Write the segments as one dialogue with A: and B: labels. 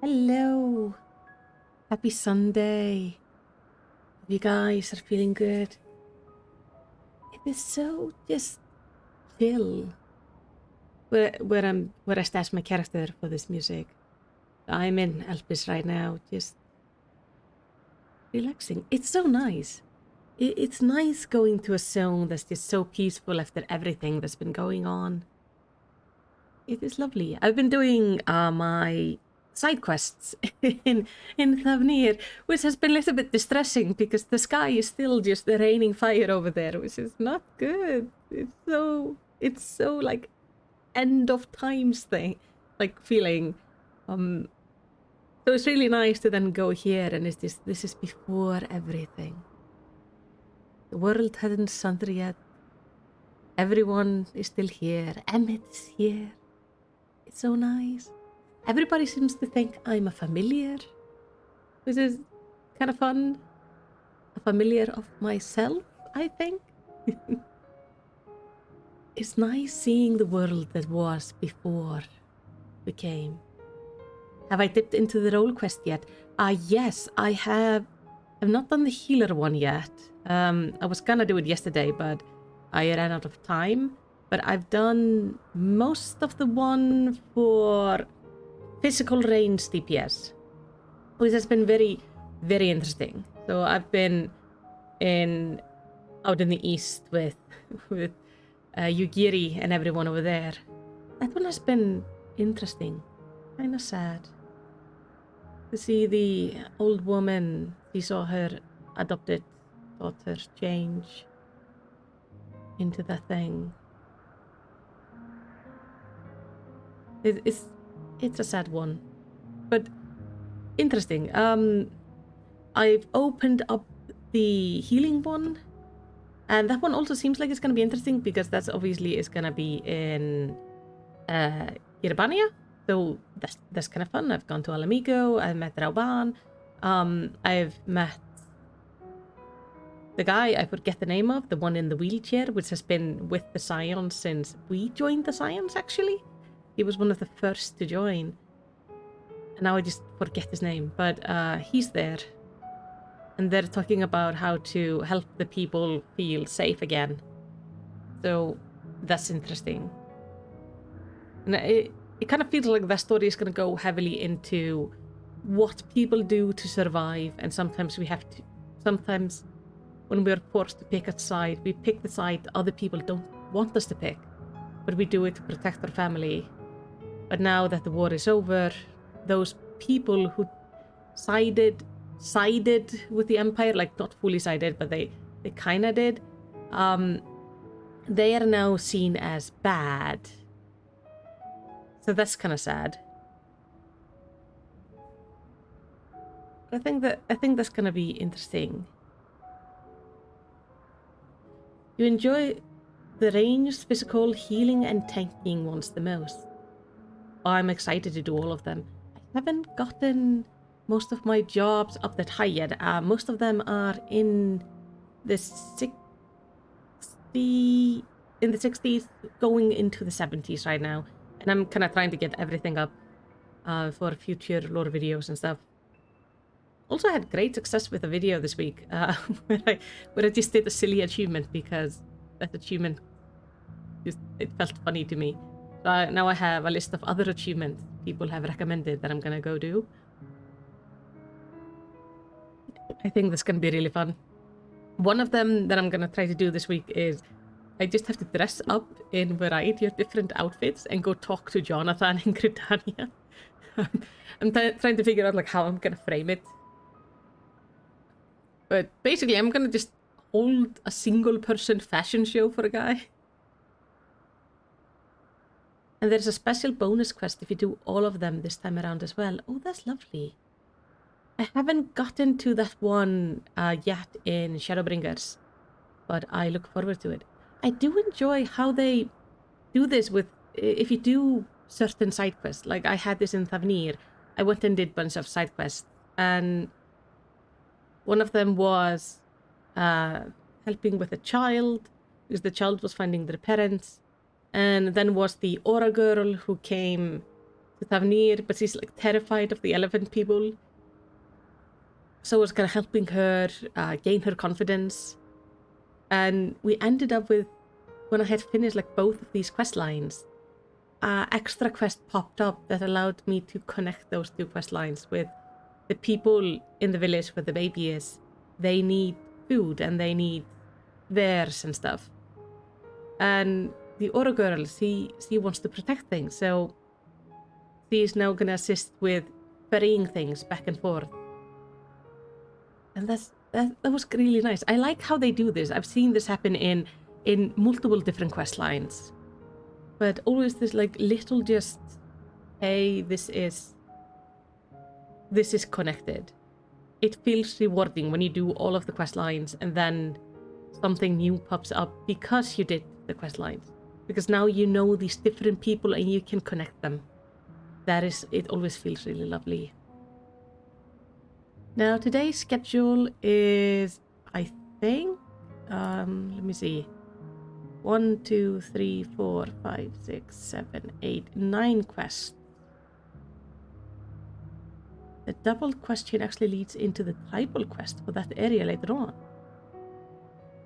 A: Hello. Happy Sunday. Hope you guys are feeling good. It is so just chill. Where I stash my character for this music. I'm in Elpis right now, just relaxing. It's so nice. It's nice going to a zone that's just so peaceful after everything that's been going on. It is lovely. I've been doing my side quests in Thavnir, which has been a little bit distressing because the sky is still just raining fire over there, which is not good. It's so like end of times thing, like feeling. So it's really nice to then go here and this is before everything. The world hadn't sundered yet. Everyone is still here. Emmett's here. It's so nice. Everybody seems to think I'm a familiar, which is kind of fun. A familiar of myself, I think. It's nice seeing the world that was before we came. Have I dipped into the role quest yet? Yes, I have. I've not done the healer one yet. I was gonna do it yesterday, but I ran out of time. But I've done most of the one for physical range DPS, which has been very, very interesting. So I've been out in the east with Yugiri and everyone over there. That one has been interesting. Kind of sad to see the old woman. She saw her adopted daughter change into that thing. It's a sad one, but interesting. I've opened up the healing one, and that one also seems like it's going to be interesting because that's obviously is going to be in Yerbania. So that's kind of fun. I've gone to Alamigo. I've met Rauban. I've met the guy, I forget the name of, the one in the wheelchair, which has been with the Scions since we joined the Scions, actually. He was one of the first to join. And now I just forget his name, but he's there. And they're talking about how to help the people feel safe again. So that's interesting. And it kind of feels like that story is going to go heavily into what people do to survive. And sometimes when we're forced to pick a side, we pick the side other people don't want us to pick. But we do it to protect our family. But now that the war is over, those people who sided with the Empire, like not fully sided, but they kind of did, they are now seen as bad. So that's kind of sad. But I think that's gonna be interesting. You enjoy the ranged, physical, healing, and tanking ones the most. I'm excited to do all of them. I haven't gotten most of my jobs up that high yet. Most of them are in the 60s, going into the 70s right now. And I'm kind of trying to get everything up for future lore videos and stuff. Also had great success with a video this week where I just did a silly achievement because that achievement it felt funny to me. So now I have a list of other achievements people have recommended that I'm gonna go do. I think that's gonna be really fun. One of them that I'm gonna try to do this week is I just have to dress up in a variety of different outfits and go talk to Jonathan and Gridania. I'm trying to figure out like how I'm gonna frame it. But basically I'm gonna just hold a single person fashion show for a guy. And there's a special bonus quest if you do all of them this time around as well. Oh, that's lovely. I haven't gotten to that one yet in Shadowbringers, but I look forward to it. I do enjoy how they do this with, if you do certain side quests. Like I had this in Thavnir. I went and did a bunch of side quests, and one of them was helping with a child, because the child was finding their parents. And then was the Aura girl who came to Tavnir, but she's like terrified of the elephant people. So it's kind of helping her gain her confidence. And we ended up with, when I had finished like both of these quest lines, extra quest popped up that allowed me to connect those 2 quest lines with the people in the village where the baby is. They need food and they need theirs and stuff. And the Oro girl, she wants to protect things, so she is now gonna assist with ferrying things back and forth. And that was really nice. I like how they do this. I've seen this happen in multiple different quest lines, but always this like little just, hey, this is connected. It feels rewarding when you do all of the quest lines and then something new pops up because you did the quest lines. Because now you know these different people and you can connect them. It always feels really lovely. Now today's schedule is, I think, let me see. 1, 2, 3, 4, 5, 6, 7, 8, 9 quests. The double question actually leads into the tribal quest for that area later on.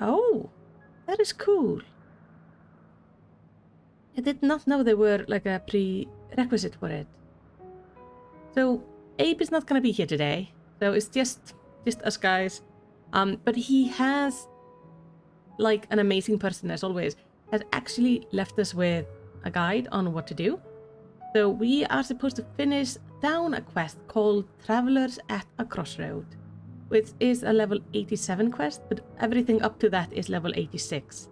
A: Oh, that is cool. I did not know there were like a prerequisite for it. So Abe is not gonna be here today, so it's just us guys. But he has, like an amazing person as always, has actually left us with a guide on what to do. So we are supposed to finish down a quest called Travelers at a Crossroad, which is a level 87 quest, but everything up to that is level 86.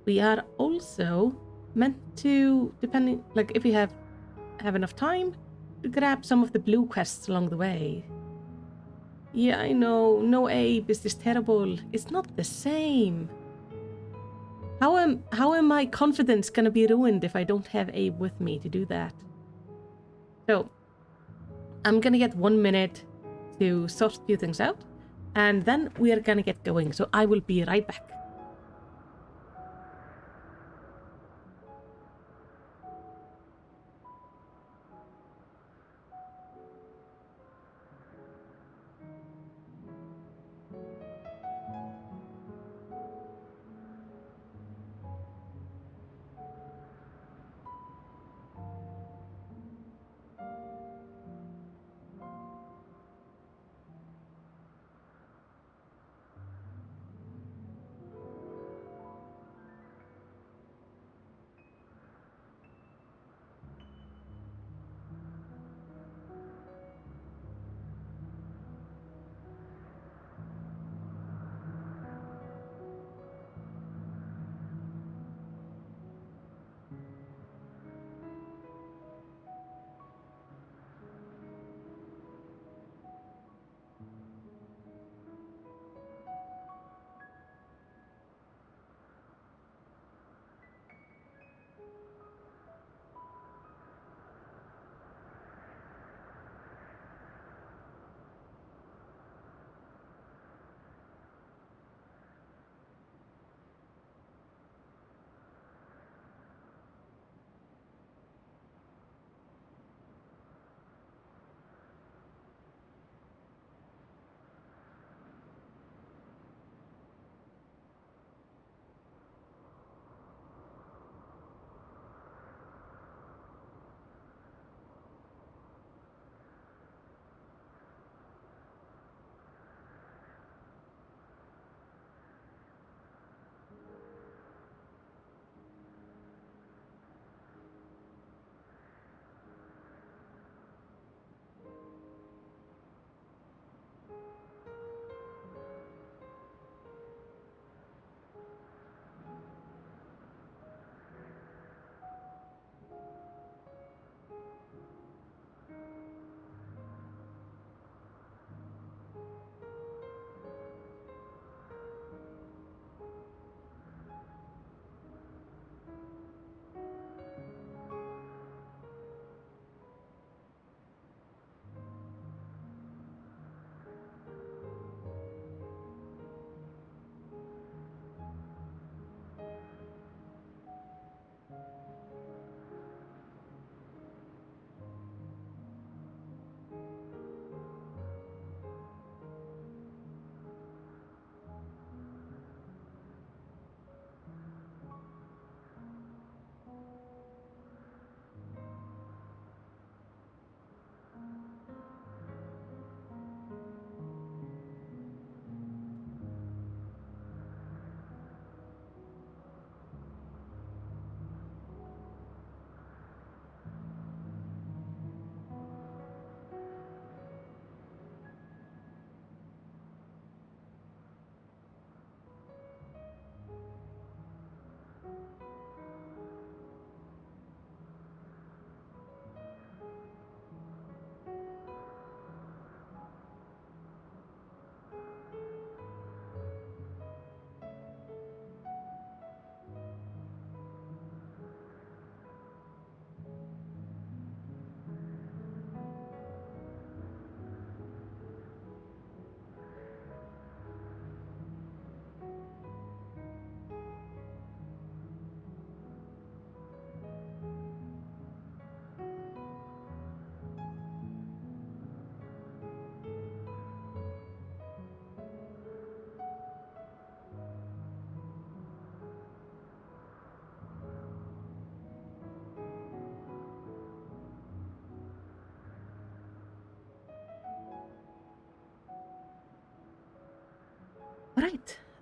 A: We are also meant to, depending, like if we have enough time, to grab some of the blue quests along the way. Yeah, I know, no Abe is this terrible. It's not the same. How am my confidence gonna be ruined if I don't have Abe with me to do that? So, I'm gonna get 1 minute to sort a few things out, and then we are gonna get going, so I will be right back.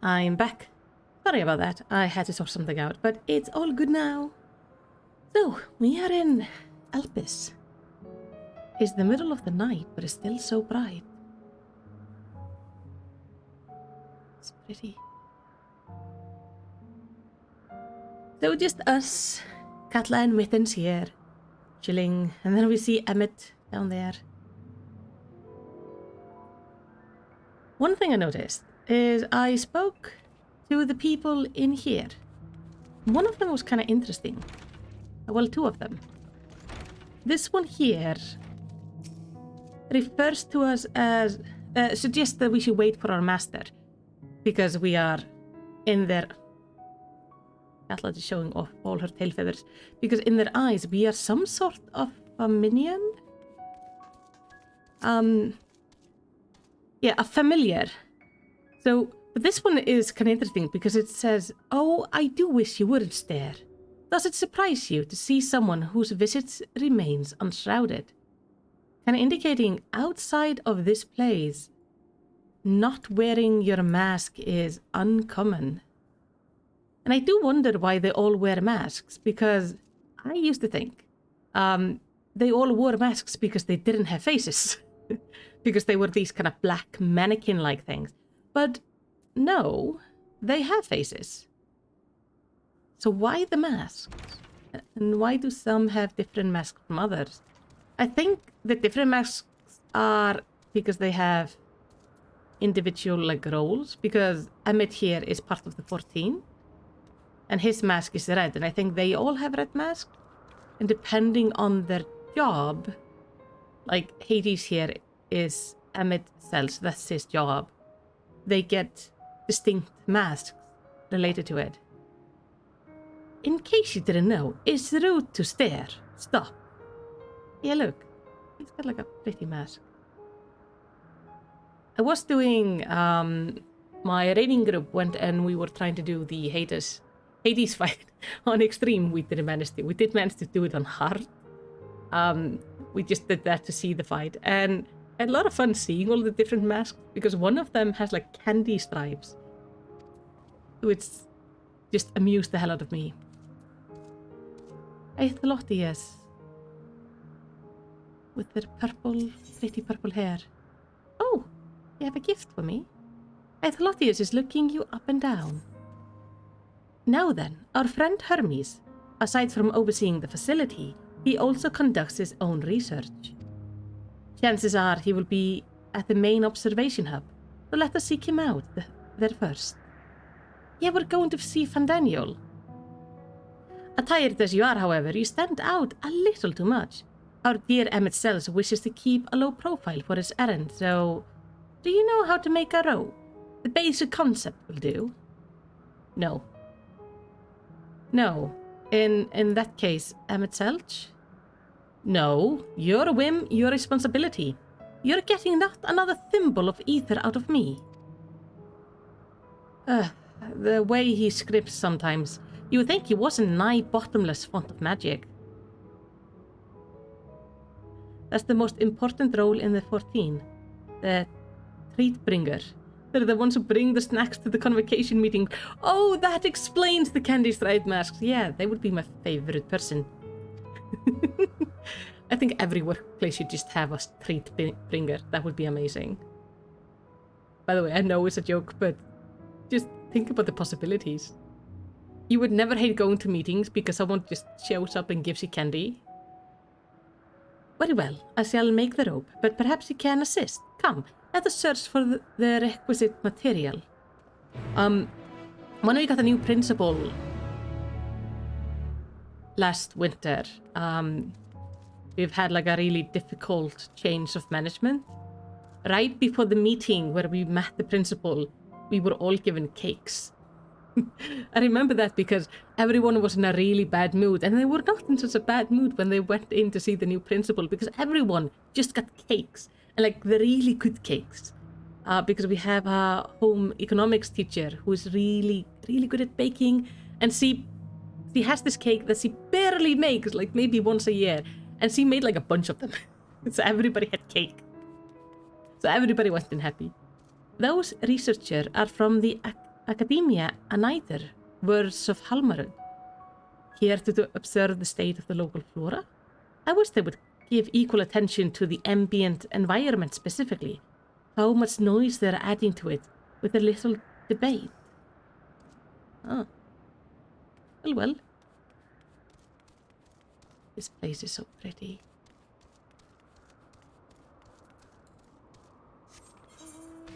A: I'm back. Sorry about that. I had to sort something out, but it's all good now. So, we are in Alpis. It's the middle of the night, but it's still so bright. It's pretty. So just us, Katla and Mittens here, chilling, and then we see Emmett down there. One thing I noticed is I spoke to the people in here. One of them was kind of interesting. Well, two of them. This one here refers to us as, suggests that we should wait for our master, because we are in their... Atlas is showing off all her tail feathers, because in their eyes we are some sort of a minion. Yeah, a familiar. So, but this one is kind of interesting because it says, "Oh, I do wish you wouldn't stare. Does it surprise you to see someone whose visits remains unshrouded?" Kind of indicating outside of this place, not wearing your mask is uncommon. And I do wonder why they all wear masks, because I used to think they all wore masks because they didn't have faces. Because they were these kind of black mannequin-like things. But no, they have faces. So why the masks? And why do some have different masks from others? I think the different masks are because they have individual roles, because Emmett here is part of the 14. And his mask is red, and I think they all have red masks. And depending on their job, like Hades here is Emmett Cells, that's his job. They get distinct masks related to it. In case you didn't know, it's rude to stare. Stop. Yeah, look. He's got like a pretty mask. I was doing, my raiding group went and we were trying to do the Hades fight on extreme. We did manage to do it on hard. We just did that to see the fight, and I had a lot of fun seeing all the different masks, because one of them has like candy stripes, which just amused the hell out of me. Aethelottius with their pretty purple hair. Oh, you have a gift for me. Aethelottius is looking you up and down. Now then, our friend Hermes, aside from overseeing the facility, he also conducts his own research. Chances are he will be at the main observation hub, so let us seek him out there first. Yeah, we're going to see Fandaniel. Attired as you are, however, you stand out a little too much. Our dear Emmett Cells wishes to keep a low profile for his errand, so... Do you know how to make a robe? The basic concept will do. No. No. In that case, Emmett Selch? No. Your whim, your responsibility. You're getting not another thimble of ether out of me. The way he scripts sometimes. You would think he was a nigh bottomless font of magic. That's the most important role in the 14. The treat bringer. They're the ones who bring the snacks to the convocation meeting. Oh, that explains the candy stripe masks. Yeah, they would be my favorite person. I think every workplace should just have a treat bringer. That would be amazing. By the way, I know it's a joke, but just think about the possibilities. You would never hate going to meetings because someone just shows up and gives you candy. Very well, I shall make the rope, but perhaps you can assist. Come, let us search for the requisite material. When we got a new principal last winter, we've had like a really difficult change of management. Right before the meeting where we met the principal, we were all given cakes. I remember that because everyone was in a really bad mood, and they were not in such a bad mood when they went in to see the new principal, because everyone just got cakes, and like the really good cakes. Because we have a home economics teacher who's really good at baking, and she has this cake that she barely makes, like maybe once a year, and she made like a bunch of them. So everybody had cake. So everybody was happy. Those researchers are from the academia and neither. Words of Halmarud. Here to observe the state of the local flora. I wish they would give equal attention to the ambient environment specifically. How much noise they're adding to it with a little debate. Ah. Well. This place is so pretty.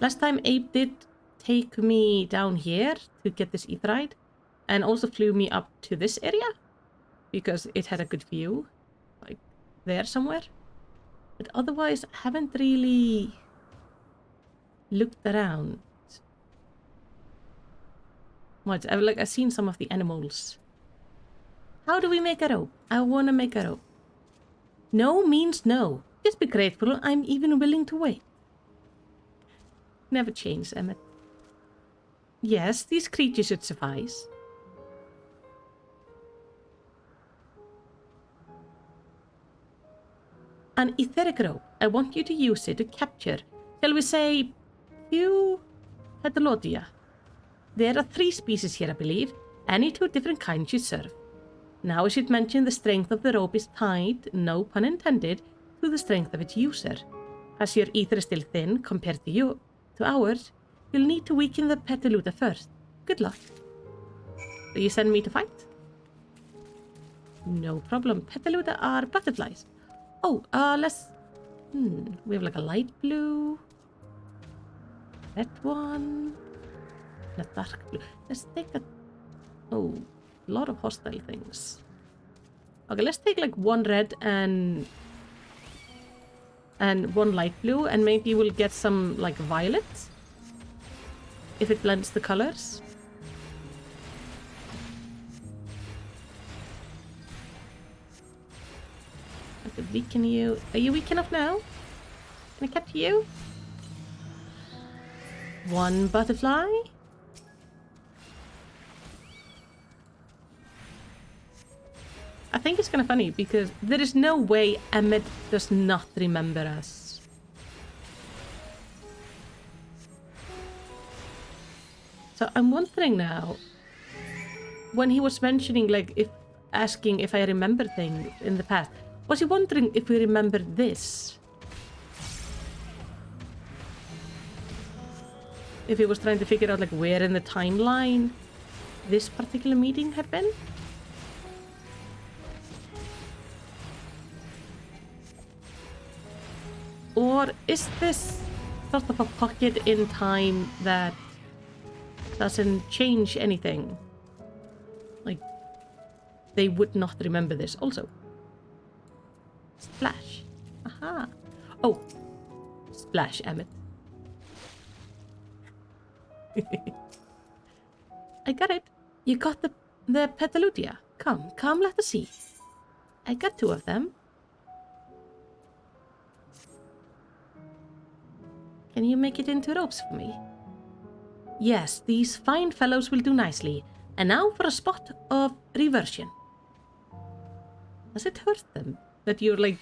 A: Last time Abe did take me down here to get this etherite and also flew me up to this area because it had a good view, like there somewhere. But otherwise, I haven't really looked around much. I've seen some of the animals. How do we make a rope? I want to make a rope. No means no. Just be grateful I'm even willing to wait. Never change, Emmett. Yes, these creatures should suffice. An etheric rope. I want you to use it to capture, shall we say, few Petalodia. There are 3 species here, I believe. Any 2 different kinds should serve. Now I should mention the strength of the rope is tied, no pun intended, to the strength of its user. As your ether is still thin compared to ours, you'll need to weaken the Petaluda first. Good luck. Do you send me to fight? No problem. Petaluda are butterflies. Oh, let's... we have like a light blue. Red one. And a dark blue. Let's take a... Oh, a lot of hostile things. Okay, let's take like 1 red and 1 light blue, and maybe we'll get some like violet if it blends the colors. I could weaken you. Are you weak enough now? Can I capture you? 1 butterfly. I think it's kind of funny because there is no way Emmett does not remember us. So I'm wondering now, when he was mentioning, like, asking if I remember things in the past, was he wondering if we remembered this? If he was trying to figure out, like, where in the timeline this particular meeting had been? Or is this sort of a pocket in time that doesn't change anything? Like, they would not remember this also. Splash. Aha. Oh. Splash, Emmett. I got it. You got the Petaludia. Come, let us see. I got 2 of them. Can you make it into ropes for me? Yes, these fine fellows will do nicely. And now for a spot of reversion. Does it hurt them that you're, like,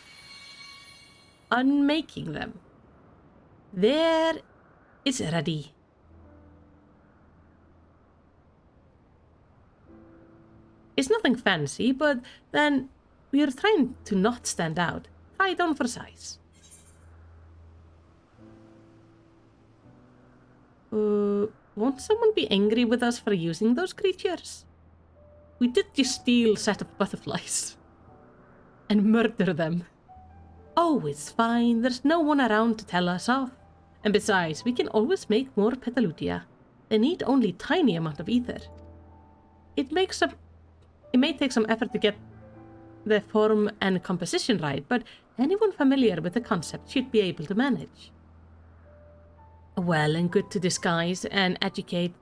A: unmaking them? There, it's ready. It's nothing fancy, but then we are trying to not stand out. Try it on for size. Won't someone be angry with us for using those creatures? We did just steal a set of butterflies and murder them. Oh, it's fine. There's no one around to tell us off. And besides, we can always make more Petaludia. They need only tiny amount of ether. It may take some effort to get the form and composition right, but anyone familiar with the concept should be able to manage. Well and good to disguise and educate.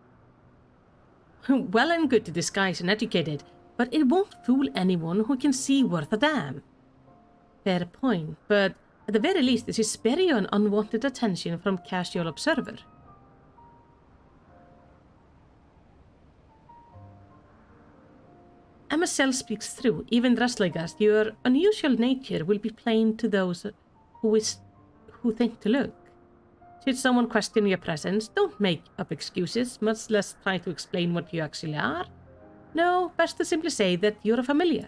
A: Well and good to disguise and educate it, but it won't fool anyone who can see worth a damn. Fair point, but at the very least this is spare you an unwanted attention from casual observer. MSL speaks through. Even dressed like us, your unusual nature will be plain to those who think to look. Should someone question your presence, don't make up excuses, much less try to explain what you actually are. No, best to simply say that you're a familiar.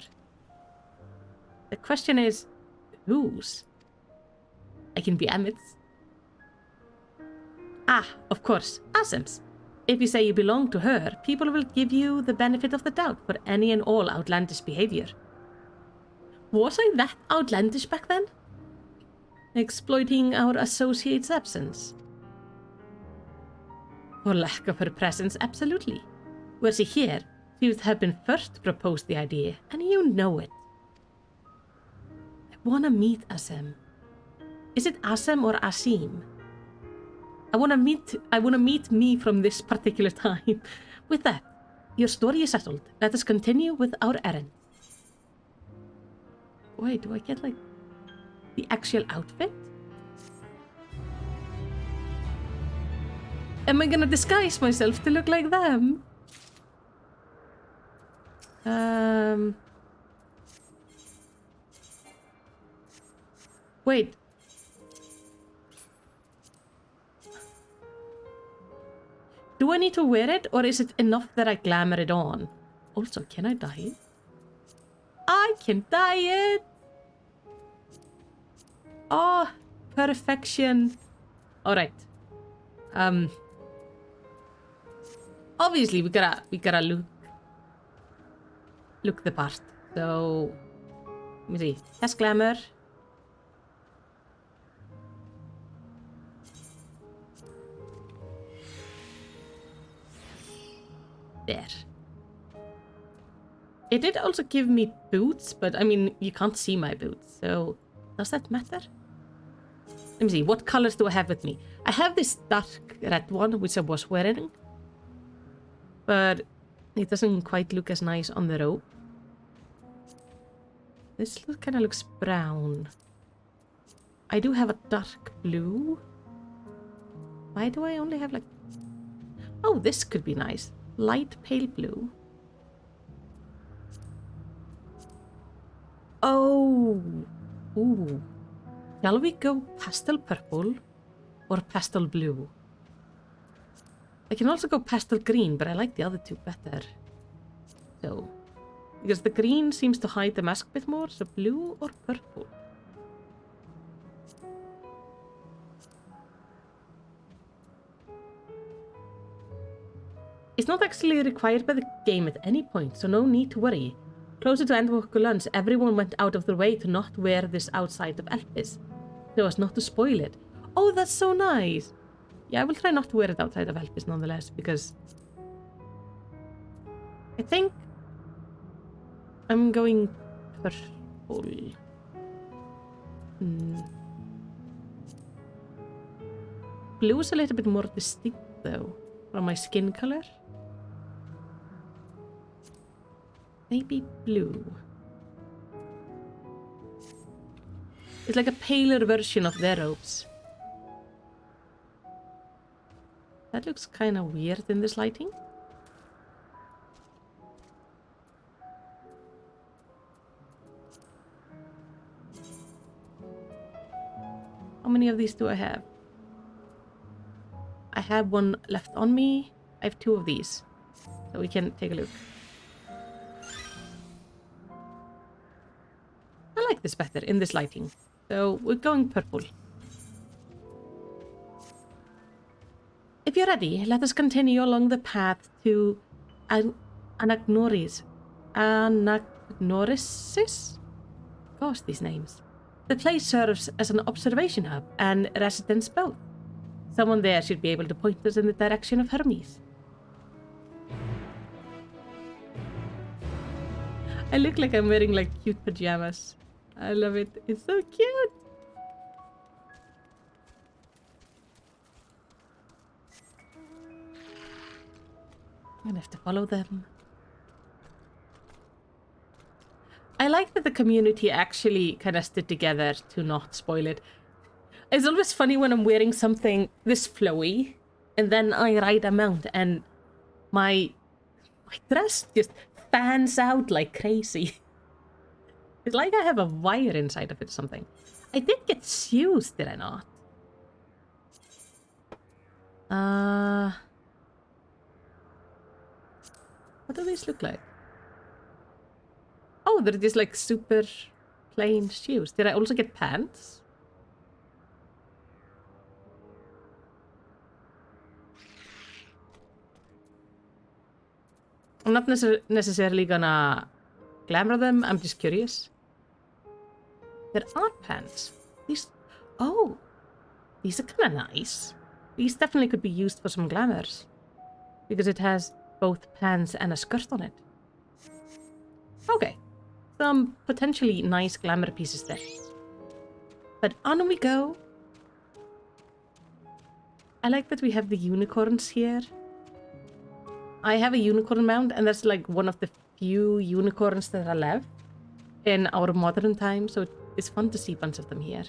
A: The question is, whose? I can be Emmett's. Ah, of course, Asim's. If you say you belong to her, people will give you the benefit of the doubt for any and all outlandish behavior. Was I that outlandish back then? Exploiting our associate's absence? For lack of her presence, absolutely. Were she here, she would have been first to propose the idea, and you know it. I wanna meet Asim. Is it Asim or Asim? I wanna meet me from this particular time. With that, your story is settled. Let us continue with our errand. Wait, do I get like the actual outfit? Am I gonna disguise myself to look like them? Wait. Do I need to wear it, or is it enough that I glamour it on? Also, can I dye it? I can dye it! Oh, perfection. Alright. Obviously we gotta look the part. So let me see. Test glamour. There. It did also give me boots, but I mean, you can't see my boots, so does that matter? Let me see, what colors do I have with me? I have this dark red one, which I was wearing, but it doesn't quite look as nice on the rope. This kind of looks brown. I do have a dark blue. Why do I only have like... Oh, this could be nice. Light pale blue. Oh. Ooh. Shall we go pastel purple or pastel blue? I can also go pastel green, but I like the other two better. So, because the green seems to hide the mask a bit more, so blue or purple? It's not actually required by the game at any point, so no need to worry. Closer to Endwalker lunch, everyone went out of their way to not wear this outside of Elpis, so as not to spoil it. Oh, that's so nice! Yeah, I will try not to wear it outside of Elpis nonetheless, because I think I'm going purple. Blue is a little bit more distinct though, from my skin color. Maybe blue. It's like a paler version of their robes. That looks kind of weird in this lighting. How many of these do I have? I have one left on me. I have two of these. So we can take a look. I like this better in this lighting. So we're going purple. If you're ready, let us continue along the path to Anagnorisis? Gosh, these names. The place serves as an observation hub and residence both. Someone there should be able to point us in the direction of Hermes. I look like I'm wearing like cute pajamas. I love it. It's so cute. I'm gonna have to follow them. I like that the community actually kind of stood together to not spoil it. It's always funny when I'm wearing something this flowy and then I ride a mount and my dress just fans out like crazy. It's like I have a wire inside of it or something. I did get shoes, did I not? What do these look like? Oh, they're just like super plain shoes. Did I also get pants? I'm not necessarily gonna glamour them. I'm just curious. There are pants. These... Oh! These are kind of nice. These definitely could be used for some glamours. Because it has both pants and a skirt on it. Okay. Some potentially nice glamour pieces there. But on we go. I like that we have the unicorns here. I have a unicorn mount, and that's like one of the few unicorns that are left in our modern time, so it's fun to see a bunch of them here.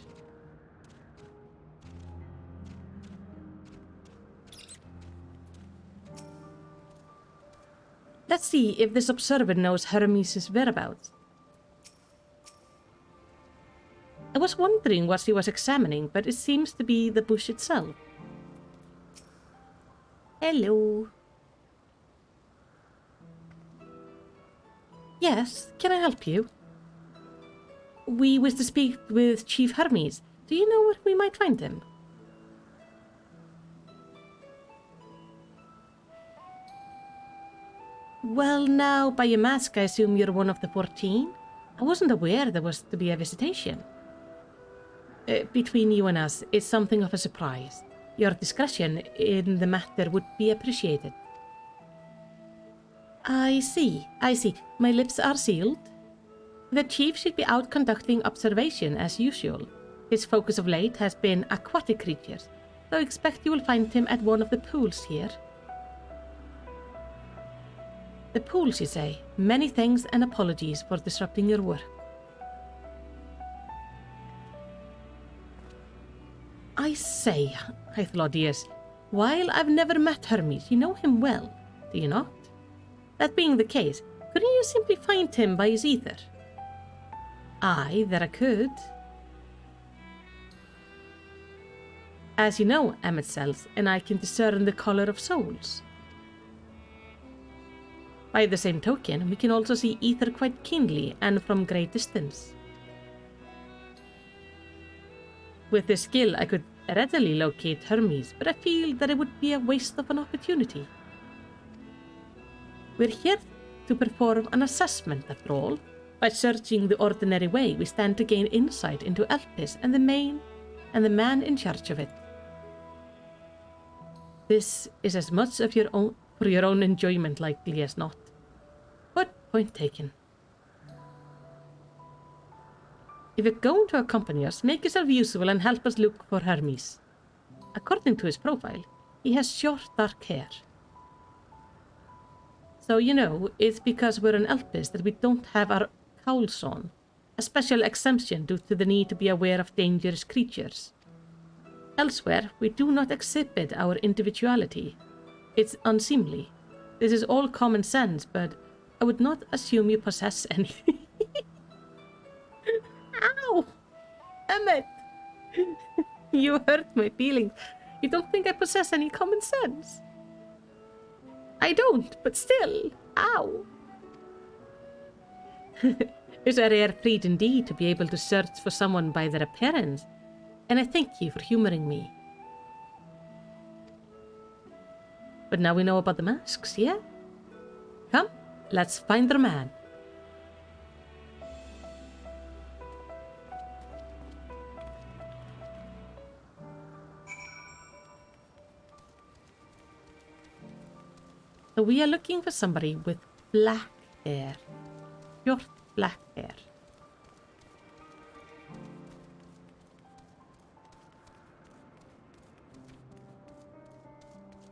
A: Let's see if this observer knows Hermes' whereabouts. I was wondering what she was examining, but it seems to be the bush itself. Hello. Yes, can I help you? We wish to speak with Chief Hermes. Do you know where we might find him? Well, now, by your mask, I assume you're one of the 14? I wasn't aware there was to be a visitation. Between you and us, it's something of a surprise. Your discretion in the matter would be appreciated. I see. My lips are sealed. The chief should be out conducting observation as usual. His focus of late has been aquatic creatures, so expect you will find him at one of the pools here. The pools, you say? Many thanks and apologies for disrupting your work. I say, Hythlodius, while I've never met Hermes, you know him well, do you not? That being the case, couldn't you simply find him by his ether? Aye, that I could. As you know, Emmet cells, and I can discern the color of souls. By the same token, we can also see ether quite keenly and from great distance. With this skill, I could readily locate Hermes, but I feel that it would be a waste of an opportunity. We're here to perform an assessment, after all. By searching the ordinary way, we stand to gain insight into Elpis and the man in charge of it. This is as much of for your own enjoyment, likely as not. But point taken. If you're going to accompany us, make yourself useful and help us look for Hermes. According to his profile, he has short dark hair. So, you know, it's because we're an Elpis that we don't have our cowls on. A special exemption due to the need to be aware of dangerous creatures. Elsewhere, we do not exhibit our individuality. It's unseemly. This is all common sense, but I would not assume you possess any. Ow! Emmet! You hurt my feelings. You don't think I possess any common sense? I don't, but still. Ow! It's a rare treat indeed to be able to search for someone by their appearance, and I thank you for humoring me. But now we know about the masks, yeah? Come, let's find their man. So we are looking for somebody with black hair. Short black hair.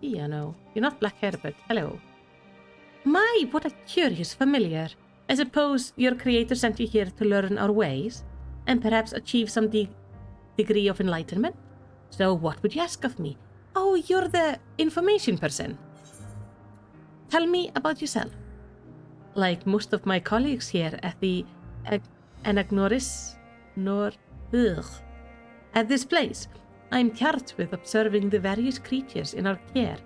A: Yeah, no. You're not black hair, but hello. My, what a curious familiar. I suppose your creator sent you here to learn our ways, and perhaps achieve some degree of enlightenment? So what would you ask of me? Oh, you're the information person. Tell me about yourself. Like most of my colleagues here at the at this place, I'm charged with observing the various creatures in our care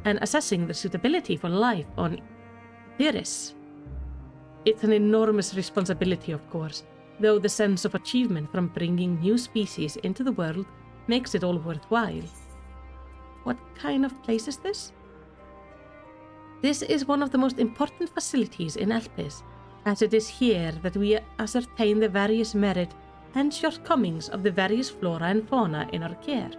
A: and assessing their suitability for life on Eris. It's an enormous responsibility, of course, though the sense of achievement from bringing new species into the world makes it all worthwhile. What kind of place is this? This is one of the most important facilities in Elpis, as it is here that we ascertain the various merit and shortcomings of the various flora and fauna in our care.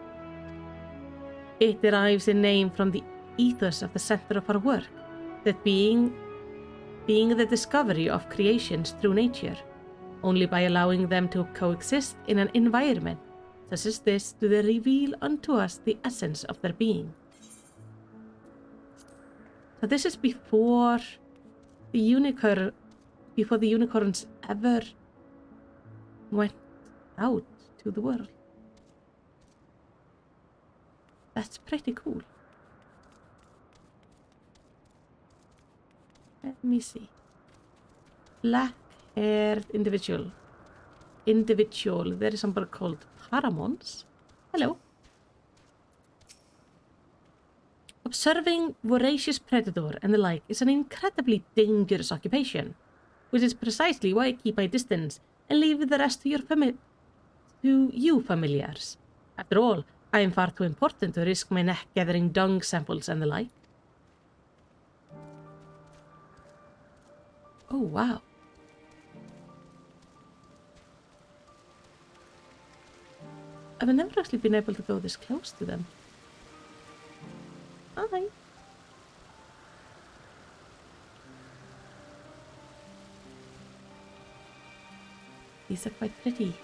A: It derives a name from the ethos of the center of our work, that being the discovery of creations through nature. Only by allowing them to coexist in an environment such as this do they reveal unto us the essence of their being. So this is before the unicorns ever went out to the world. That's pretty cool. Let me see. Black-haired individual. There is somebody called Paramons. Hello. Observing voracious predator and the like is an incredibly dangerous occupation, which is precisely why I keep my distance and leave the rest to you familiars. After all, I am far too important to risk my neck gathering dung samples and the like. Oh, wow. I've never actually been able to go this close to them. Hi. These are quite pretty.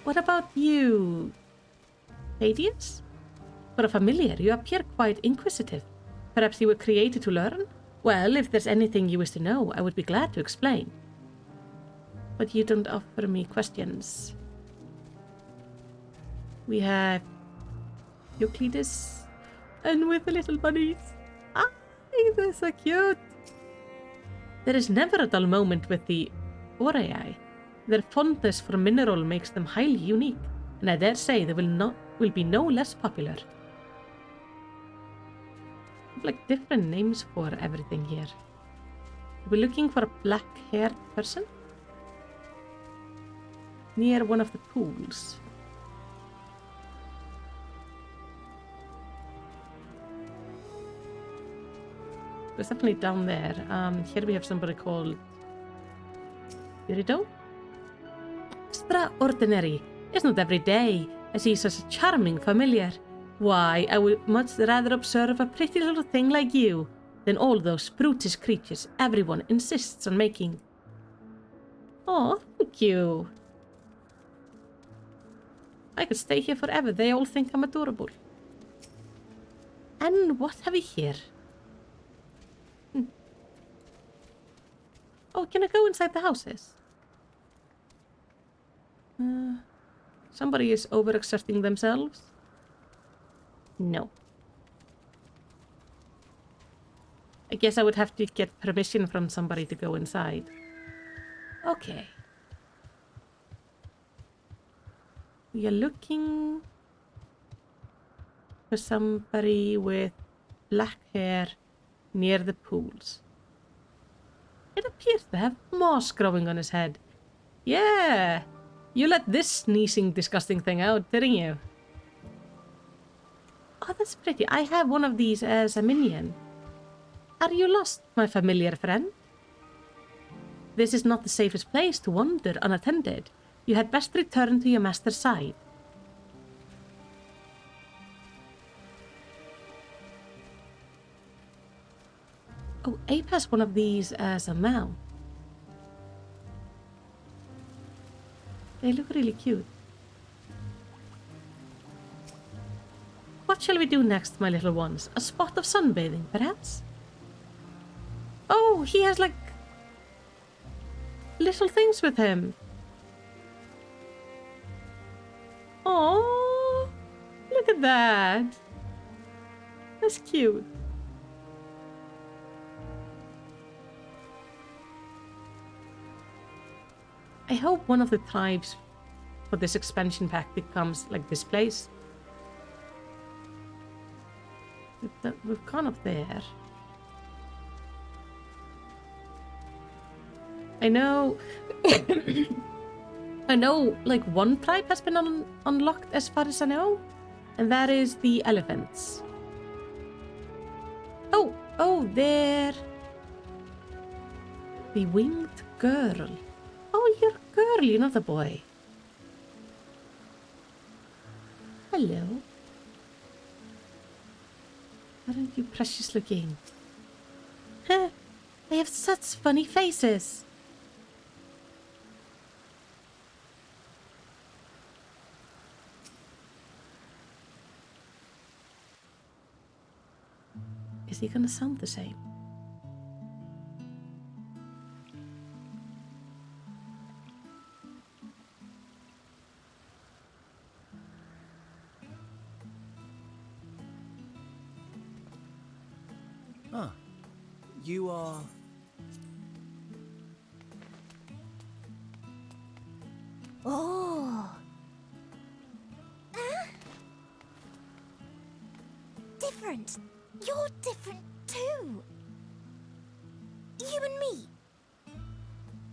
A: What about you, Thaddeus? For a familiar, you appear quite inquisitive. Perhaps you were created to learn? Well, if there's anything you wish to know, I would be glad to explain. But you don't offer me questions. We have Euclides and with the little bunnies. Ah, they're so cute. There is never a dull moment with the Orei. Their fondness for mineral makes them highly unique, and I dare say they will be no less popular. Like different names for everything here. We're looking for a black-haired person near one of the pools. It's definitely down there. Here we have somebody called Irido. Extraordinary. It's not every day I see such a charming familiar. Why, I would much rather observe a pretty little thing like you than all those brutish creatures everyone insists on making. Oh, thank you. I could stay here forever. They all think I'm adorable. And what have we here? Oh, can I go inside the houses? Somebody is overexerting themselves. No. I guess I would have to get permission from somebody to go inside. Okay. We are looking for somebody with black hair near the pools. It appears to have moss growing on his head. Yeah! You let this sneezing, disgusting thing out, didn't you? Oh, that's pretty. I have one of these as a minion. Are you lost, my familiar friend? This is not the safest place to wander unattended. You had best return to your master's side. Oh, Ape has one of these as a mount. They look really cute. What shall we do next, my little ones? A spot of sunbathing, perhaps? Oh, he has, like, little things with him. Oh, look at that. That's cute. I hope one of the tribes for this expansion pack becomes like this place. We've gone up there. I know... I know, like, one tribe has been unlocked as far as I know. And that is the elephants. Oh, there. The winged girl. Oh, you're a girl, you're not a boy. Hello. Aren't you precious looking? Huh, they have such funny faces. Is he gonna sound the same?
B: Ah, you are...
C: Oh. Different. You're different too. You and me.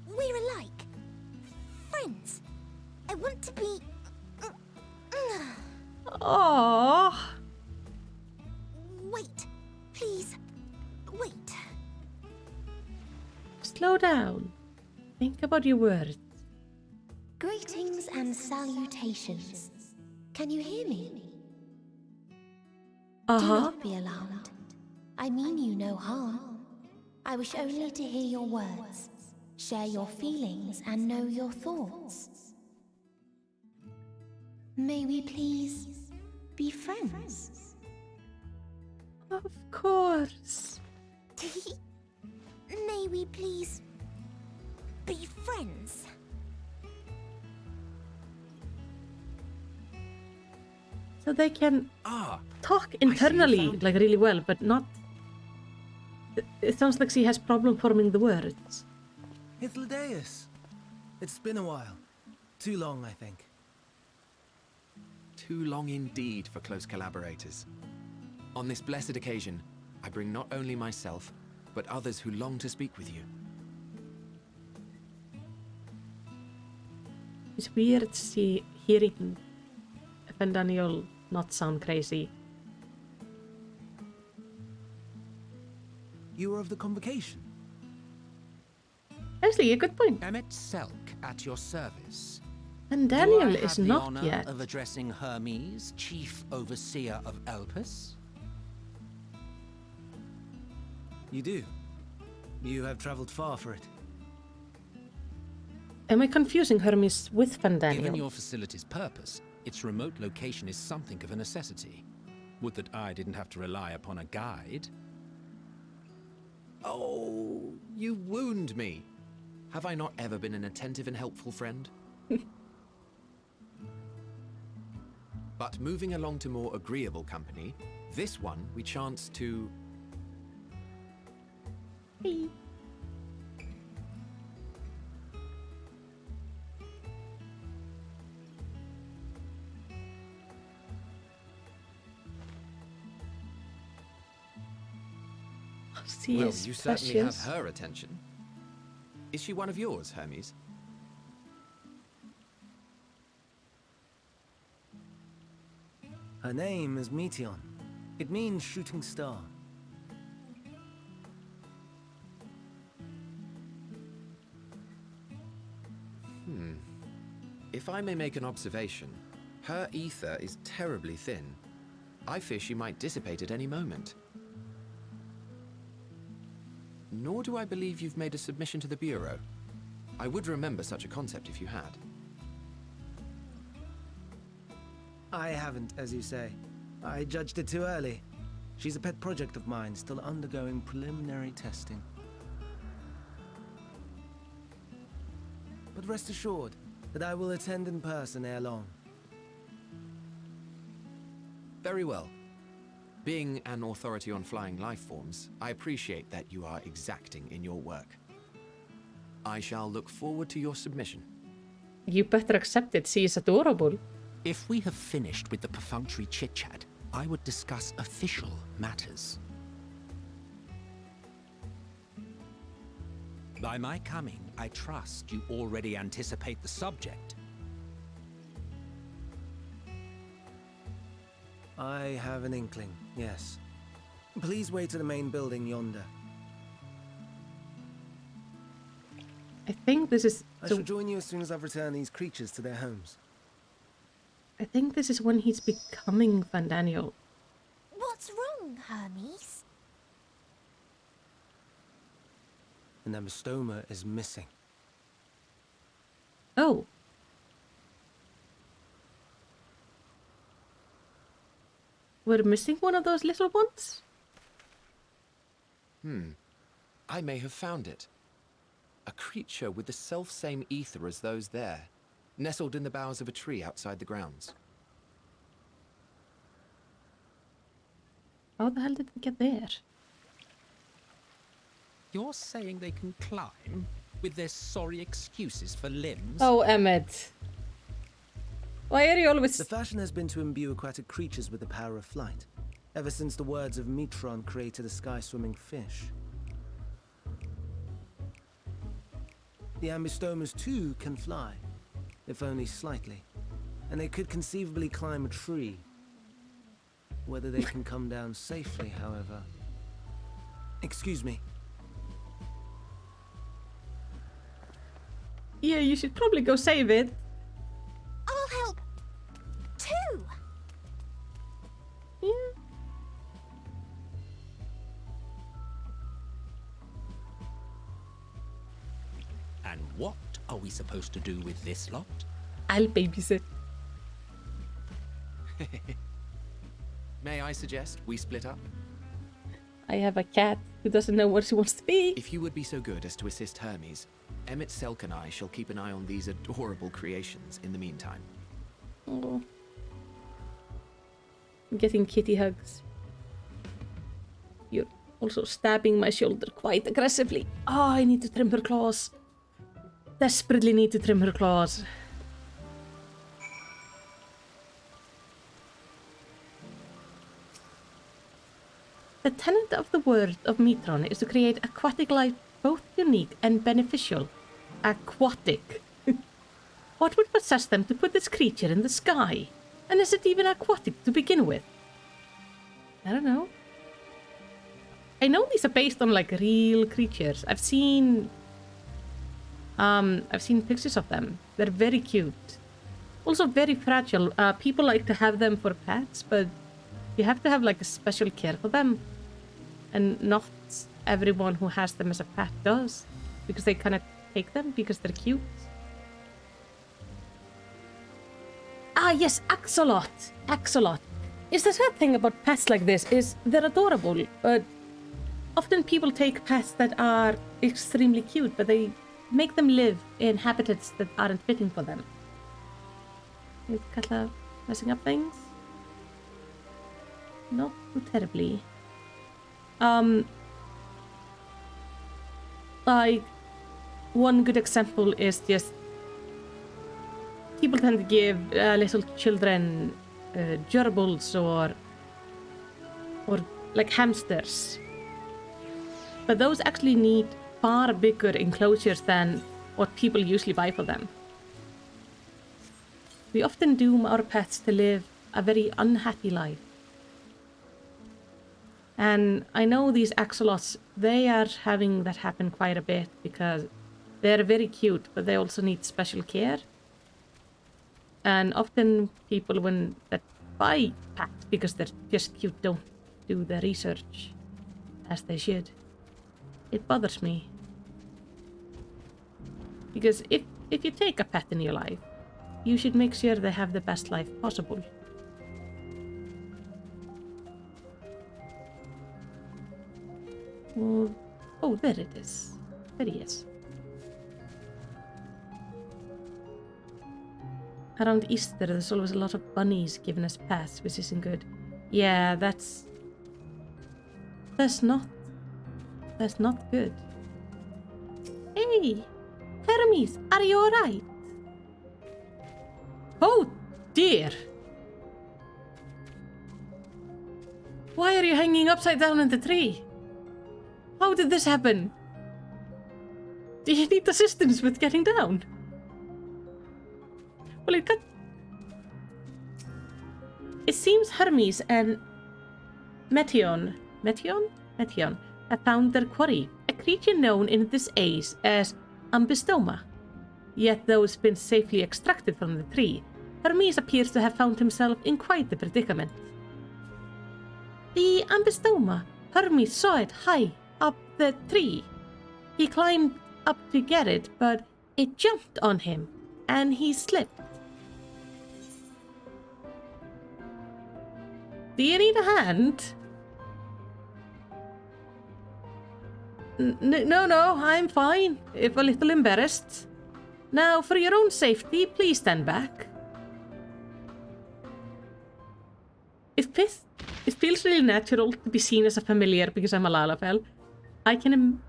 C: We're alike. Friends. I want to be...
A: Aww.
C: Wait. Please. Wait.
A: Slow down. Think about your words.
C: Greetings and salutations. Can you hear me? Do not be alarmed. I mean you no harm. I wish only to hear your words, share your feelings, and know your thoughts. May we please be friends?
A: Of course.
C: May we please be friends?
A: So they can
B: Ah,
A: talk internally,
B: found-
A: like really well, but not... It sounds like she has problem forming the words.
B: Hythlodaeus. It's been a while. Too long, I think.
D: Too long indeed for close collaborators. On this blessed occasion, I bring not only myself, but others who long to speak with you.
A: It's weird hearing Daniel not sound crazy.
B: You were of the convocation.
A: Actually, a good point.
E: Emmet Selk at your service.
A: And
E: Do I
A: Daniel
E: have
A: is
E: the
A: not
E: honor
A: yet.
E: of addressing Hermes, chief overseer of Elpis?
B: You do. You have traveled far for it.
A: Am I confusing Hermes with
E: Given
A: Daniel?
E: your facility's purpose, its remote location is something of a necessity. Would that I didn't have to rely upon a guide.
D: Oh, you wound me. Have I not ever been an attentive and helpful friend? But moving along to more agreeable company, this one we chance to...
A: Hey. She
D: Well,
A: is
D: you certainly have
A: precious.
D: her attention. Is she one of yours, Hermes?
B: Her name is Meteon. It means shooting star.
D: If I may make an observation, her ether is terribly thin. I fear she might dissipate at any moment. Nor do I believe you've made a submission to the Bureau. I would remember such a concept if you had.
B: I haven't, as you say. I judged it too early. She's a pet project of mine, still undergoing preliminary testing. But rest assured that I will attend in person ere long.
D: Very well. Being an authority on flying life forms, I appreciate that you are exacting in your work. I shall look forward to your submission.
A: You better accept it. She is adorable.
E: If we have finished with the perfunctory chit-chat, I would discuss official matters. By my coming, I trust you already anticipate the subject.
B: I have an inkling, yes. Please wait to the main building yonder.
A: I think this is...
B: I shall join you as soon as I've returned these creatures to their homes.
A: I think this is when he's becoming Van Daniel.
C: What's wrong, Hermes?
B: An amistoma is missing.
A: Oh. We're missing one of those little ones?
D: I may have found it. A creature with the self-same ether as those there, nestled in the boughs of a tree outside the grounds.
A: How the hell did we get there?
E: You're saying they can climb with their sorry excuses for limbs?
A: Oh, Emmett. Why are you always...
B: The fashion has been to imbue aquatic creatures with the power of flight, ever since the words of Metron created a sky-swimming fish. The ambistomas too can fly, if only slightly, and they could conceivably climb a tree. Whether they can come down safely, however... Excuse me.
A: Yeah, you should probably go save it.
C: I'll help too.
A: Yeah.
E: And what are we supposed to do with this lot?
A: I'll babysit.
D: May I suggest we split up?
A: I have a cat who doesn't know what she wants to be.
D: If you would be so good as to assist Hermes, Emmett Selk and I shall keep an eye on these adorable creations in the meantime.
A: Oh. I'm getting kitty hugs. You're also stabbing my shoulder quite aggressively. Oh, I need to trim her claws. Desperately need to trim her claws. The tenet of the word of Metron is to create aquatic life both unique and beneficial. Aquatic. What would possess them to put this creature in the sky? And is it even aquatic to begin with? I don't know. I know these are based on like real creatures. I've seen pictures of them. They're very cute. Also very fragile. People like to have them for pets, but you have to have like a special care for them. And not everyone who has them as a pet does. Because they kind of take them because they're cute. Ah, yes, Axolot. Axolot. Is the sad thing about pets like this is they're adorable, but often people take pets that are extremely cute, but they make them live in habitats that aren't fitting for them. Is Katla messing up things? Not too terribly. Like, one good example is just people tend to give little children gerbils or like hamsters. But those actually need far bigger enclosures than what people usually buy for them. We often doom our pets to live a very unhappy life. And I know these axolots, they are having that happen quite a bit because they're very cute, but they also need special care. And often people that buy pets because they're just cute don't do the research as they should. It bothers me. Because if you take a pet in your life, you should make sure they have the best life possible. Oh, there it is. There he is. Around Easter, there's always a lot of bunnies giving us pets, which isn't good. Yeah, that's not good. Hey, Hermes, are you alright? Oh dear. Why are you hanging upside down in the tree? How did this happen? Do you need assistance with getting down? Well, it seems Hermes and Meteon have found their quarry, a creature known in this age as Ambystoma. Yet though it's been safely extracted from the tree, Hermes appears to have found himself in quite a predicament. The Ambystoma, Hermes saw it high up the tree. He climbed up to get it, but it jumped on him, and he slipped. Do you need a hand? No, I'm fine, if a little embarrassed. Now, for your own safety, please stand back. It feels really natural to be seen as a familiar because I'm a Lalafell. I can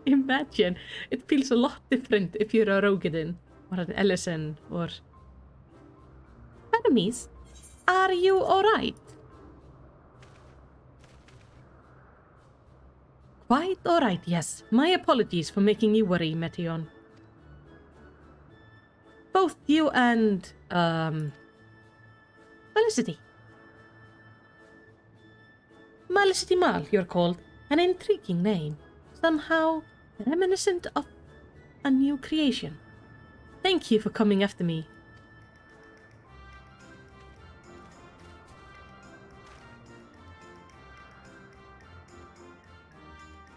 A: imagine it feels a lot different if you're a Rogadin or an Ellison or... Hermes, are you alright? Quite alright, yes. My apologies for making you worry, Meteon. Both you and, Felicity. Felicity Mal, you're called. An intriguing name. Somehow reminiscent of a new creation. Thank you for coming after me.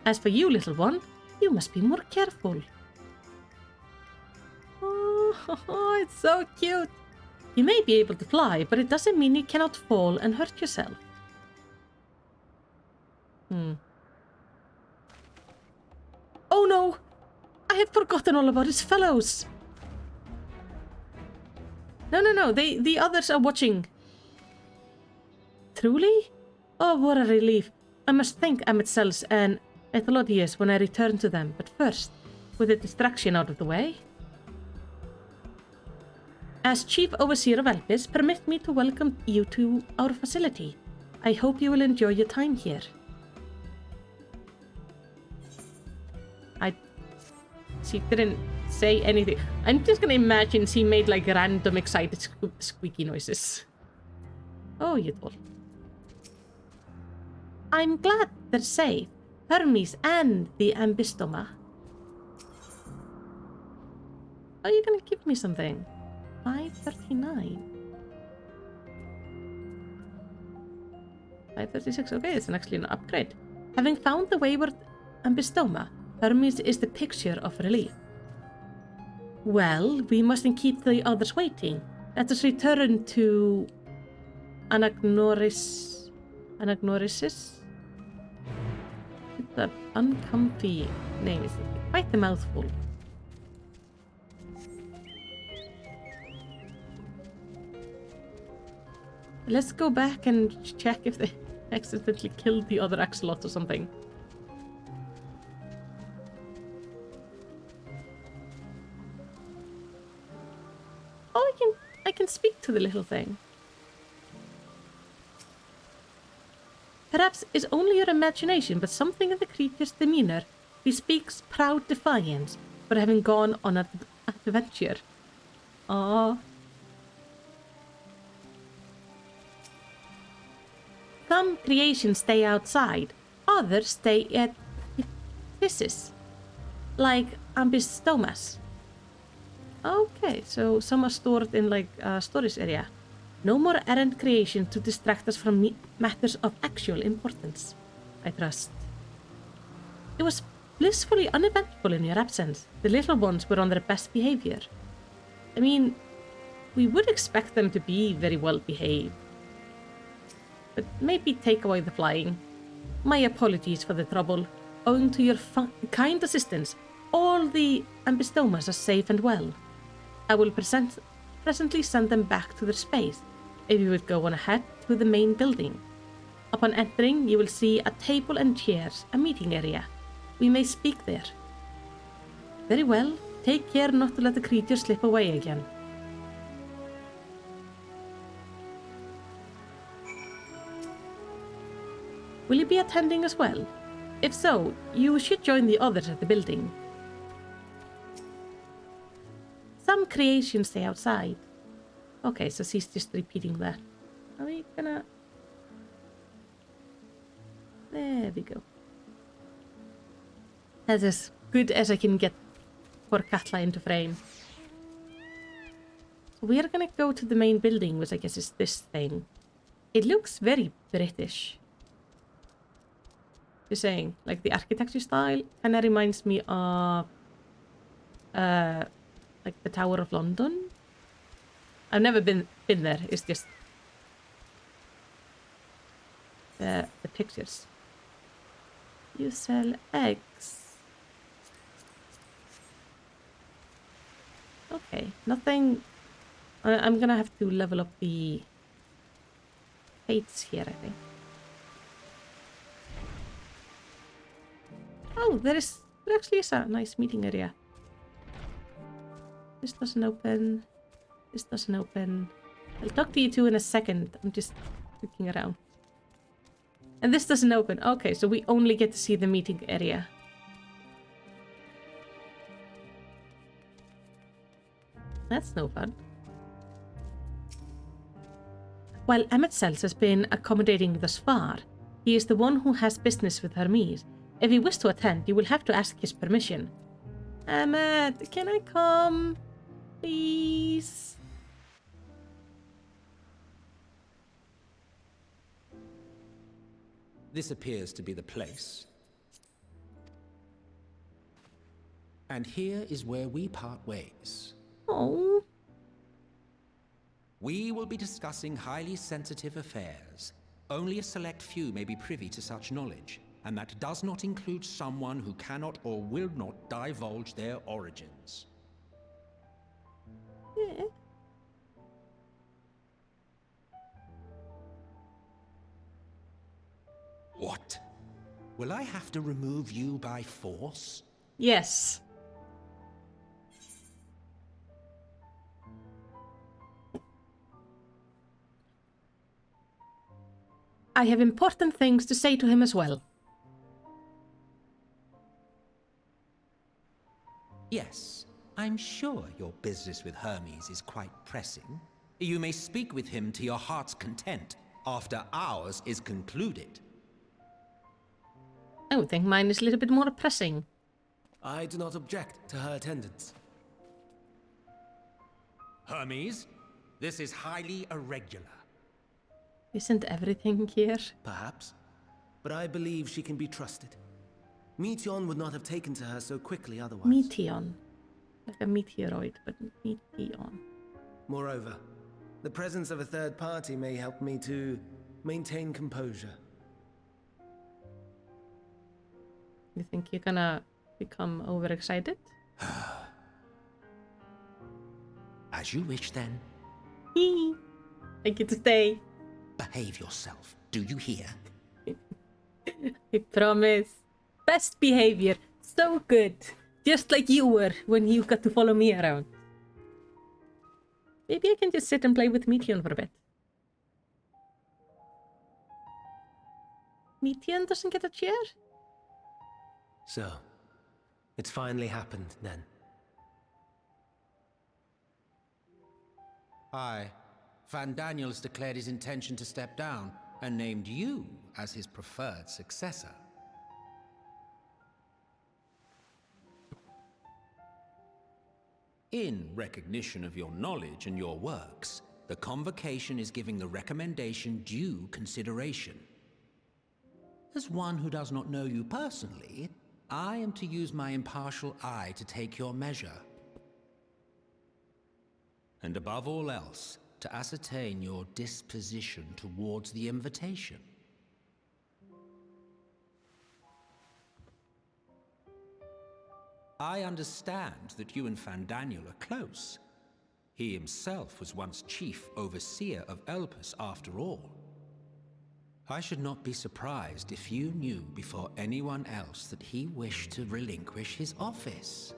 A: As for you, little one, you must be more careful. Oh, it's so cute. You may be able to fly, but it doesn't mean you cannot fall and hurt yourself. Oh no! I had forgotten all about his fellows. No, the others are watching. Truly? Oh, what a relief. I must thank Ametsel's and Ethelodius when I return to them, but first, with the distraction out of the way. As Chief Overseer of Elpis, permit me to welcome you to our facility. I hope you will enjoy your time here. She didn't say anything. I'm just gonna imagine she made like random excited squeaky noises. Oh, you doll. I'm glad they're safe. Hermes and the Ambystoma. Are you gonna give me something? 539. 536. Okay, it's actually an upgrade. Having found the wayward Ambystoma, Hermes is the picture of relief. Well, we mustn't keep the others waiting. Let us return to Anagnorisis. It's an uncomfy name. It's quite a mouthful. Let's go back and check if they accidentally killed the other axolot or something. Oh, I can speak to the little thing. Perhaps it's only your imagination, but something in the creature's demeanor bespeaks proud defiance for having gone on an adventure. Ah. Some creations stay outside, others stay at physis, like Ambystomas. Okay, so some are stored in like a storage area. No more errant creation to distract us from matters of actual importance, I trust. It was blissfully uneventful in your absence. The little ones were on their best behavior. I mean, we would expect them to be very well behaved. But maybe take away the flying. My apologies for the trouble. Owing to your kind assistance, all the Ambystomas are safe and well. I will presently send them back to their space, if you would go on ahead to the main building. Upon entering, you will see a table and chairs, a meeting area. We may speak there. Very well. Take care not to let the creature slip away again. Will you be attending as well? If so, you should join the others at the building. Some creations stay outside. Okay, so she's just repeating that. Are we gonna... There we go. That's as good as I can get for Katla into frame. So we are gonna go to the main building, which I guess is this thing. It looks very British. Just saying, like the architecture style kinda reminds me of like the Tower of London. I've never been there, it's just the pictures. You sell eggs. Okay, nothing. I'm gonna have to level up the fates here, I think. Oh, there actually is a nice meeting area. This doesn't open. This doesn't open. I'll talk to you two in a second. I'm just looking around. And this doesn't open. Okay, so we only get to see the meeting area. That's no fun. While Ametsel's has been accommodating thus far, he is the one who has business with Hermes. If you wish to attend, you will have to ask his permission. Amet, can I come? Please?
E: This appears to be the place. And here is where we part ways.
A: Oh.
E: We will be discussing highly sensitive affairs. Only a select few may be privy to such knowledge, and that does not include someone who cannot or will not divulge their origins.
A: Yeah.
E: What? Will I have to remove you by force?
A: Yes. I have important things to say to him as well.
E: Yes, I'm sure your business with Hermes is quite pressing. You may speak with him to your heart's content after ours is concluded.
A: I would think mine is a little bit more pressing.
B: I do not object to her attendance.
E: Hermes, this is highly irregular.
A: Isn't everything here?
B: Perhaps. But I believe she can be trusted. Meteon would not have taken to her so quickly otherwise.
A: Meteon. Like a meteoroid, but Meteon.
B: Moreover, the presence of a third party may help me to maintain composure.
A: You think you're gonna become overexcited?
E: As you wish, then.
A: I get to stay.
E: Behave yourself. Do you hear?
A: I promise. Best behavior. So good. Just like you were when you got to follow me around. Maybe I can just sit and play with Meteon for a bit. Meteon doesn't get a chair?
B: So, it's finally happened then.
E: Aye. Van Daniels declared his intention to step down and named you as his preferred successor. In recognition of your knowledge and your works, the convocation is giving the recommendation due consideration. As one who does not know you personally, I am to use my impartial eye to take your measure. And above all else, to ascertain your disposition towards the invitation. I understand that you and Van Daniel are close. He himself was once chief overseer of Elpis after all. I should not be surprised if you knew before anyone else that he wished to relinquish his office.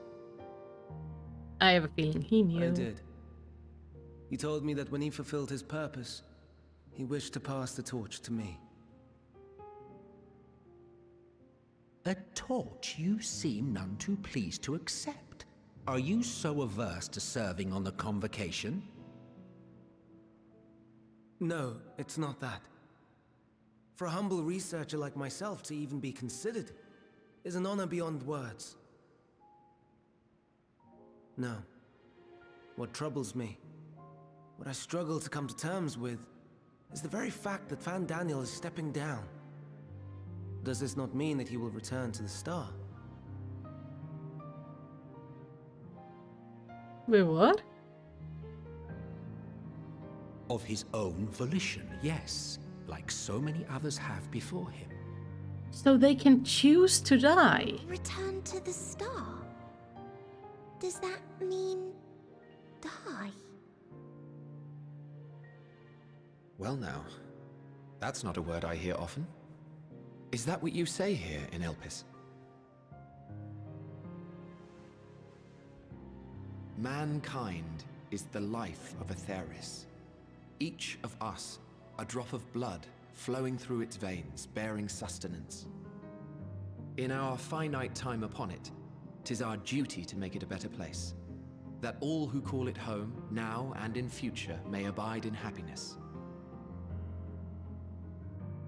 A: I have a feeling he knew.
B: I did. He told me that when he fulfilled his purpose, he wished to pass the torch to me.
E: A torch you seem none too pleased to accept. Are you so averse to serving on the convocation?
B: No, it's not that. For a humble researcher like myself to even be considered is an honor beyond words. No. What troubles me, what I struggle to come to terms with, is the very fact that Fandaniel is stepping down. Does this not mean that he will return to the star?
A: Wait, what?
E: Of his own volition, yes, like so many others have before him.
A: So they can choose to die?
C: Return to the star? Does that mean die?
D: Well now, that's not a word I hear often. Is that what you say here in Elpis? Mankind is the life of Atheris. Each of us, a drop of blood flowing through its veins, bearing sustenance. In our finite time upon it, 'tis our duty to make it a better place, that all who call it home, now and in future, may abide in happiness.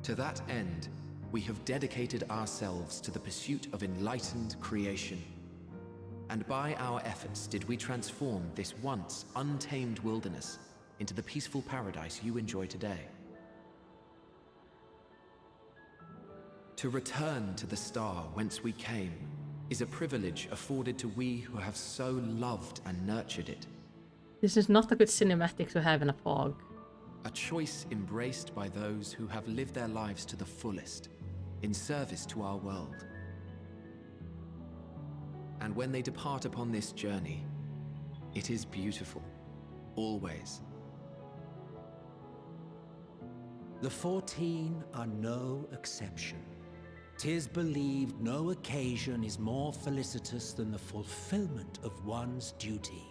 D: To that end, we have dedicated ourselves to the pursuit of enlightened creation. And by our efforts did we transform this once untamed wilderness into the peaceful paradise you enjoy today. To return to the star whence we came is a privilege afforded to we who have so loved and nurtured it.
A: This is not a good cinematic to have in a fog.
D: A choice embraced by those who have lived their lives to the fullest, in service to our world. And when they depart upon this journey, it is beautiful, always.
E: The 14 are no exception. 'Tis believed no occasion is more felicitous than the fulfillment of one's duty.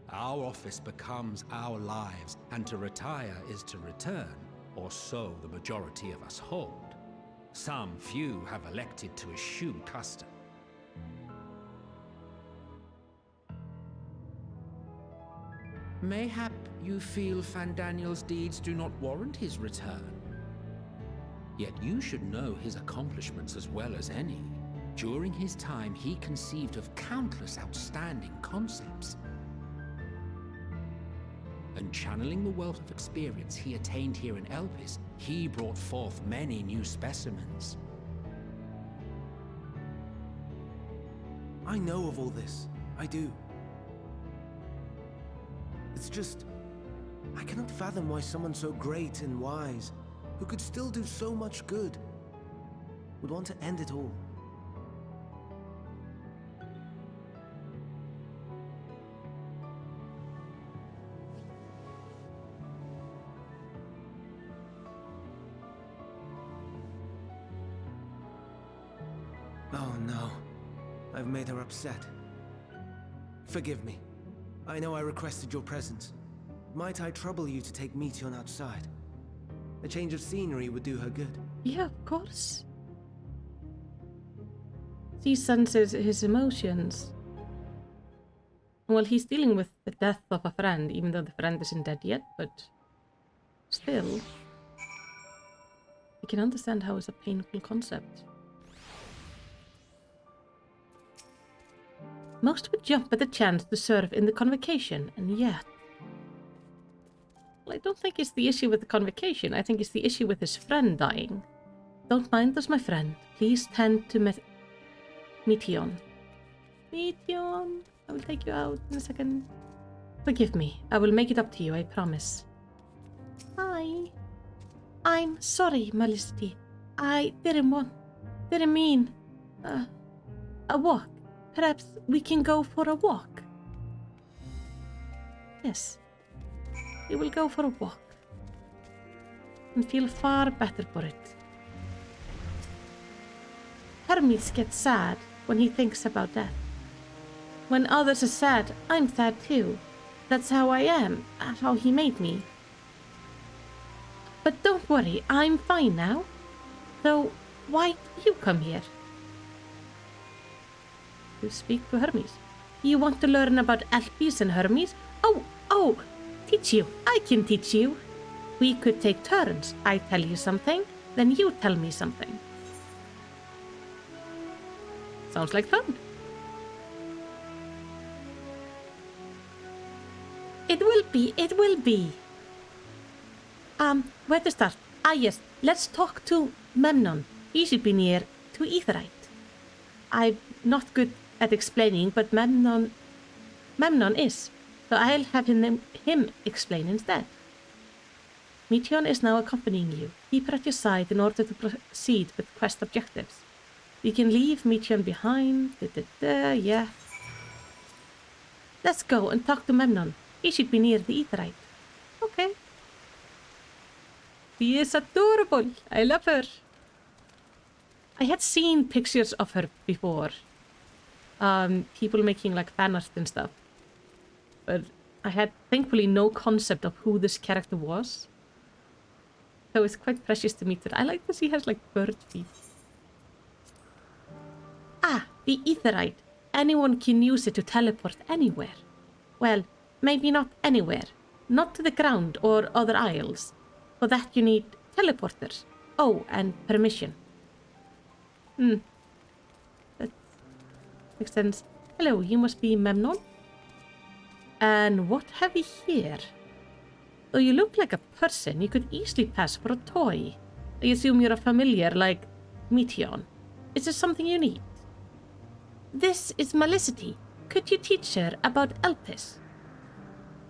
E: Our office becomes our lives, and to retire is to return, or so the majority of us hold. Some few have elected to eschew custom. Mayhap you feel Fandaniel's deeds do not warrant his return. Yet you should know his accomplishments as well as any. During his time, he conceived of countless outstanding concepts. And channeling the wealth of experience he attained here in Elpis, he brought forth many new specimens.
B: I know of all this. I do. It's just, I cannot fathom why someone so great and wise, who could still do so much good, would want to end it all. Oh no, I've made her upset. Forgive me. I know I requested your presence. Might I trouble you to take Meteon outside? A change of scenery would do her good.
A: Yeah, of course. She senses his emotions. Well, he's dealing with the death of a friend, even though the friend isn't dead yet, but still. You can understand how it's a painful concept. Most would jump at the chance to serve in the convocation, and yet... Well, I don't think it's the issue with the convocation. I think it's the issue with his friend dying. Don't mind us, my friend. Please tend to Meteon. Meteon, I will take you out in a second. Forgive me. I will make it up to you, I promise. Hi. I'm sorry, Malicity. I didn't mean... a walk. Perhaps we can go for a walk. Yes. We will go for a walk. And feel far better for it. Hermes gets sad when he thinks about death. When others are sad, I'm sad too. That's how I am, how he made me. But don't worry, I'm fine now. Though Why do you come here? To speak to Hermes. You want to learn about Elpis and Hermes? Oh, teach you. I can teach you. We could take turns. I tell you something, then you tell me something. Sounds like fun. It will be. Where to start? Yes, let's talk to Memnon. He should be near to Aetherite. I'm not good at explaining, but Memnon is. So I'll have him explain instead. Meteion is now accompanying you. Keep her at your side in order to proceed with quest objectives. We can leave Meteion behind. Yeah. Let's go and talk to Memnon. He should be near the Aetherite. Okay. She is adorable. I love her. I had seen pictures of her before. People making like fan art and stuff. But I had thankfully no concept of who this character was. So it's quite precious to meet her. I like that she has like bird feet. The Aetherite. Anyone can use it to teleport anywhere. Well, maybe not anywhere. Not to the ground or other isles. For that you need teleporters. Oh, and permission. That makes sense. Hello, you must be Memnon? And what have we here? Though you look like a person, you could easily pass for a toy. I assume you're a familiar like Meteion. Is there something you need? This is Malicity. Could you teach her about Elpis?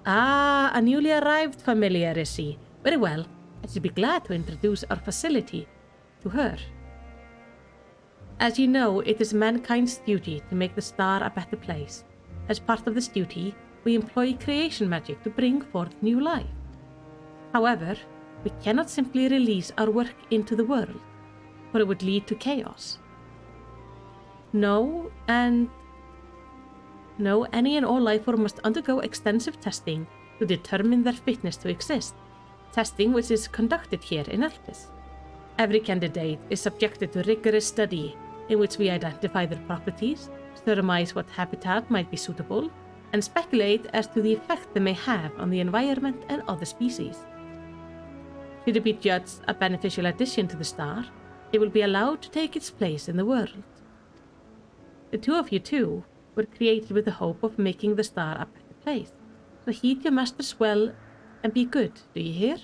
A: A newly arrived familiar, is she? Very well. I should be glad to introduce our facility to her. As you know, it is mankind's duty to make the star a better place. As part of this duty, we employ creation magic to bring forth new life. However, we cannot simply release our work into the world, for it would lead to chaos. Any and all life form must undergo extensive testing to determine their fitness to exist. Testing which is conducted here in Elpis. Every candidate is subjected to rigorous study in which we identify their properties, surmise what habitat might be suitable, and speculate as to the effect they may have on the environment and other species. Should it be judged a beneficial addition to the star, it will be allowed to take its place in the world. The two of you too were created with the hope of making the star a better place. So heed your masters well and be good, do you hear?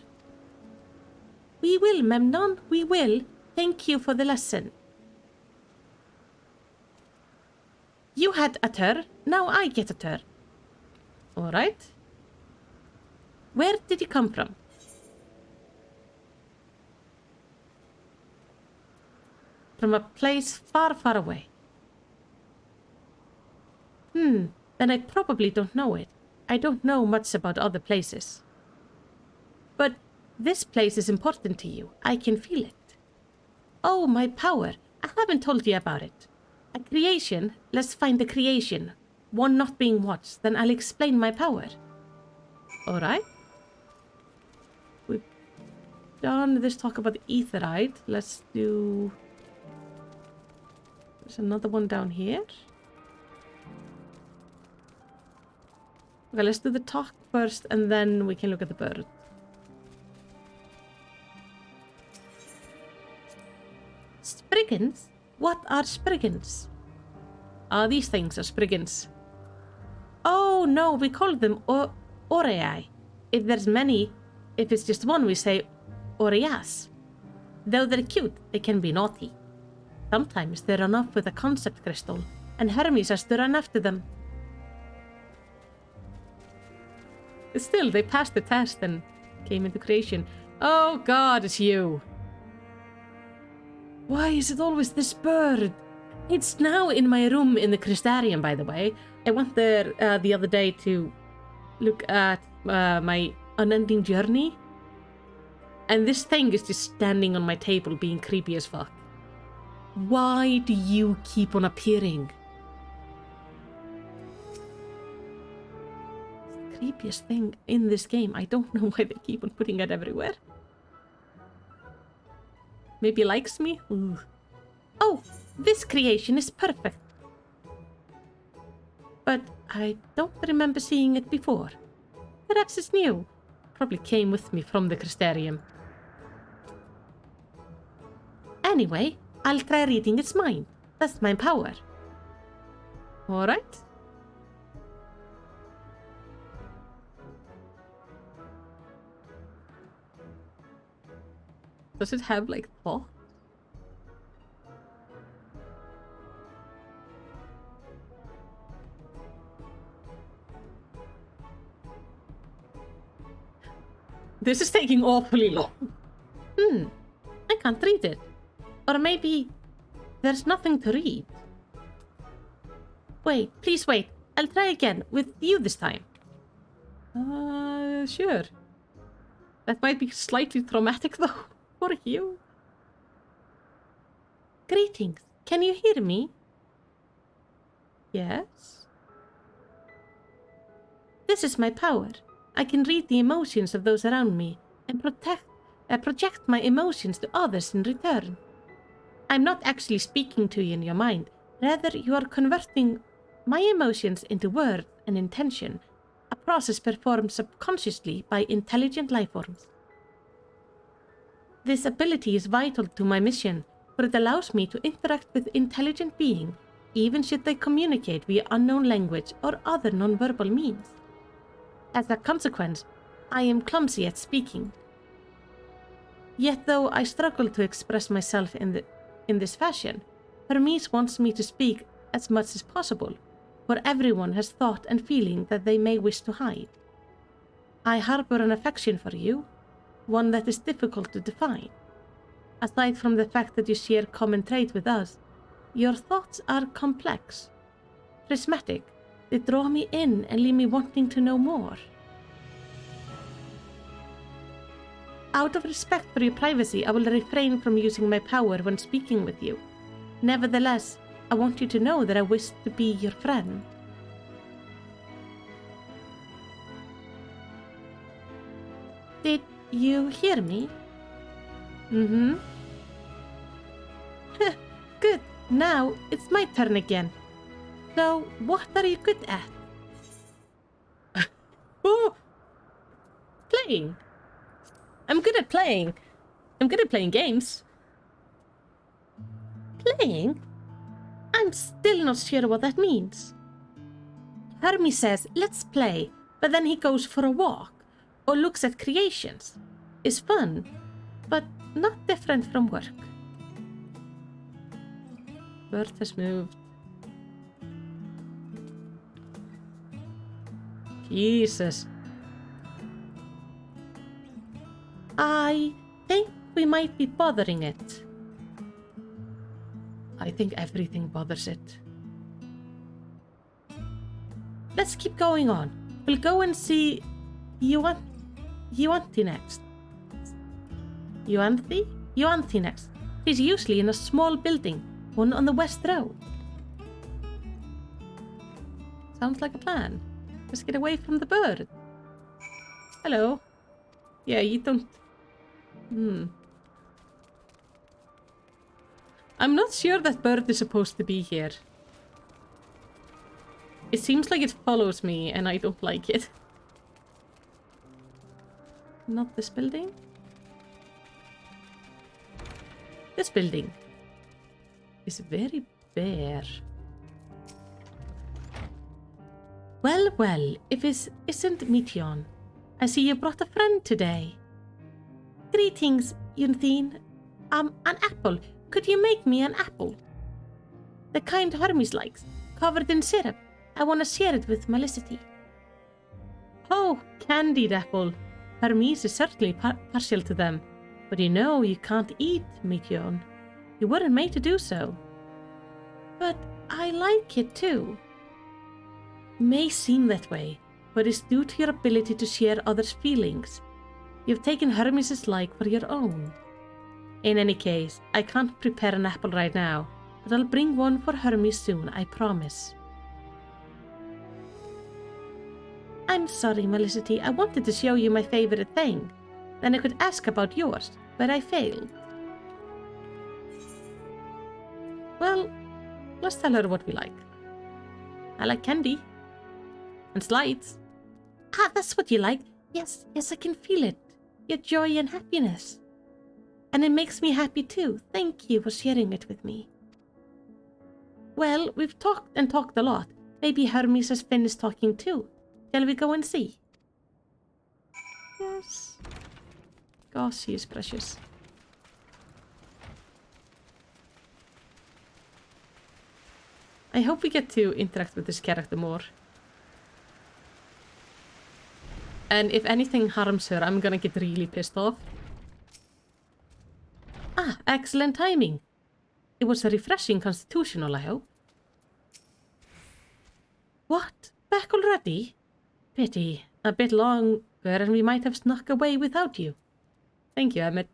A: We will, Memnon, we will. Thank you for the lesson. You had a turn, now I get a turn. Alright. Where did you come from? From a place far, far away. Then I probably don't know it. I don't know much about other places. But this place is important to you. I can feel it. Oh, my power. I haven't told you about it. A creation. Let's find the creation. One not being watched. Then I'll explain my power. Alright. We've done this talk about the Aetherite. Let's do... There's another one down here. Okay, let's do the talk first and then we can look at the bird. Spriggans? What are spriggans? These things are spriggans. Oh no, we call them orei. If there's many, if it's just one, we say oreas. Though they're cute, they can be naughty. Sometimes they run off with a concept crystal, and Hermes has to run after them. Still, they passed the test and came into creation. Oh god, it's you. Why is it always this bird? It's now in my room in the Crystarium, by the way. I went there the other day to look at my unending journey. And this thing is just standing on my table being creepy as fuck. Why do you keep on appearing? It's the creepiest thing in this game. I don't know why they keep on putting it everywhere. Maybe likes me? Ooh, Oh, this creation is perfect. But I don't remember seeing it before. Perhaps it's new. Probably came with me from the Crystarium. Anyway, I'll try reading its mind. That's my power. Alright. Does it have, like, thought? This is taking awfully long. I can't read it. Or maybe there's nothing to read. Wait, please wait. I'll try again with you this time. Sure. That might be slightly traumatic though, for you. Greetings. Can you hear me? Yes. This is my power. I can read the emotions of those around me and project my emotions to others in return. I'm not actually speaking to you in your mind. Rather, you are converting my emotions into words and intention, a process performed subconsciously by intelligent life forms. This ability is vital to my mission, for it allows me to interact with intelligent beings, even should they communicate via unknown language or other non-verbal means. As a consequence, I am clumsy at speaking. Yet though I struggle to express myself in this fashion, Hermes wants me to speak as much as possible, for everyone has thought and feeling that they may wish to hide. I harbor an affection for you, one that is difficult to define. Aside from the fact that you share common trait with us, your thoughts are complex, prismatic. They draw me in and leave me wanting to know more. Out of respect for your privacy, I will refrain from using my power when speaking with you. Nevertheless, I want you to know that I wish to be your friend. Did you hear me? Mm-hmm. Good. Now it's my turn again. So, what are you good at? Oh! Playing. I'm good at playing. I'm good at playing games. Playing? I'm still not sure what that means. Hermes says, let's play, but then he goes for a walk or looks at creations. It's fun, but not different from work. Bird has moved. Jesus. I think we might be bothering it. I think everything bothers it. Let's keep going on. We'll go and see Yuanthi next. Yuanthi next. He's usually in a small building, one on the west road. Sounds like a plan. Let's get away from the bird. Hello. Yeah, you don't... I'm not sure that bird is supposed to be here. It seems like it follows me and I don't like it. Not this building. This building is very bare. Well, well, if it isn't Meteon. I see you brought a friend today. Greetings, Yunthine. An apple. Could you make me an apple? The kind Hermes likes, covered in syrup. I want to share it with Melicity. Oh, candied apple. Hermes is certainly partial to them. But you know you can't eat Meteon. You weren't made to do so. But I like it too. May seem that way, but it's due to your ability to share others' feelings. You've taken Hermes' like for your own. In any case, I can't prepare an apple right now, but I'll bring one for Hermes soon, I promise. I'm sorry, Melicity. I wanted to show you my favorite thing. Then I could ask about yours, but I failed. Well, let's tell her what we like. I like candy. And slides. Ah, that's what you like. Yes, yes, I can feel it. Your joy and happiness. And it makes me happy too. Thank you for sharing it with me. Well, we've talked and talked a lot. Maybe Hermes has finished talking too. Shall we go and see? Yes. Gosh, she is precious. I hope we get to interact with this character more. And if anything harms her, I'm gonna get really pissed off. Ah, excellent timing. It was a refreshing constitutional, I hope. What? Back already? Pity. A bit longer and we might have snuck away without you. Thank you, Emmett.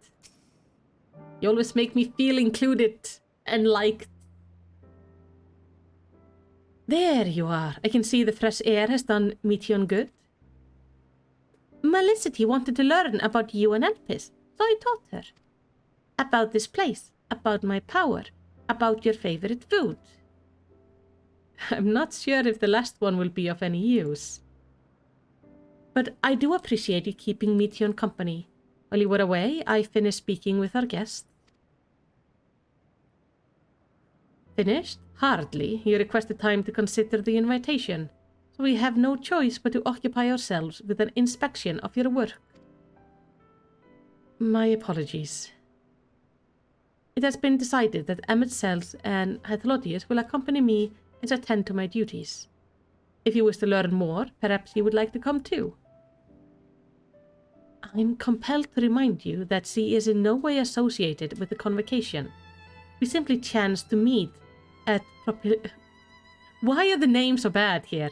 A: You always make me feel included and liked. There you are. I can see the fresh air has done Meteon good. Melicity wanted to learn about you and Elpis, so I taught her. About this place, about my power, about your favorite food. I'm not sure if the last one will be of any use. But I do appreciate you keeping Meteon company. While you were away, I finished speaking with our guest. Finished? Hardly. You requested time to consider the invitation, so we have no choice but to occupy ourselves with an inspection of your work. My apologies. It has been decided that Emmett Sells and Hythlodius will accompany me and attend to my duties. If you wish to learn more, perhaps you would like to come too. I'm compelled to remind you that she is in no way associated with the convocation. We simply chanced to meet at Why are the names so bad here?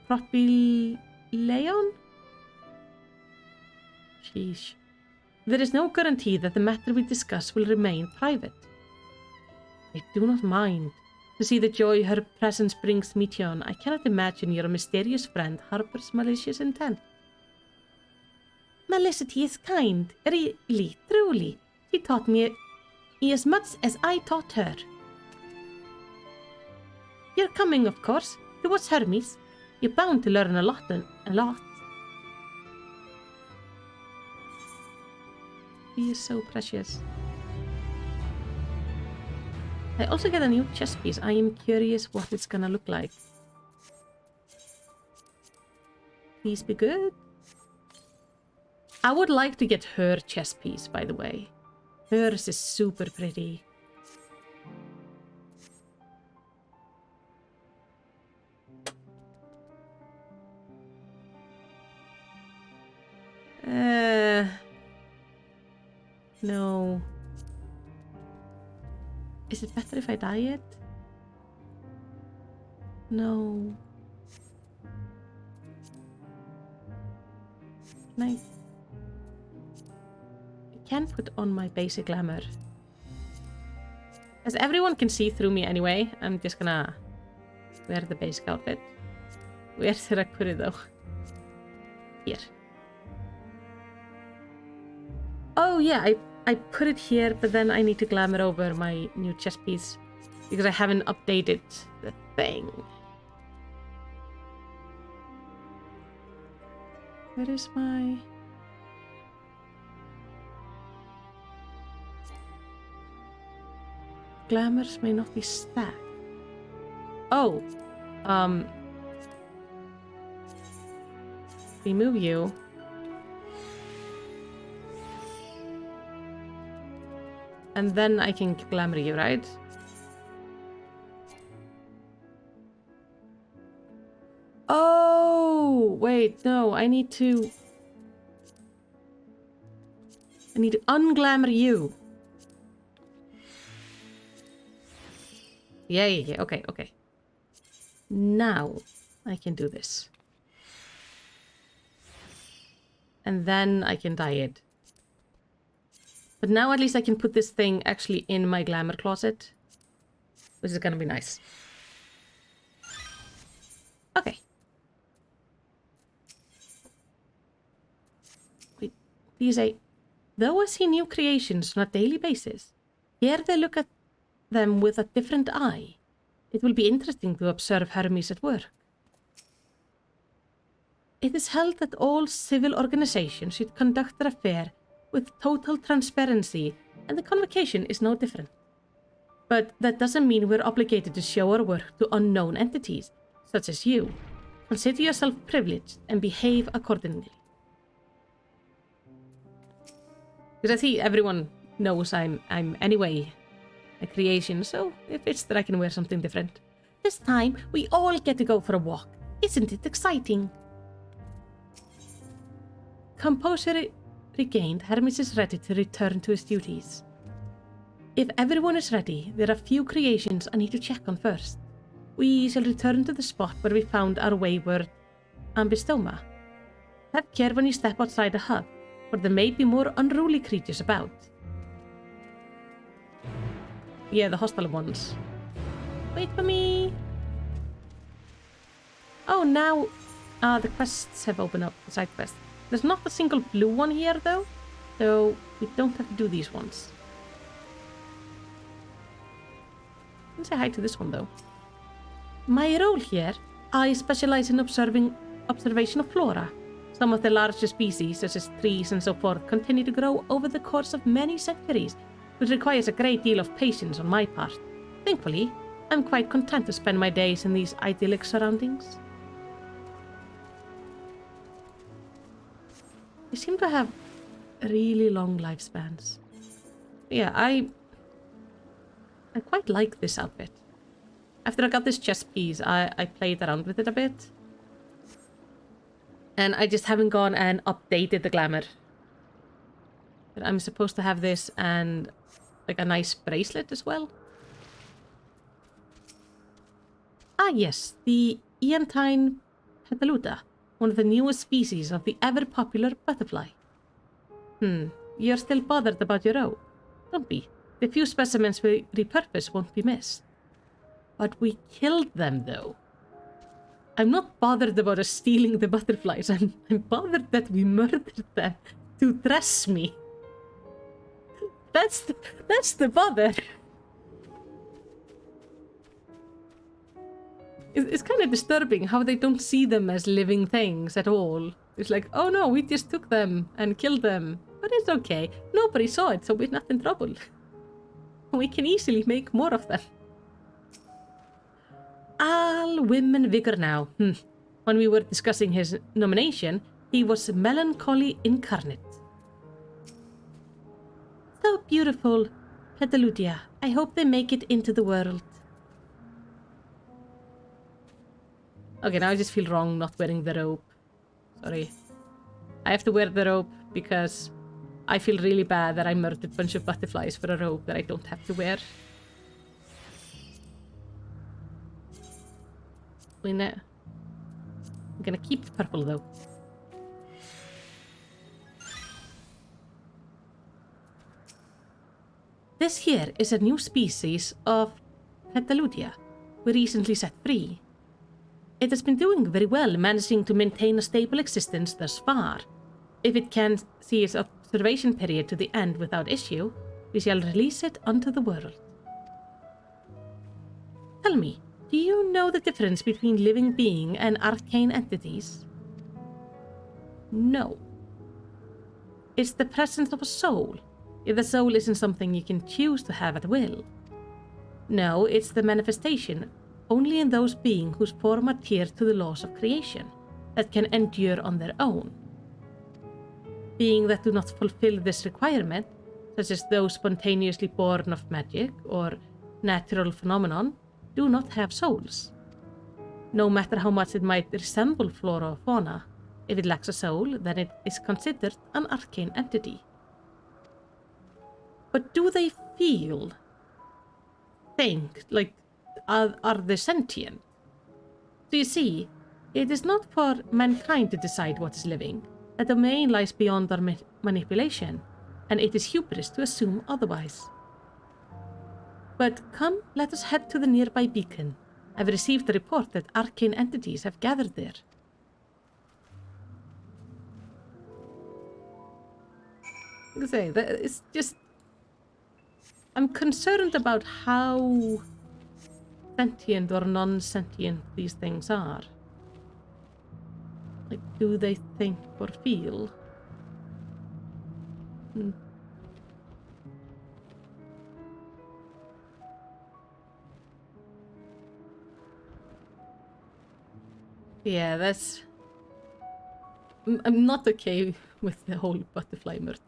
A: Propileon? Sheesh. There is no guarantee that the matter we discuss will remain private. I do not mind. To see the joy her presence brings Meteon, I cannot imagine your mysterious friend harbors malicious intent. Melicity is kind, really, truly. She taught me as much as I taught her. You're coming, of course. To watch Hermes. You're bound to learn a lot. He is so precious. I also get a new chess piece. I am curious what it's gonna look like. Please be good. I would like to get her chess piece, by the way. Hers is super pretty. No. Is it better if I dye it? No. Nice. I can't put on my basic glamour. As everyone can see through me anyway, I'm just gonna wear the basic outfit. Where did I put it though? Here. Oh yeah, I put it here, but then I need to glamour over my new chest piece because I haven't updated the thing. Where is my... Glamours may not be stacked. Oh, remove you. And then I can glamour you, right? Oh, wait, no, I need to unglamour you. Yeah, okay. Now I can do this. And then I can dye it. But now at least I can put this thing actually in my glamour closet. Which is gonna be nice. Okay. Wait, these though I see new creations on a daily basis, here they look at them with a different eye. It will be interesting to observe Hermes at work. It is held that all civil organizations should conduct their affair with total transparency, and the convocation is no different. But that doesn't mean we're obligated to show our work to unknown entities, such as you. Consider yourself privileged and behave accordingly. Because I see everyone knows I'm anyway a creation, so it fits that I can wear something different. This time, we all get to go for a walk. Isn't it exciting? Composure regained, Hermes is ready to return to his duties. If everyone is ready, there are a few creations I need to check on first. We shall return to the spot where we found our wayward ambystoma. Have care when you step outside the hub, for there may be more unruly creatures about. Yeah, the hostile ones. Wait for me! Oh, now the quests have opened up, the side quests. There's not a single blue one here, though, so we don't have to do these ones. Let's say hi to this one, though. My role here, I specialize in observation of flora. Some of the larger species, such as trees and so forth, continue to grow over the course of many centuries, which requires a great deal of patience on my part. Thankfully, I'm quite content to spend my days in these idyllic surroundings. They seem to have really long lifespans. Yeah, I quite like this outfit. After I got this chest piece, I played around with it a bit. And I just haven't gone and updated the glamour. But I'm supposed to have this and like a nice bracelet as well. Ah yes, the Eantine Petaluta, one of the newest species of the ever-popular butterfly. You're still bothered about your robe? Don't be. The few specimens we repurpose won't be missed. But we killed them, though. I'm not bothered about us stealing the butterflies. I'm bothered that we murdered them to dress me. That's the bother. It's kind of disturbing how they don't see them as living things at all. It's like, oh no, we just took them and killed them. But it's okay. Nobody saw it, so we're not in trouble. We can easily make more of them. All women vigor now. When we were discussing his nomination, he was melancholy incarnate. So beautiful, Petalutia. I hope they make it into the world. Okay, now I just feel wrong not wearing the robe. Sorry. I have to wear the robe because I feel really bad that I murdered a bunch of butterflies for a robe that I don't have to wear. I'm gonna keep the purple though. This here is a new species of Petalutia we recently set free. It has been doing very well, managing to maintain a stable existence thus far. If it can see its observation period to the end without issue, we shall release it onto the world. Tell me, do you know the difference between living being and arcane entities? No. It's the presence of a soul, if the soul isn't something you can choose to have at will. No, it's the manifestation only in those beings whose form adheres to the laws of creation, that can endure on their own. Beings that do not fulfill this requirement, such as those spontaneously born of magic or natural phenomenon, do not have souls. No matter how much it might resemble flora or fauna, if it lacks a soul, then it is considered an arcane entity. But do they feel? Think, like, are they sentient? So you see, it is not for mankind to decide what is living. A domain lies beyond our manipulation, and it is hubris to assume otherwise. But come, let us head to the nearby beacon. I've received a report that arcane entities have gathered there. Like I say, it's just... I'm concerned about how sentient or non-sentient these things are. Like, do they think or feel? Hmm. Yeah, that's... I'm not okay with the whole butterfly murder.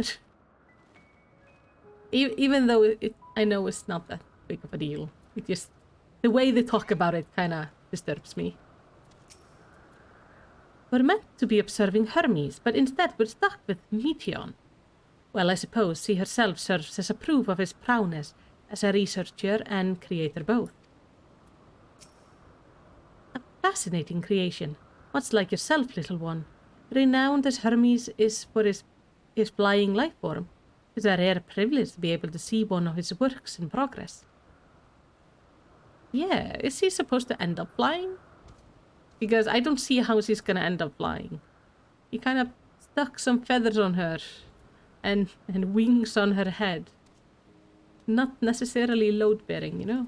A: Even though I know it's not that big of a deal. It just... The way they talk about it kinda disturbs me. We're meant to be observing Hermes, but instead we're stuck with Meteon. Well, I suppose she herself serves as a proof of his prowess as a researcher and creator both. A fascinating creation, much like yourself, little one. Renowned as Hermes is for his flying life form. It's a rare privilege to be able to see one of his works in progress. Yeah, is he supposed to end up flying? Because I don't see how she's gonna end up flying. He kind of stuck some feathers on her and wings on her head. Not necessarily load-bearing, you know?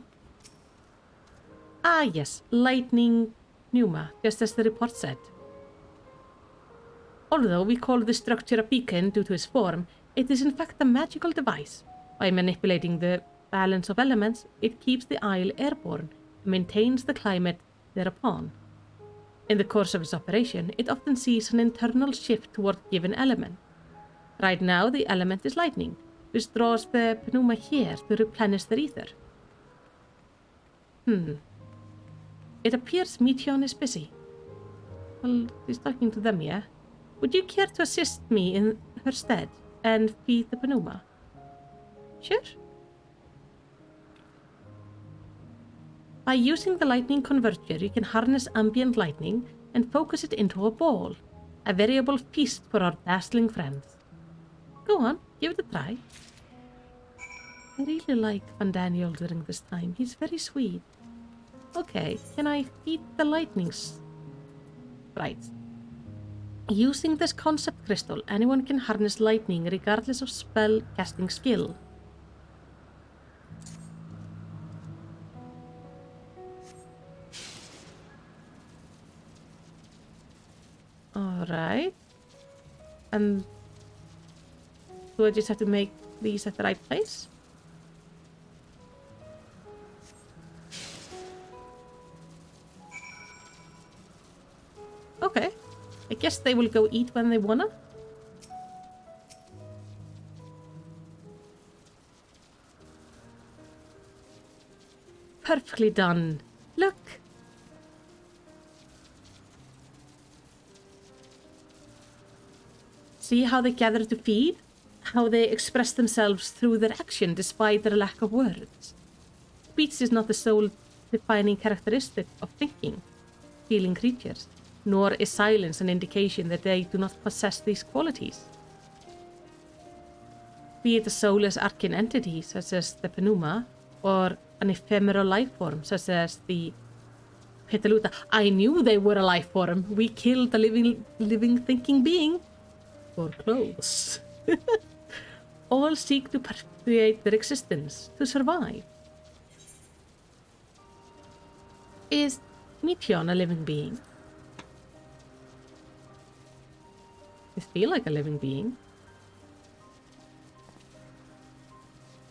A: Ah, yes, lightning pneuma, just as the report said. Although we call the structure a beacon due to its form, it is in fact a magical device. By manipulating the balance of elements, it keeps the isle airborne and maintains the climate thereupon. In the course of its operation, it often sees an internal shift toward a given element. Right now, the element is lightning, which draws the pneuma here to replenish the ether. It appears Meteon is busy. Well, he's talking to them, yeah? Would you care to assist me in her stead and feed the pneuma? Sure. By using the lightning converter, you can harness ambient lightning and focus it into a ball. A variable feast for our dazzling friends. Go on, give it a try. I really like Van Daniel during this time. He's very sweet. Okay, can I feed the lightning right? Using this concept crystal, anyone can harness lightning regardless of spell casting skill. Alright. And do I just have to make these at the right place? Okay. I guess they will go eat when they wanna. Perfectly done. Look. See how they gather to feed? How they express themselves through their action despite their lack of words. Speech is not the sole defining characteristic of thinking, feeling creatures, nor is silence an indication that they do not possess these qualities. Be it a soulless arcane entity such as the pneuma, or an ephemeral life form such as the Petaluta. I knew they were a life form. We killed a living thinking being. For clothes. All seek to perpetuate their existence, to survive. Is Meteon a living being? I feel like a living being.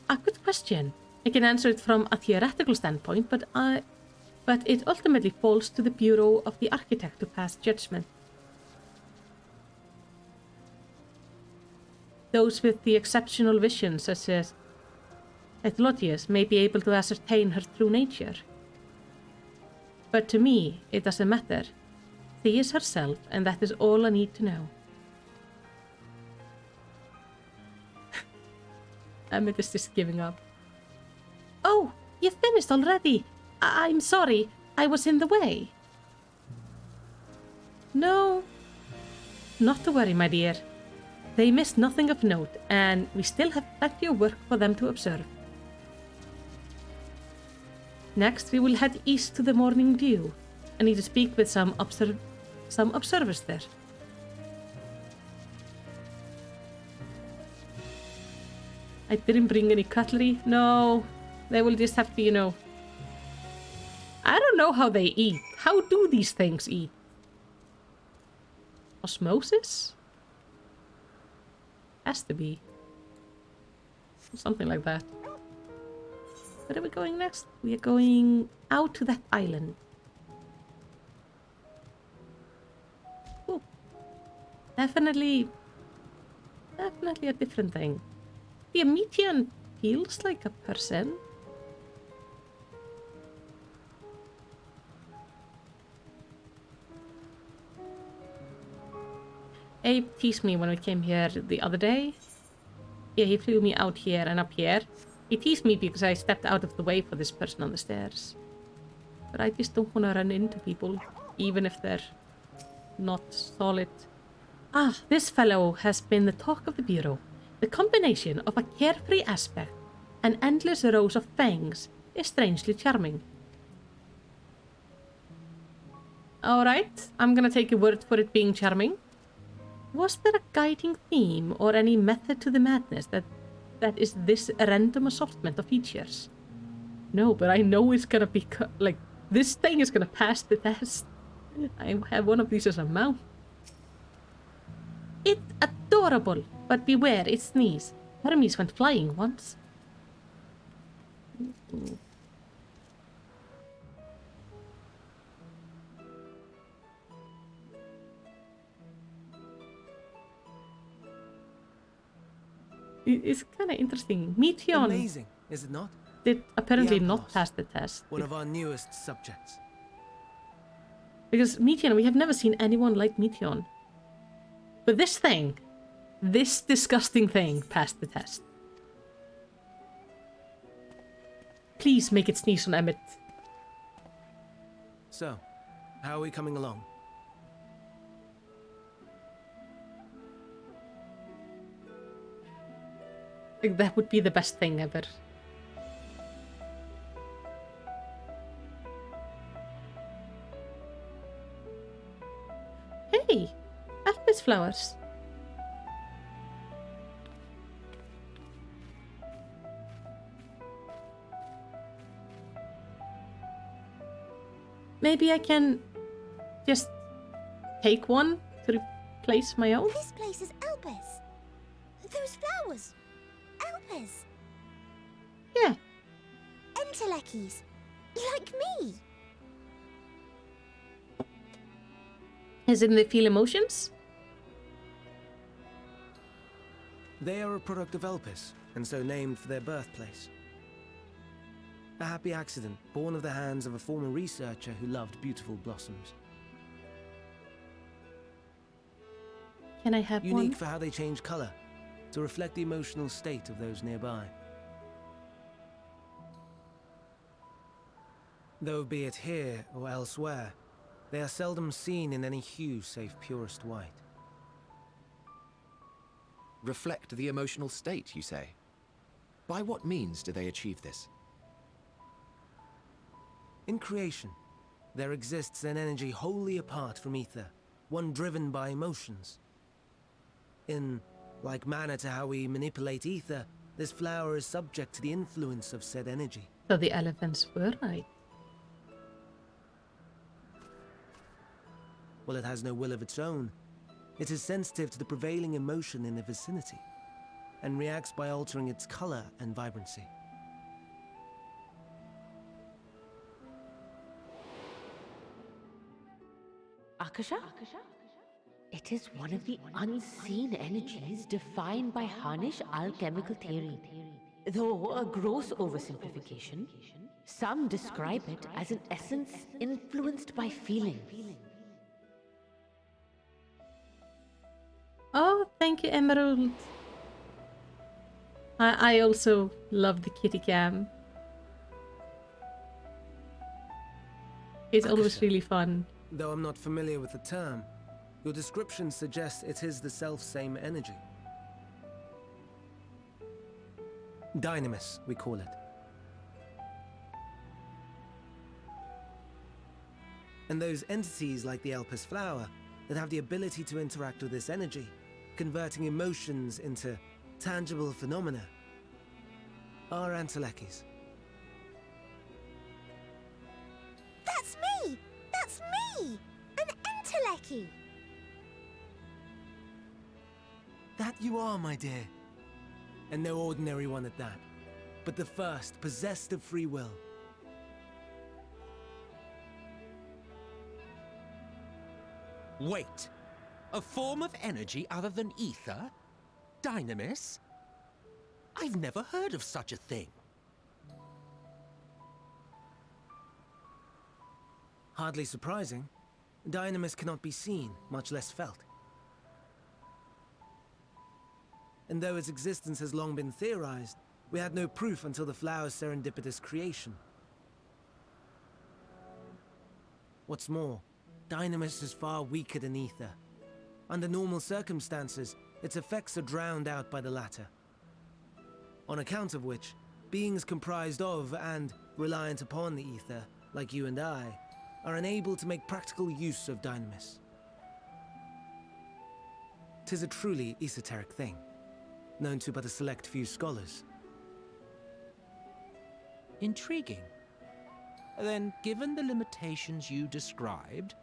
A: A good question. I can answer it from a theoretical standpoint, but it ultimately falls to the Bureau of the Architect to pass judgment. Those with the exceptional vision, such as Ethlotius, may be able to ascertain her true nature. But to me, it doesn't matter. She is herself, and that is all I need to know. Amethyst is giving up. Oh, you finished already. I'm sorry, I was in the way. No, not to worry, my dear. They missed nothing of note, and we still have plenty of work for them to observe. Next, we will head east to the Morning Dew. I need to speak with some observers there. I didn't bring any cutlery. No, they will just have to, you know... I don't know how they eat. How do these things eat? Osmosis? Has to be. Something like that. Where are we going next? We are going out to that island. Oh, definitely a different thing. The Amitian feels like a person. Abe teased me when we came here the other day. Yeah, he flew me out here and up here. He teased me because I stepped out of the way for this person on the stairs. But I just don't want to run into people, even if they're not solid. Ah, this fellow has been the talk of the Bureau. The combination of a carefree aspect and endless rows of fangs is strangely charming. Alright, I'm gonna take your word for it being charming. Was there a guiding theme or any method to the madness that is this random assortment of features? No, but I know it's gonna be like, this thing is gonna pass the test. I have one of these as a mount. It's adorable, but beware its sneeze. Hermes went flying once. It's kind of interesting. Meteon
B: Amazing, is it not?
A: did apparently
B: The
A: not
B: Amplos,
A: pass the test.
B: One of our newest subjects.
A: Because Meteon, we have never seen anyone like Meteon. But this thing, this disgusting thing, passed the test. Please make it sneeze on Emmett.
B: So, how are we coming along?
A: Like, that would be the best thing ever. Hey, Alpis flowers. Maybe I can just take one to replace my own?
C: This place is Elpis. Those flowers. Elpis.
A: Yeah.
C: Entelekis. Like me.
A: As in they feel emotions?
B: They are a product of Elpis, and so named for their birthplace. A happy accident, born of the hands of a former researcher who loved beautiful blossoms.
A: Can I have
B: Unique
A: one?
B: for how they change color, to reflect the emotional state of those nearby. Though be it here or elsewhere, they are seldom seen in any hue save purest white.
D: Reflect the emotional state, you say? By what means do they achieve this?
B: In creation, there exists an energy wholly apart from ether, one driven by emotions. In like manner to how we manipulate ether, this flower is subject to the influence of said energy.
A: So the elephants were right.
B: While it has no will of its own, it is sensitive to the prevailing emotion in the vicinity, and reacts by altering its color and vibrancy.
F: Akasha? It is one of the unseen energies defined by Harnish alchemical theory. Though a gross oversimplification, some describe it as an essence influenced by feeling.
A: Oh, thank you, Emerald. I also love the kitty cam. It's always
B: Akasha.
A: really fun.
B: Though I'm not familiar with the term, your description suggests it is the self-same energy. Dynamis, we call it. And those entities like the Elpis flower that have the ability to interact with this energy, converting emotions into tangible phenomena, are Antelekis.
C: That's me! That's me! An Enteleki!
B: That you are, my dear. And no ordinary one at that, but the first possessed of free will.
E: Wait. A form of energy other than ether? Dynamis? I've never heard of such a thing.
B: Hardly surprising. Dynamis cannot be seen, much less felt. And though its existence has long been theorized, we had no proof until the flower's serendipitous creation. What's more, Dynamis is far weaker than ether. Under normal circumstances, its effects are drowned out by the latter. On account of which, beings comprised of and reliant upon the ether, like you and I, are unable to make practical use of Dynamis. 'Tis a truly esoteric thing, known to but a select few scholars.
E: Intriguing. Then, given the limitations you described,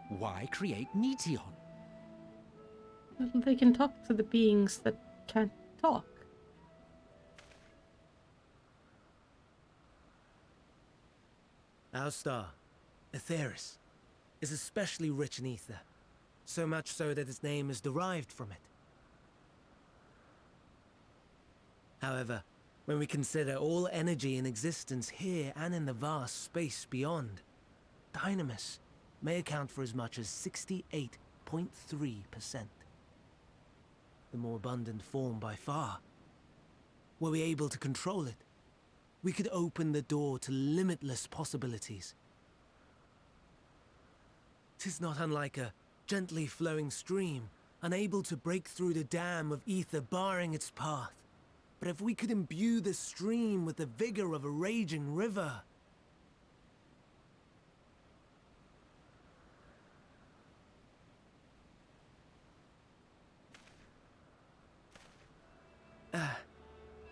E: why create Meteon?
A: Well, they can talk to the beings that can't talk.
B: Our star, Aetheris, is especially rich in ether, so much so that its name is derived from it. However, when we consider all energy in existence here and in the vast space beyond, Dynamis may account for as much as 68.3%. The more abundant form by far. Were we able to control it, we could open the door to limitless possibilities. 'Tis not unlike a gently flowing stream, unable to break through the dam of ether barring its path. But if we could imbue the stream with the vigor of a raging river...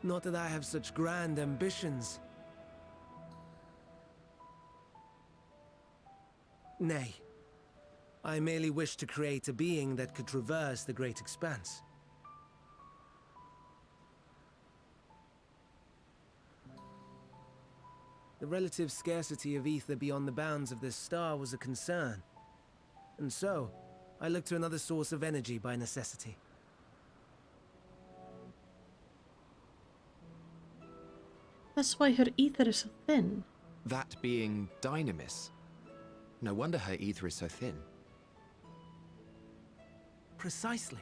B: Not that I have such grand ambitions. Nay. I merely wish to create a being that could traverse the great expanse. The relative scarcity of ether beyond the bounds of this star was a concern. And so, I looked to another source of energy by necessity.
A: That's why her ether is so thin.
D: That being Dynamis. No wonder her ether is so thin.
B: Precisely.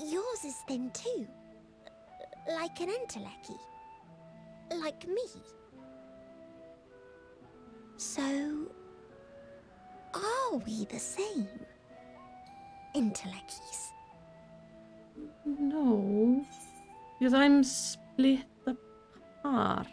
C: Yours is thin too. Like an Enteleki. Like me. So... are we the same? Entelekis?
A: No. Because I'm split apart.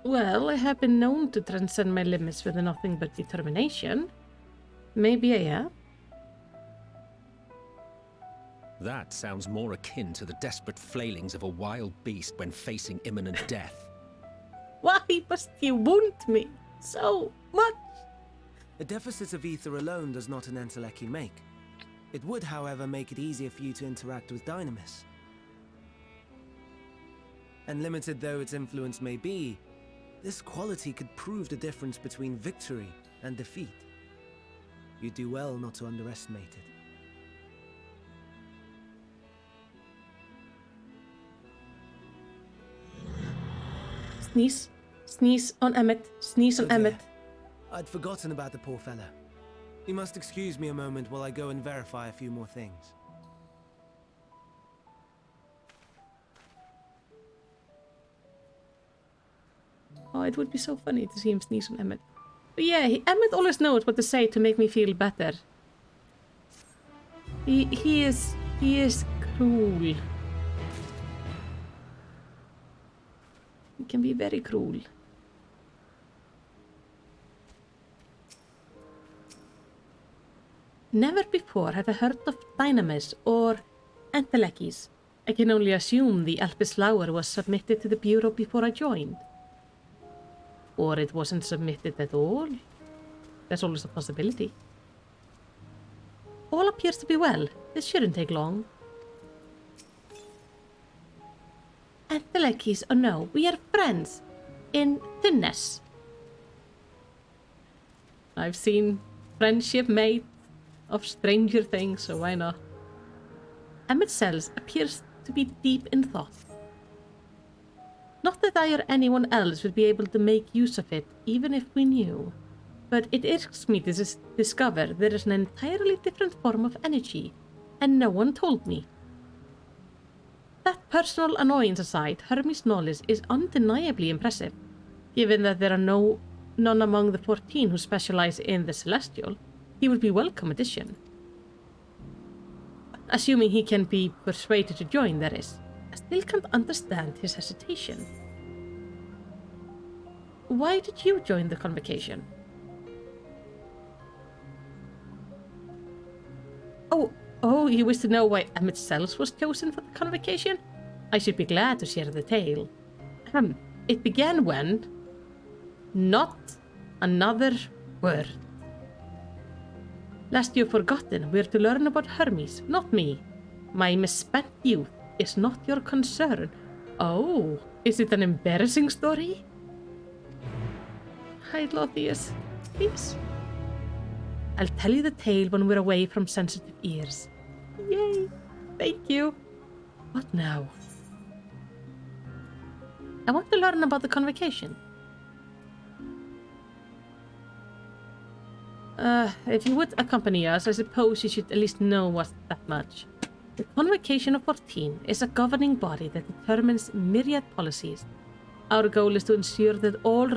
A: Well, I have been known to transcend my limits with nothing but determination. Maybe I am.
E: That sounds more akin to the desperate flailings of a wild beast when facing imminent death.
A: Why must you wound me so much?
B: A deficit of ether alone does not an Enteleki make. It would, however, make it easier for you to interact with Dynamis. And limited though its influence may be, this quality could prove the difference between victory and defeat. You do well not to underestimate it.
A: Sneeze. Sneeze on Emmet. Sneeze on
B: Oh dear.
A: Emmet.
B: I'd forgotten about the poor fella. You must excuse me a moment while I go and verify a few more things.
A: Oh, it would be so funny to see him sneeze on Emmet. But yeah, Emmet always knows what to say to make me feel better. He is cruel. It can be very cruel. Never before have I heard of dynamis or entelekis. I can only assume the Elpis flower was submitted to the Bureau before I joined. Or it wasn't submitted at all. There's always a possibility. All appears to be well. This shouldn't take long. Entelekis or no, we are friends. In thinness. I've seen friendship made of stranger things, so why not? Emmett Cells appears to be deep in thought. Not that I or anyone else would be able to make use of it, even if we knew. But it irks me to discover there is an entirely different form of energy, and no one told me. That personal annoyance aside, Hermes' knowledge is undeniably impressive. Given that there are none among the 14 who specialize in the Celestial, he would be a welcome addition. Assuming he can be persuaded to join, that is. I still can't understand his hesitation. Why did you join the convocation? Oh, you wish to know why Emmett Cells was chosen for the convocation? I should be glad to share the tale. It began when... Not another word. Lest you've forgotten, we're to learn about Hermes, not me. My misspent youth is not your concern. Oh, is it an embarrassing story? Hi, Lothius. Please. I'll tell you the tale when we're away from sensitive ears. Yay! Thank you. What now? I want to learn about the convocation. If you would accompany us, I suppose you should at least know what's that much. The Convocation of 14 is a governing body that determines myriad policies. Our goal is to ensure that all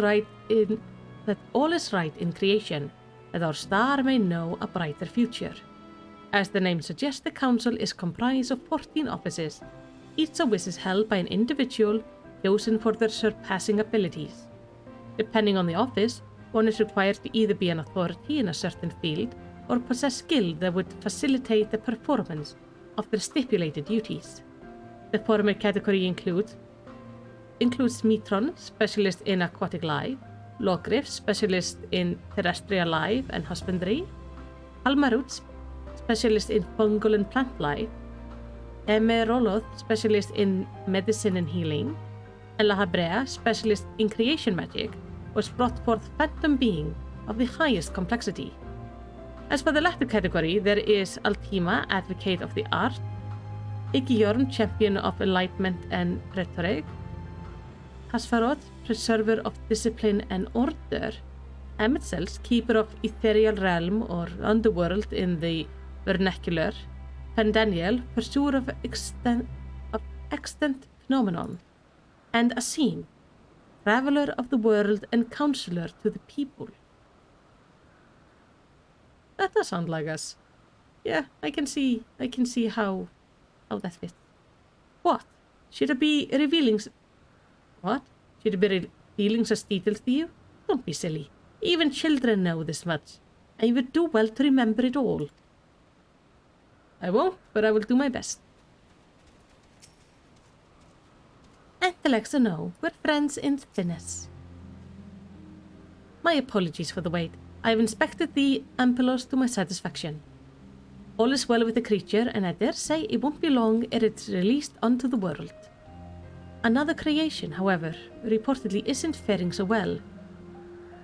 A: is right in creation, that our star may know a brighter future. As the name suggests, the council is comprised of 14 offices, each of which is held by an individual chosen for their surpassing abilities. Depending on the office, one is required to either be an authority in a certain field or possess skill that would facilitate the performance of their stipulated duties. The former category includes Metron, specialist in aquatic life, Logriff, specialist in terrestrial life and husbandry, Almarut, specialist in fungal and plant life, Emeroloth, specialist in medicine and healing, and La Habrea, specialist in creation magic, was brought forth phantom being of the highest complexity. As for the latter category, there is Altima, advocate of the art, Igiorn, champion of enlightenment and rhetoric, Hasfaroth, preserver of discipline and order, Emmett keeper of ethereal realm or underworld in the vernacular, Pandaniel, pursuer of extant phenomenon, and Asim, traveler of the world and counselor to the people. That does sound like us. Yeah, I can see how that fits. What? Should it be revealing such details to you? Don't be silly. Even children know this much, and you would do well to remember it all. I won't, but I will do my best. Intellects or no, we're friends in thinness. My apologies for the wait. I have inspected the Ampelos to my satisfaction. All is well with the creature, and I dare say it won't be long ere it's released onto the world. Another creation, however, reportedly isn't faring so well.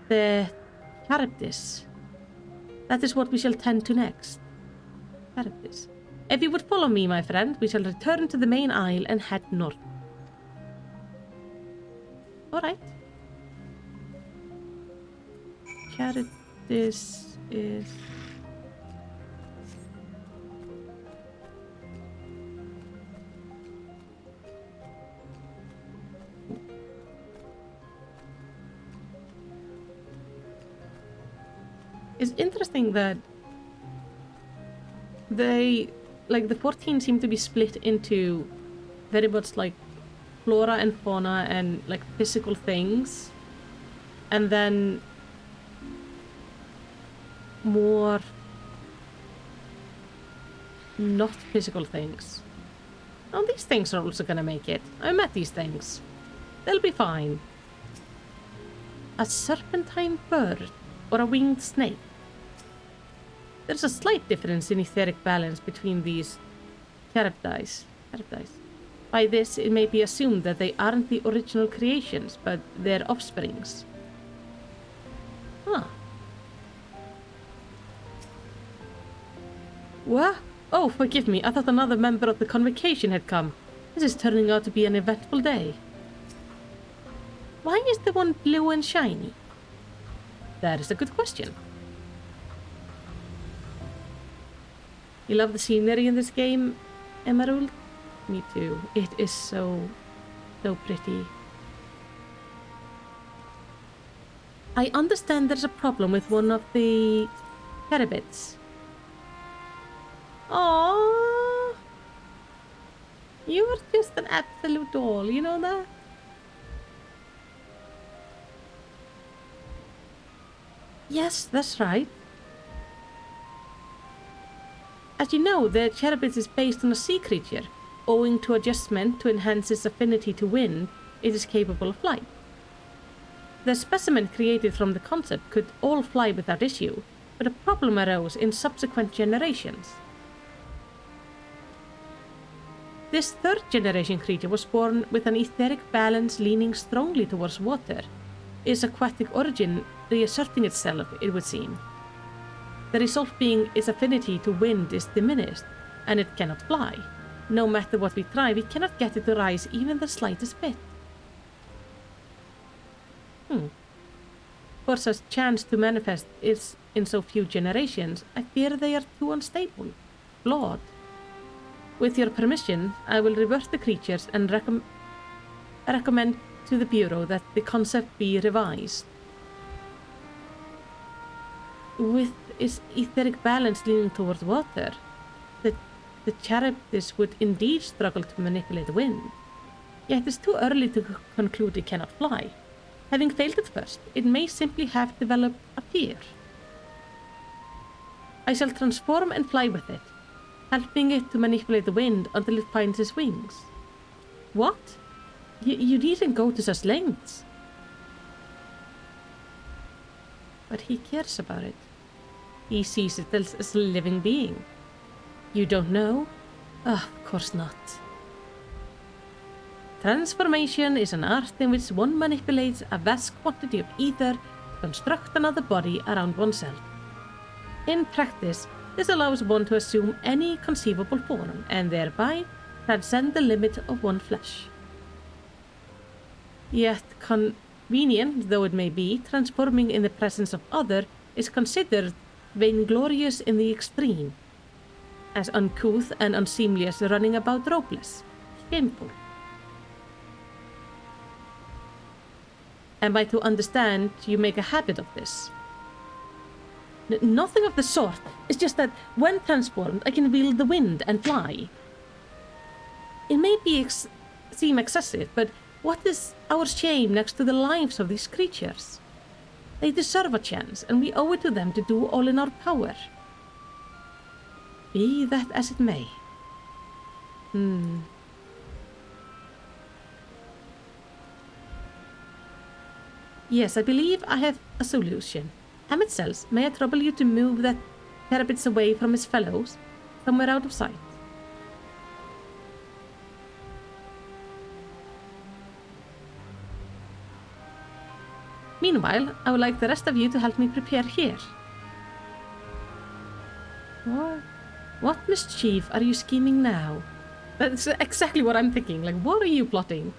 A: The Charybdis. That is what we shall tend to next. Charybdis. If you would follow me, my friend, we shall return to the main isle and head north. Alright. Charybdis is... It's interesting that they, like, the 14 seem to be split into very much like flora and fauna and like physical things, and then more not physical things. Oh, these things are also gonna make it. I met these things. They'll be fine. A serpentine bird or a winged snake. There's a slight difference in etheric balance between these characters. By this, it may be assumed that they aren't the original creations, but their offsprings. Huh. What? Oh, forgive me. I thought another member of the convocation had come. This is turning out to be an eventful day. Why is the one blue and shiny? That is a good question. You love the scenery in this game, Emerald? Me too. It is so pretty. I understand there's a problem with one of the carabits. Aww. You are just an absolute doll, you know that? Yes, that's right. As you know, the Cherubit is based on a sea creature. Owing to adjustment to enhance its affinity to wind, it is capable of flight. The specimen created from the concept could all fly without issue, but a problem arose in subsequent generations. This third generation creature was born with an etheric balance leaning strongly towards water. Its aquatic origin reasserting itself, it would seem. The result being its affinity to wind is diminished, and it cannot fly. No matter what we try, we cannot get it to rise even the slightest bit. For such chance to manifest is in so few generations, I fear they are too unstable, flawed. With your permission, I will reverse the creatures and recommend to the Bureau that the concept be revised. With its etheric balance leaning towards water, the Charybdis would indeed struggle to manipulate wind. Yet it is too early to conclude it cannot fly. Having failed at first, it may simply have developed a fear. I shall transform and fly with it, helping it to manipulate the wind until it finds its wings. What? You needn't go to such lengths. But he cares about it. He sees it as a living being. You don't know? Of course not. Transformation is an art in which one manipulates a vast quantity of ether to construct another body around oneself. In practice, this allows one to assume any conceivable form and thereby transcend the limit of one flesh. Yet, convenient though it may be, transforming in the presence of other is considered vainglorious in the extreme, as uncouth and unseemly as running about ropeless. Shameful. Am I to understand you make a habit of this? Nothing of the sort. It's just that when transformed, I can wield the wind and fly. It may seem excessive, but what is our shame next to the lives of these creatures? They deserve a chance, and we owe it to them to do all in our power. Be that as it may. Yes, I believe I have a solution. Hammett cells, may I trouble you to move that Terabits away from his fellows, somewhere out of sight? Meanwhile, I would like the rest of you to help me prepare here. What mischief are you scheming now? That's exactly what I'm thinking. Like, what are you plotting?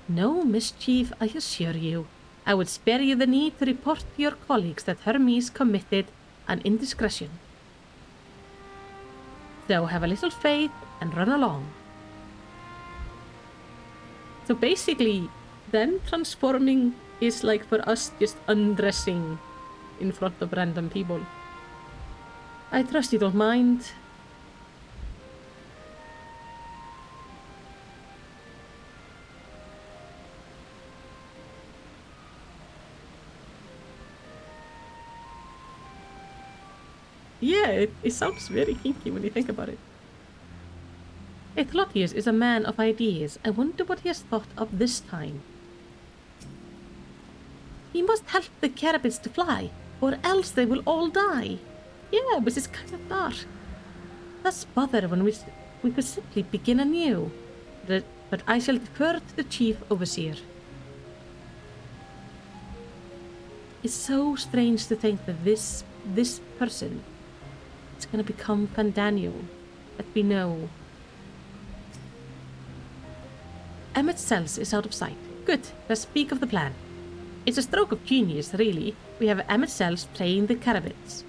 A: No mischief, I assure you. I would spare you the need to report to your colleagues that Hermes committed an indiscretion. So have a little faith and run along. So basically, them transforming is like for us just undressing in front of random people. I trust you don't mind. Yeah, it sounds very kinky when you think about it. Ethlotius is a man of ideas. I wonder what he has thought of this time. He must help the carabins to fly, or else they will all die. Yeah, which is kind of dark. Thus bother when we could simply begin anew. But I shall defer to the chief overseer. It's so strange to think that this person is going to become Fandaniel, that we know. Emmett Sells is out of sight. Good, let's speak of the plan. It's a stroke of genius, really. We have Emmett Sells playing the carabins.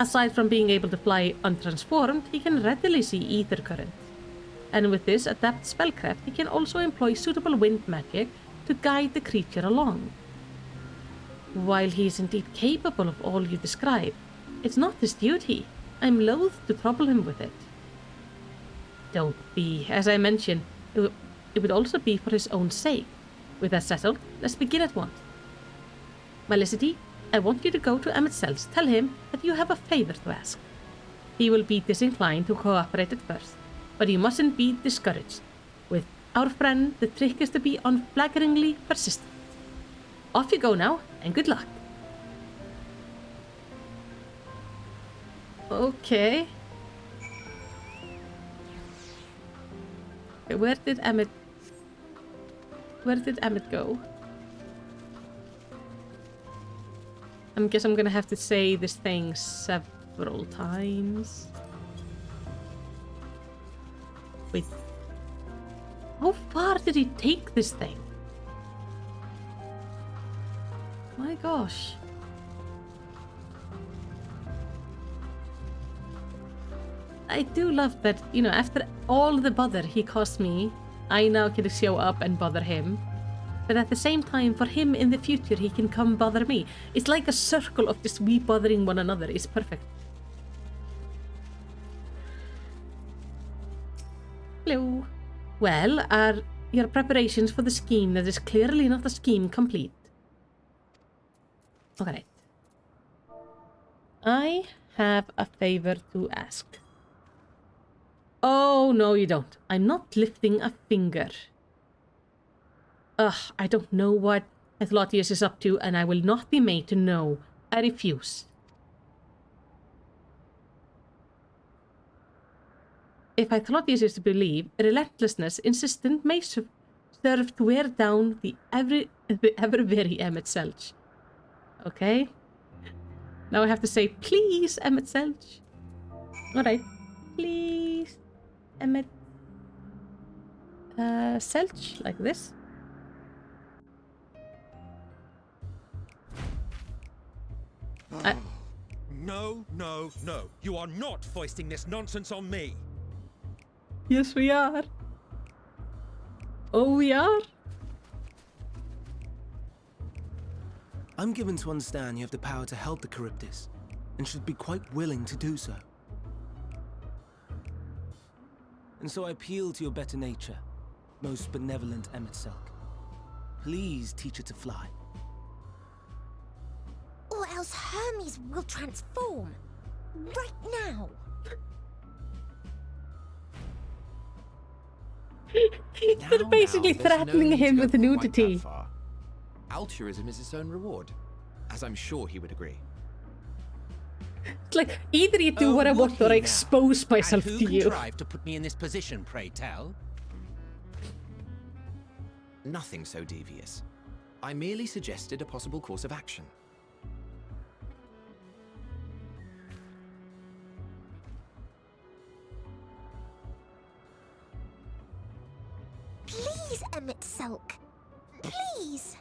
A: Aside from being able to fly untransformed, he can readily see ether current. And with this adept spellcraft, he can also employ suitable wind magic to guide the creature along. While he is indeed capable of all you describe, it's not his duty. I'm loath to trouble him with it. Don't be. As I mentioned, it would also be for his own sake. With that settled, let's begin at once. Melicity, I want you to go to Emmett Sells. Tell him that you have a favor to ask. He will be disinclined to cooperate at first, but you mustn't be discouraged. With our friend, the trick is to be unflaggeringly persistent. Off you go now, and good luck. Okay. Where did Emmett go? I guess I'm gonna have to say this thing several times. Wait. How far did he take this thing? My gosh. I do love that, you know, after all the bother he caused me, I now can show up and bother him. But at the same time, for him in the future, he can come bother me. It's like a circle of just we bothering one another. It's perfect. Hello. Well, are your preparations for the scheme that is clearly not a scheme complete? Alright. I have a favor to ask. Oh, no you don't. I'm not lifting a finger. Ugh, I don't know what Ethlotius is up to, and I will not be made to know. I refuse. If Ethlotius is to believe, relentlessness insistent may serve to wear down the ever-very Emmett Selch. Okay? Now I have to say, please, Emmett Selch. Alright. Please, Emmett Selch, like this.
G: No, no, no. You are not foisting this nonsense on me.
A: Yes, we are. Oh, we are?
B: I'm given to understand you have the power to help the Charybdis, and should be quite willing to do so. And so I appeal to your better nature, most benevolent Emmett Selk. Please teach her to fly.
C: Or else Hermes will transform. Right now.
A: They're basically threatening him with nudity.
D: Altruism is its own reward, as I'm sure he would agree.
A: It's like, either you do what I want or I expose myself
E: and
A: to
E: who
A: you.
E: contrived to put me in this position, pray tell?
D: Nothing so devious. I merely suggested a possible course of action.
C: Please, Emmett Selk. Please.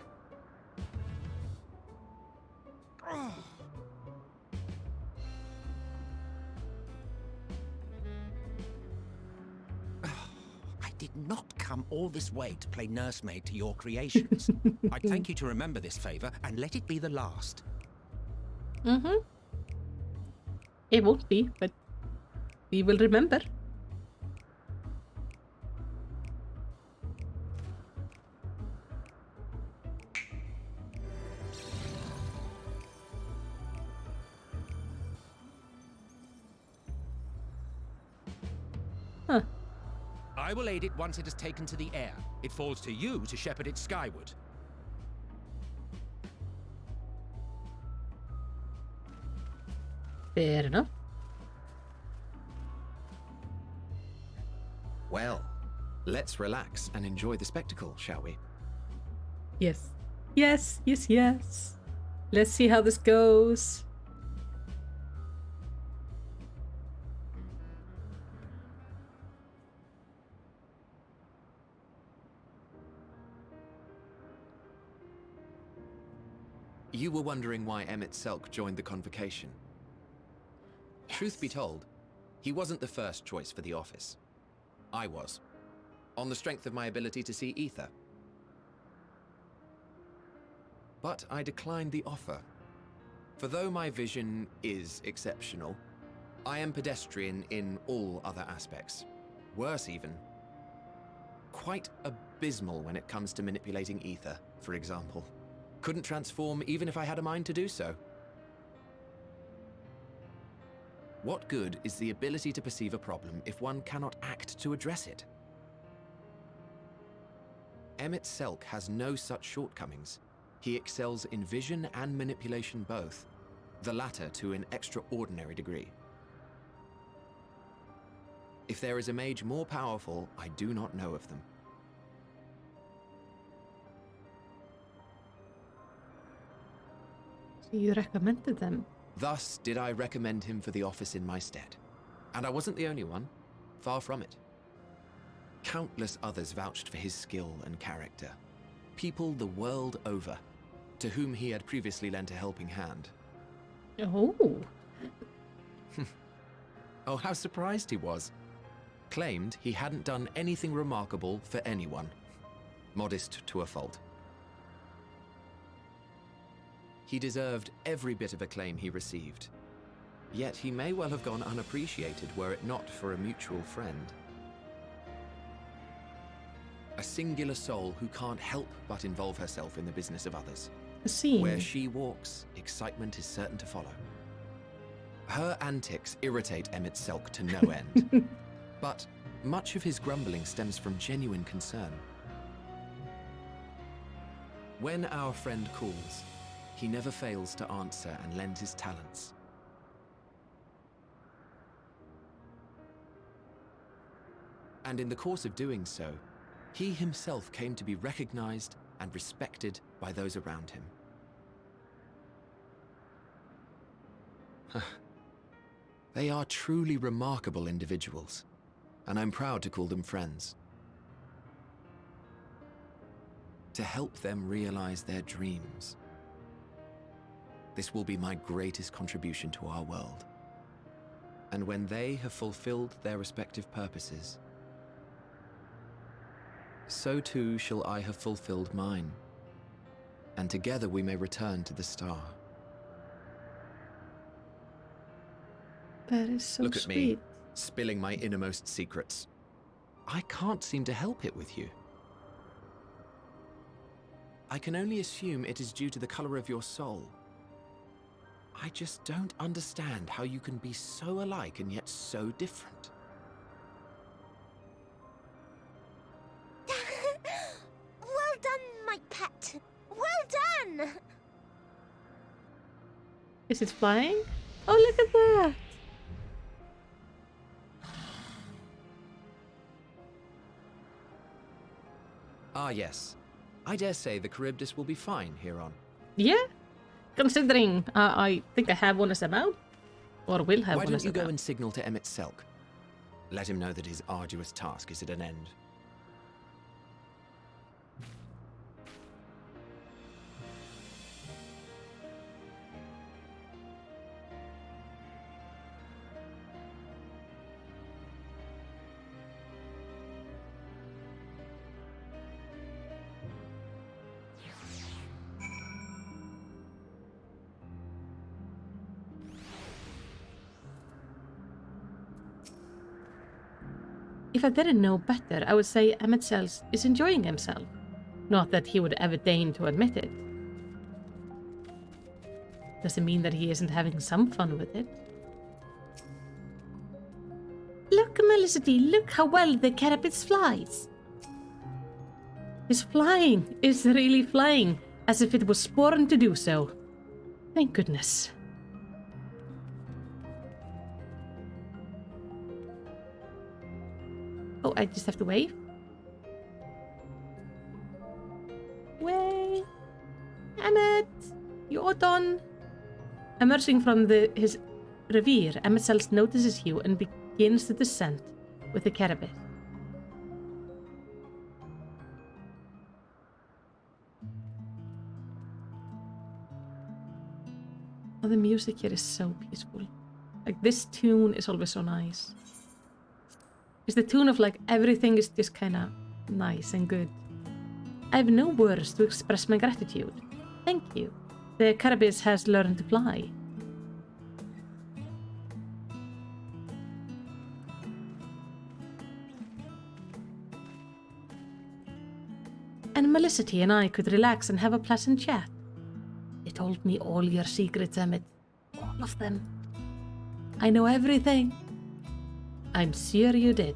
E: I did not come all this way to play nursemaid to your creations. I thank you to remember this favor and let it be the last.
A: Mm-hmm. It won't be, but we will remember.
G: I will aid it once it is taken to the air. It falls to you to shepherd it skyward.
A: Fair enough.
D: Well, let's relax and enjoy the spectacle, shall we?
A: Yes. Yes, yes, yes. Let's see how this goes.
D: You were wondering why Emmett Selk joined the convocation. Truth be told, he wasn't the first choice for the office. I was, on the strength of my ability to see ether. But I declined the offer. For though my vision is exceptional, I am pedestrian in all other aspects. Worse even, quite abysmal when it comes to manipulating ether, for example. Couldn't transform even if I had a mind to do so. What good is the ability to perceive a problem if one cannot act to address it? Emmett Selk has no such shortcomings. He excels in vision and manipulation both, the latter to an extraordinary degree. If there is a mage more powerful, I do not know of them.
A: So you recommended them?
D: Thus did I recommend him for the office in my stead. And I wasn't the only one. Far from it. Countless others vouched for his skill and character. People the world over, to whom he had previously lent a helping hand.
A: Oh.
D: Oh, how surprised he was. Claimed he hadn't done anything remarkable for anyone. Modest to a fault. He deserved every bit of acclaim he received. Yet he may well have gone unappreciated were it not for a mutual friend. A singular soul who can't help but involve herself in the business of others.
A: A scene.
D: Where she walks, excitement is certain to follow. Her antics irritate Emmett Selk to no end. But much of his grumbling stems from genuine concern. When our friend calls, he never fails to answer and lend his talents. And in the course of doing so, he himself came to be recognized and respected by those around him. They are truly remarkable individuals, and I'm proud to call them friends. To help them realize their dreams. This will be my greatest contribution to our world. And when they have fulfilled their respective purposes, so too shall I have fulfilled mine, and together we may return to the star.
A: That is so
D: Look at
A: sweet.
D: me, spilling my innermost secrets. I can't seem to help it with you. I can only assume it is due to the color of your soul. I just don't understand how you can be so alike and yet so different.
C: Well done, my pet. Well done!
A: Is it flying? Oh, look at that!
D: Ah, yes. I dare say the Charybdis will be fine here on.
A: Yeah, considering I think I have one as a mount, or will have
D: Why
A: one
D: don't
A: as
D: you
A: a
D: go
A: mount.
D: and signal to Emmett Selk? Let him know that his arduous task is at an end.
A: If I didn't know better, I would say Emmett Sells is enjoying himself. Not that he would ever deign to admit it. Doesn't mean that he isn't having some fun with it. Look, my Melicity, look how well the carapace flies. It's flying. It's really flying, as if it was born to do so. Thank goodness. Oh, I just have to wave. Wave. Emmet, you're done. Emerging from his reverie, Emmet notices you and begins the descent with the carapace. Oh, the music here is so peaceful. Like, this tune is always so nice. It's the tune of, like, everything is just kind of nice and good. I have no words to express my gratitude. Thank you. The carapace has learned to fly. And Melicity and I could relax and have a pleasant chat. You told me all your secrets, Emmet. All of them. I know everything. I'm sure you did.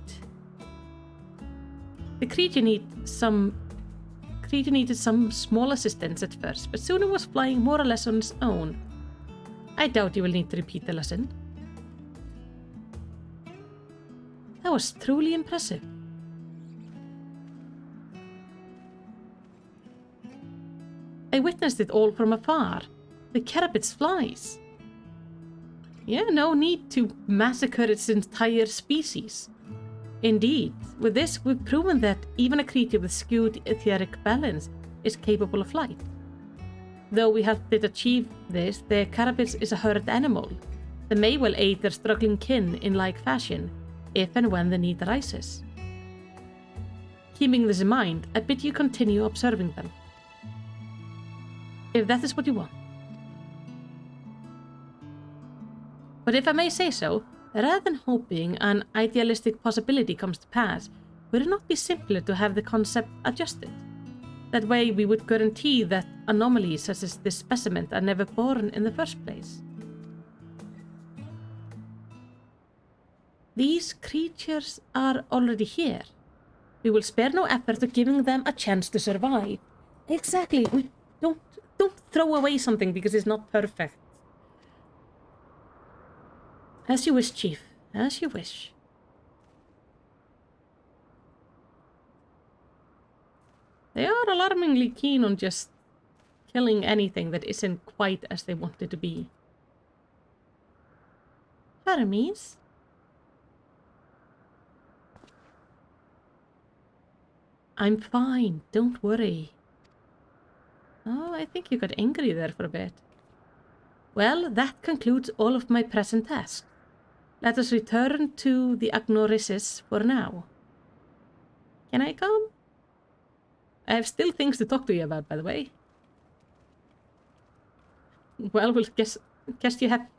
A: The creature needed some small assistance at first, but soon it was flying more or less on its own. I doubt you will need to repeat the lesson. That was truly impressive. I witnessed it all from afar. The carapace flies. Yeah, no need to massacre its entire species. Indeed, with this, we've proven that even a creature with skewed etheric balance is capable of flight. Though we have to achieve this, the carapace is a herd animal that may well aid their struggling kin in like fashion, if and when the need arises. Keeping this in mind, I bid you continue observing them. If that is what you want. But if I may say so, rather than hoping an idealistic possibility comes to pass, would it not be simpler to have the concept adjusted? That way we would guarantee that anomalies such as this specimen are never born in the first place. These creatures are already here. We will spare no effort to giving them a chance to survive. Exactly. We don't throw away something because it's not perfect. As you wish, Chief. As you wish. They are alarmingly keen on just killing anything that isn't quite as they want it to be. Hermes? I'm fine, don't worry. Oh, I think you got angry there for a bit. Well, that concludes all of my present tasks. Let us return to the Agnorisis for now. Can I come? I have still things to talk to you about, by the way. Well, guess we have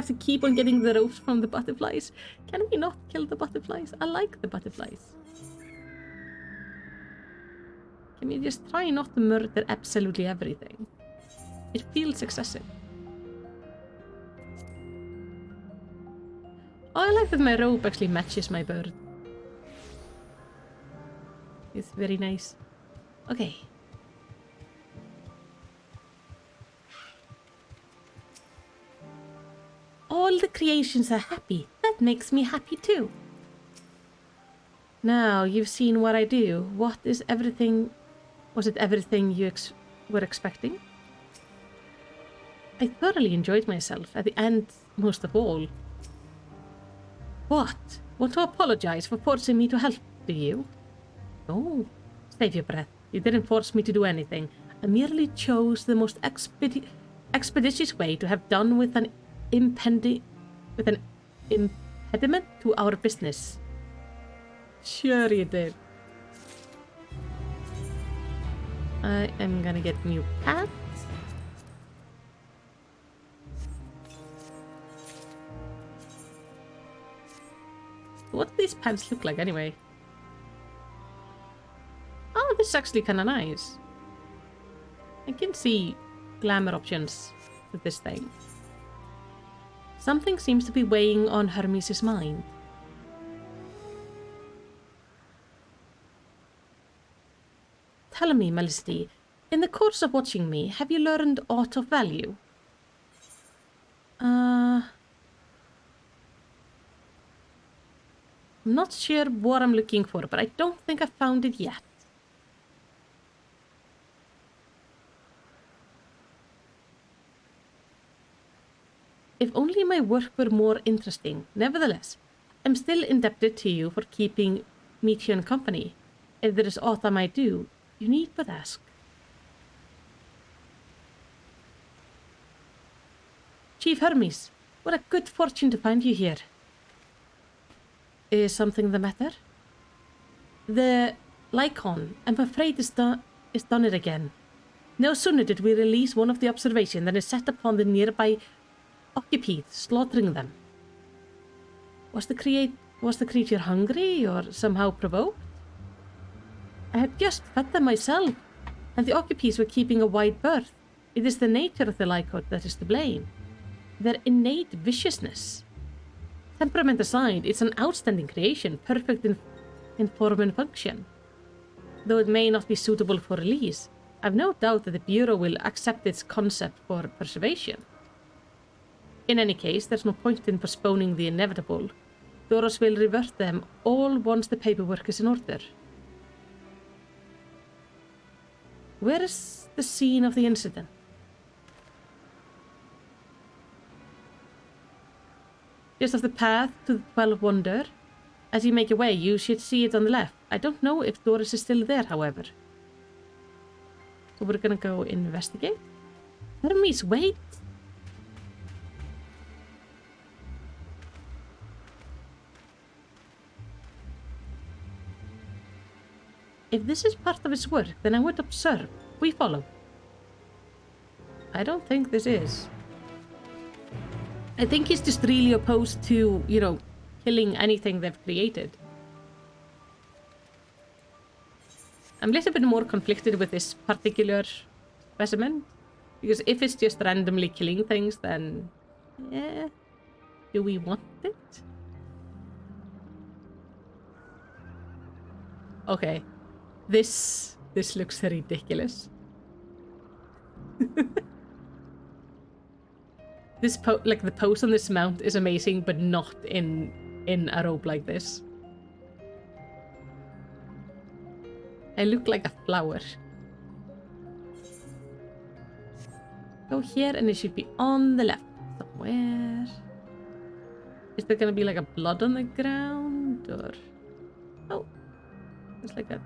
A: to keep on getting the ropes from the butterflies. Can we not kill the butterflies? I like the butterflies. Can we just try not to murder absolutely everything? It feels excessive. Oh, I like that my rope actually matches my bird. It's very nice. Okay. All the creations are happy. That makes me happy too. Now, you've seen what I do. What is everything... Was it everything you were expecting? I thoroughly enjoyed myself at the end, most of all. What? Want to apologize for forcing me to help, do you? Oh, save your breath. You didn't force me to do anything. I merely chose the most expeditious way to have done with an impediment to our business. Sure you did. I am gonna get new pants. What do these pants look like anyway? Oh, this is actually kind of nice. I can see glamour options with this thing. Something seems to be weighing on Hermes' mind. tell me, Melisty, in the course of watching me, have you learned aught of value? I'm not sure what I'm looking for, but I don't think I found it yet. If only my work were more interesting. Nevertheless, I'm still indebted to you for keeping Meteon company. If there is aught I might do, you need but ask. Chief Hermes, what a good fortune to find you here. Is something the matter? The Lycon, I'm afraid, is done it again. No sooner did we release one of the observation than it set upon the nearby Occupy, slaughtering them. Was the creature hungry or somehow provoked? I had just fed them myself, and the Occupies were keeping a wide berth. It is the nature of the Lycon that is to blame. Their innate viciousness. Temperament aside, it's an outstanding creation, perfect in form and function. Though it may not be suitable for release, I've no doubt that the Bureau will accept its concept for preservation. In any case, there's no point in postponing the inevitable. Doros will revert them all once the paperwork is in order. Where is the scene of the incident? Just off the path to the 12 Wonder. As you make your way, you should see it on the left. I don't know if Doris is still there, however. So we're gonna go investigate. Hermes, wait! If this is part of his work, then I would observe. We follow. I don't think this is. I think he's just really opposed to, you know, killing anything they've created. I'm a little bit more conflicted with this particular specimen. Because if it's just randomly killing things, then... yeah. Do we want it? Okay. This looks ridiculous. Like the pose on this mount is amazing, but not in a robe like this. I look like a flower. Go here and it should be on the left somewhere. Is there gonna be like a blood on the ground or... oh, it's like a...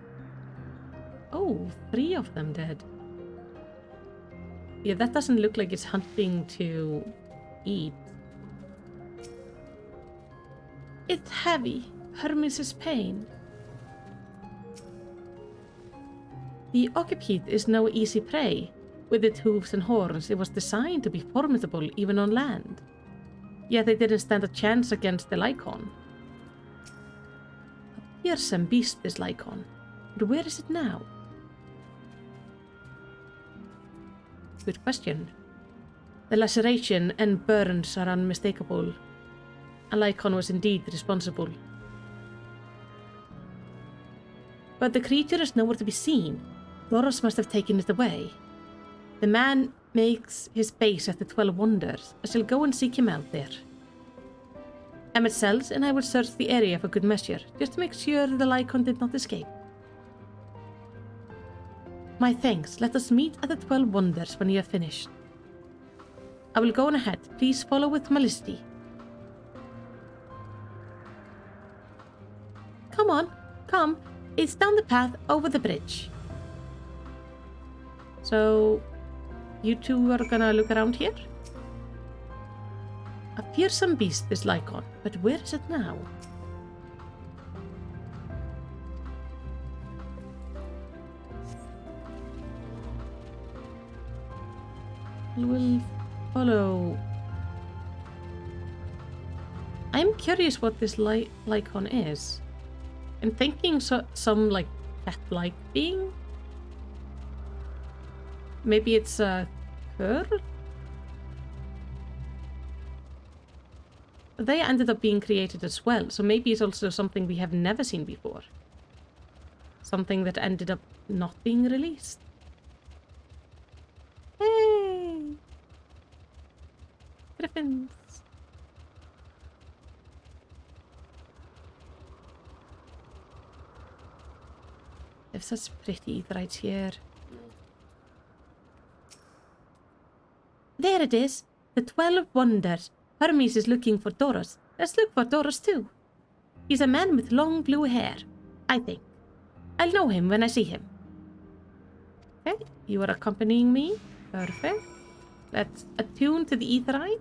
A: oh, 3 of them dead. Yeah, that doesn't look like it's hunting to eat. It's heavy. Hermes' pain. The Occupy is no easy prey. With its hooves and horns, it was designed to be formidable even on land. Yet they didn't stand a chance against the Lycon. A fearsome beast, this Lycon. But where is it now? Good question. The laceration and burns are unmistakable. A Lycon was indeed responsible. But the creature is nowhere to be seen. Doros must have taken it away. The man makes his base at the 12 Wonders. I shall go and seek him out there. Emmett Sells and I will search the area for good measure, just to make sure the Lycon did not escape. My thanks. Let us meet at the 12 Wonders when you have finished. I will go on ahead. Please follow with Melisty. Come on, come. It's down the path over the bridge. So, you two are gonna look around here? A fearsome beast, this Lycon, but where is it now? We'll follow. I'm curious what this Lycon is. I'm thinking some like cat-like being. Maybe it's a cur? They ended up being created as well, so maybe it's also something we have never seen before. something that ended up not being released. Hey! Griffins. They have such pretty aetherytes here. There it is. The 12 Wonders. Hermes is looking for Doros. Let's look for Doros too. He's a man with long blue hair, I think. I'll know him when I see him. Okay, you are accompanying me. Perfect. Let's attune to the aetherite.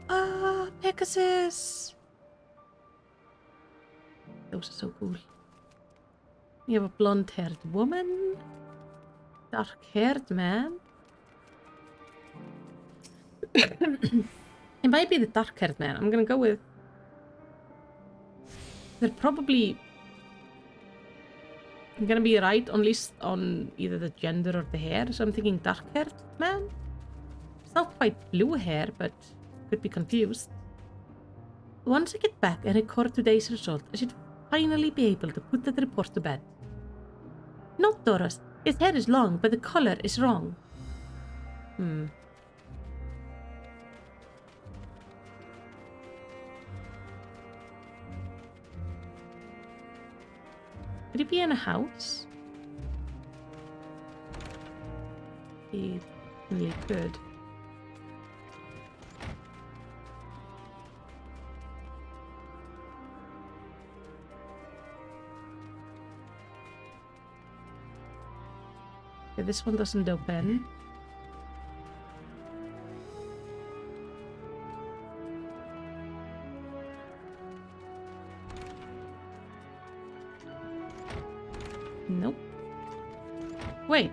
A: Ah, Pegasus! Those are so cool. You have a blonde-haired woman. Dark-haired man. It might be the dark-haired man. I'm gonna go with... They're probably... I'm gonna be right on least on either the gender or the hair, so I'm thinking dark-haired man. It's not quite blue hair, but could be confused. Once I get back and record today's result, I should finally be able to put that report to bed. Not Doros. His hair is long, but the color is wrong. Could he be in a house? He really could. Okay, this one doesn't open. Nope. Wait.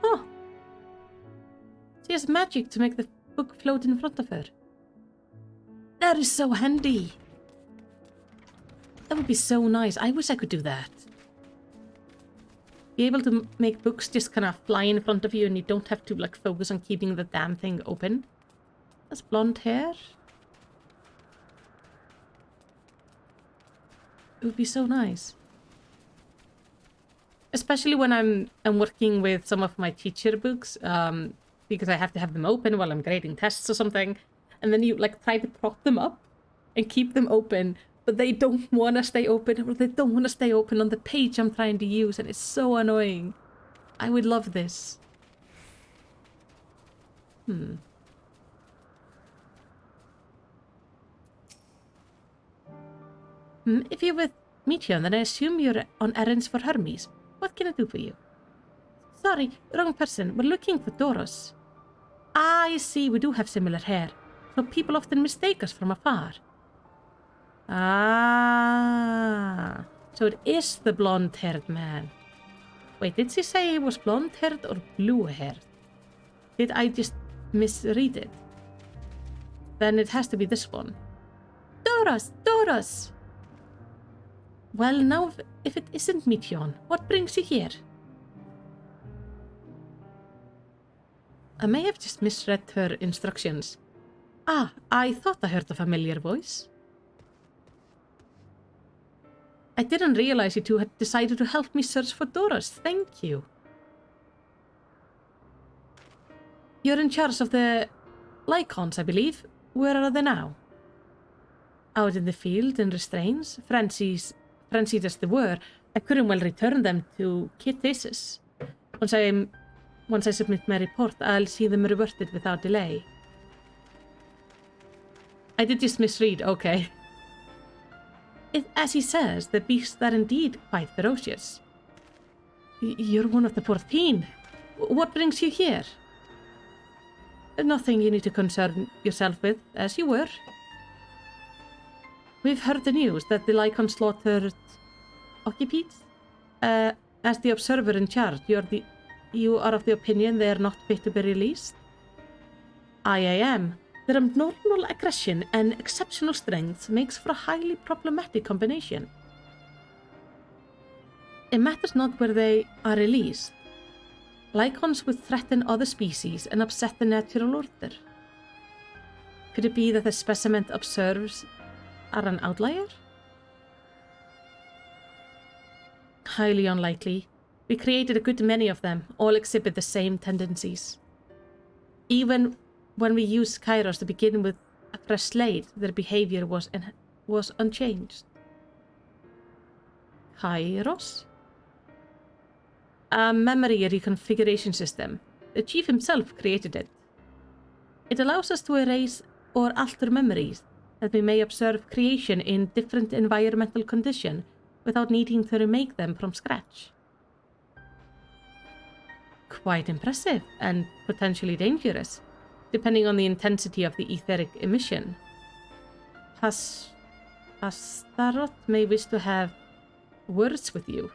A: Huh. She has magic to make the book float in front of her. That is so handy. That would be so nice. I wish I could do that. Be able to make books just kind of fly in front of you and you don't have to like focus on keeping the damn thing open. That's blonde hair. It would be so nice. Especially when I'm working with some of my teacher books, because I have to have them open while I'm grading tests or something. And then you like try to prop them up and keep them open, but they don't want to stay open, or they don't want to stay open on the page I'm trying to use, and it's so annoying. I would love this. If you're with Meteon, then I assume you're on errands for Hermes. What can I do for you? Sorry, wrong person. We're looking for Doros. Ah, I see. We do have similar hair, so people often mistake us from afar. Ah, so it is the blonde-haired man. Wait, did she say he was blonde-haired or blue-haired? Did I just misread it? Then it has to be this one. Doros! Doros! Well, now, if it isn't Meteon, what brings you here? I may have just misread her instructions. Ah, I thought I heard a familiar voice. I didn't realize you two had decided to help me search for Doros. Thank you. You're in charge of the Lycons, I believe. Where are they now? Out in the field in restraints. Frenzied as they were, I couldn't well return them to Kittisis. Once I submit my report, I'll see them reverted without delay. I did just misread, okay. As he says, the beasts are indeed quite ferocious. You're one of the 14. What brings you here? Nothing you need to concern yourself with, as you were. We've heard the news that the Lycon slaughtered Occupites. As the observer in charge, you are of the opinion they are not fit to be released? I am. Their abnormal aggression and exceptional strength makes for a highly problematic combination. It matters not where they are released. Lycons would threaten other species and upset the natural order. Could it be that the specimen observes are an outlier? Highly unlikely. We created a good many of them, all exhibit the same tendencies. Even when we used Kairos to begin with a fresh slate, their behavior was unchanged. Kairos? A memory reconfiguration system. The chief himself created it. It allows us to erase or alter memories that we may observe creation in different environmental conditions without needing to remake them from scratch. Quite impressive and potentially dangerous, depending on the intensity of the etheric emission. Astaroth may wish to have words with you.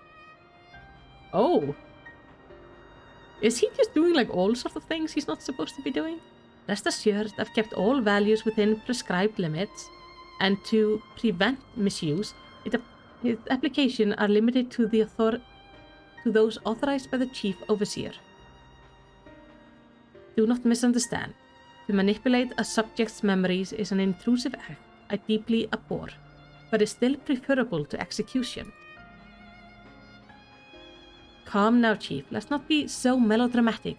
A: Oh. Is he just doing like all sorts of things he's not supposed to be doing? Rest assured, I've kept all values within prescribed limits, and to prevent misuse, its application are limited to those authorized by the Chief Overseer. Do not misunderstand. To manipulate a subject's memories is an intrusive act I deeply abhor, but is still preferable to execution. Calm now, Chief. Let's not be so melodramatic.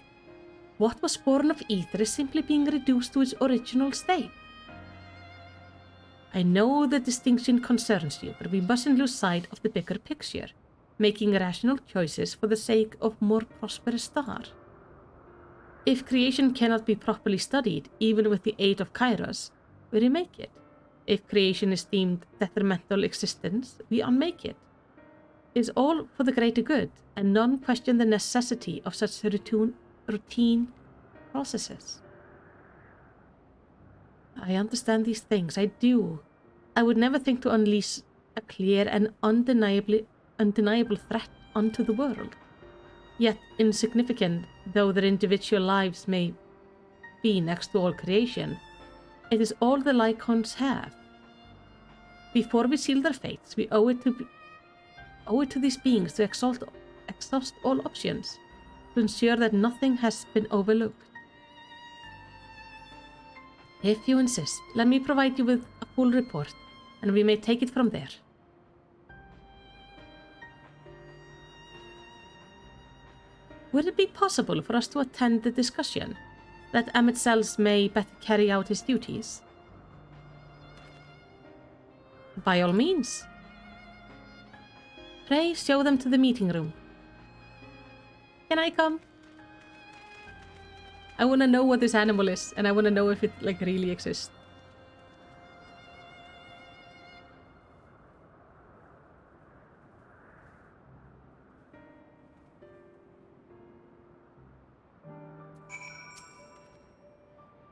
A: What was born of ether is simply being reduced to its original state. I know the distinction concerns you, but we mustn't lose sight of the bigger picture, making rational choices for the sake of more prosperous star. If creation cannot be properly studied, even with the aid of Kairos, we remake it. If creation is deemed detrimental existence, we unmake it. It's all for the greater good, and none question the necessity of such routine processes. I understand these things, I do. I would never think to unleash a clear and undeniable threat onto the world. Yet, insignificant though their individual lives may be next to all creation, it is all the Lycons have. Before we seal their fates, we owe it to these beings to exhaust all options, to ensure that nothing has been overlooked. If you insist, let me provide you with a full report, and we may take it from there. Would it be possible for us to attend the discussion, that Amitzel's may better carry out his duties? By all means. Pray show them to the meeting room. Can I come? I want to know what this animal is, and I want to know if it like really exists.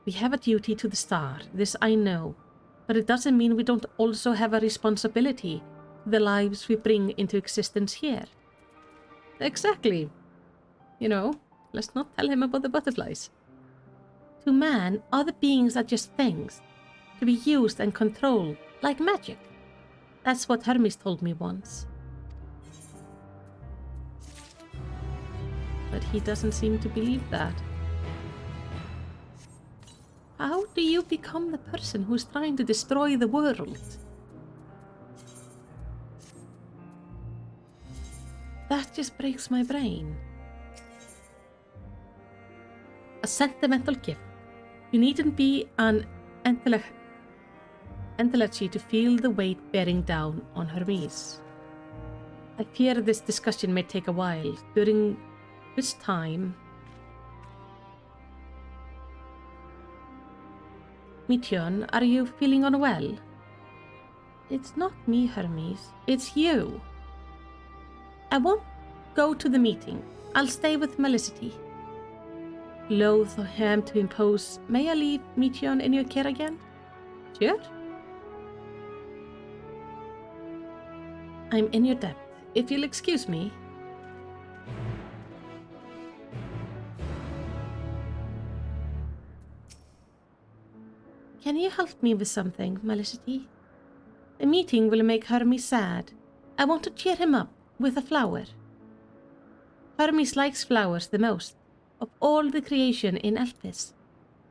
A: We have a duty to the star, this I know, but it doesn't mean we don't also have a responsibility to the lives we bring into existence here. Exactly. You know, let's not tell him about the butterflies. To man, other beings are just things, to be used and controlled, like magic. That's what Hermes told me once. But he doesn't seem to believe that. How do you become the person who's trying to destroy the world? That just breaks my brain. A sentimental gift. You needn't be an intellectual to feel the weight bearing down on Hermes. I fear this discussion may take a while, during which time Mityon, are you feeling unwell? It's not me, Hermes. It's you. I won't go to the meeting. I'll stay with Melicity. Loath of him to impose, may I leave Mityon in your care again? Sure. I'm in your debt. If you'll excuse me. Can you help me with something, Melicity? The meeting will make Hermes sad. I want to cheer him up with a flower. Hermes likes flowers the most, of all the creation in Elpis.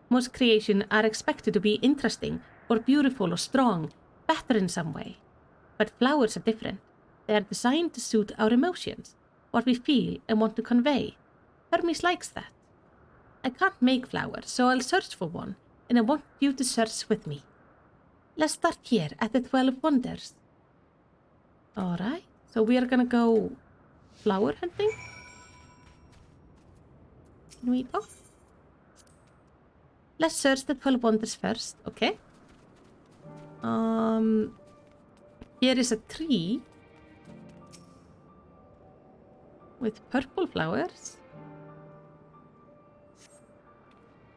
A: Most creations are expected to be interesting, or beautiful, or strong, better in some way. But flowers are different. They are designed to suit our emotions, what we feel and want to convey. Hermes likes that. I can't make flowers, so I'll search for one, and I want you to search with me. Let's start here at the 12 Wonders. Alright, so we are gonna go flower hunting. Can we talk? Let's search the 12 Wonders first, okay? Here is a tree with purple flowers.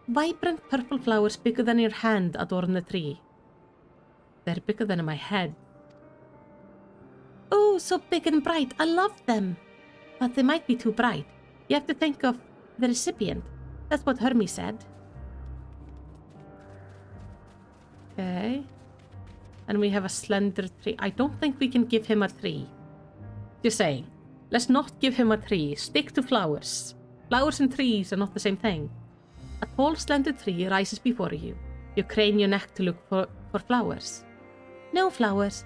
A: Vibrant purple flowers bigger than your hand adorn the tree. They're bigger than my head. Oh, so big and bright. I love them. But they might be too bright. You have to think of the recipient. That's what Hermes said. Okay. And we have a slender tree. I don't think we can give him a tree. Just saying. Let's not give him a tree. Stick to flowers. Flowers and trees are not the same thing. A tall, slender tree rises before you. You crane your neck to look for flowers. No flowers.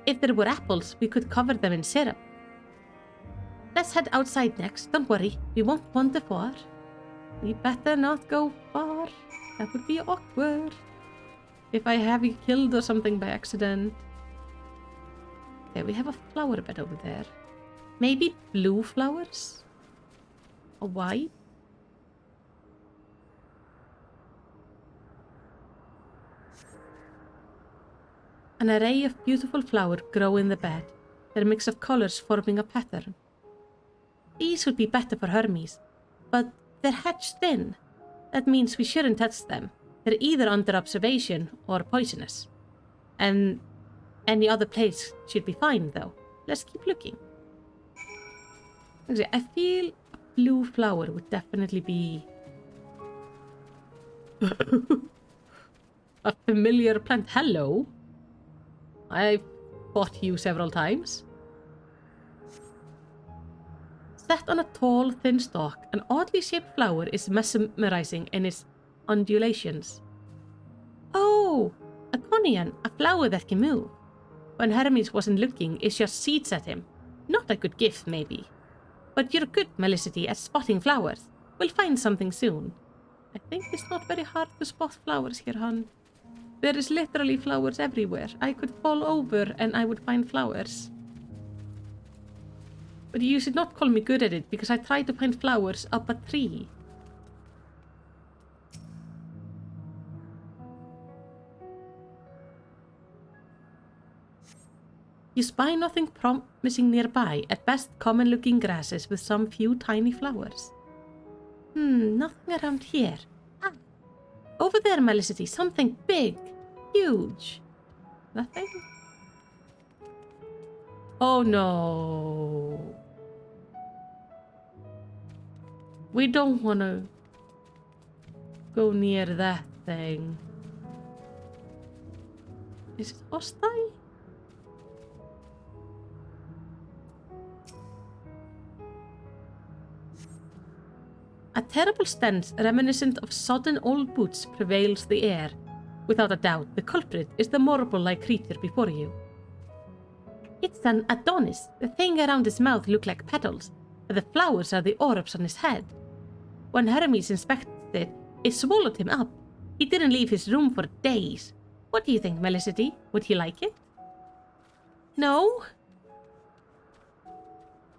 A: If there were apples, we could cover them in syrup. Let's head outside next. Don't worry, we won't wander far. We better not go far. That would be awkward. If I have you killed or something by accident. Okay, we have a flower bed over there. Maybe blue flowers? Or white? An array of beautiful flowers grow in the bed, their mix of colors forming a pattern. These would be better for Hermes, but they're hedged in. That means we shouldn't touch them. They're either under observation or poisonous. And any other place should be fine, though. Let's keep looking. Actually, I feel a blue flower would definitely be a familiar plant. Hello. I've fought you several times. Set on a tall, thin stalk, an oddly shaped flower is mesmerizing in its undulations. Oh, a conian, a flower that can move. When Hermes wasn't looking, it just seeds at him. Not a good gift, maybe. But you're good, Melicity, at spotting flowers. We'll find something soon. I think it's not very hard to spot flowers here, hon. There is literally flowers everywhere. I could fall over and I would find flowers. But you should not call me good at it, because I tried to find flowers up a tree. You spy nothing promising nearby, at best common-looking grasses with some few tiny flowers. Nothing around here. Ah, over there, Melicity, something big, huge. Nothing? Oh no. We don't want to go near that thing. Is it hostile? A terrible stench reminiscent of sodden old boots prevails the air. Without a doubt, the culprit is the marble-like creature before you. It's an Adonis. The thing around his mouth look like petals, but the flowers are the orbs on his head. When Hermes inspected it, it swallowed him up. He didn't leave his room for days. What do you think, Melicity? Would he like it? No?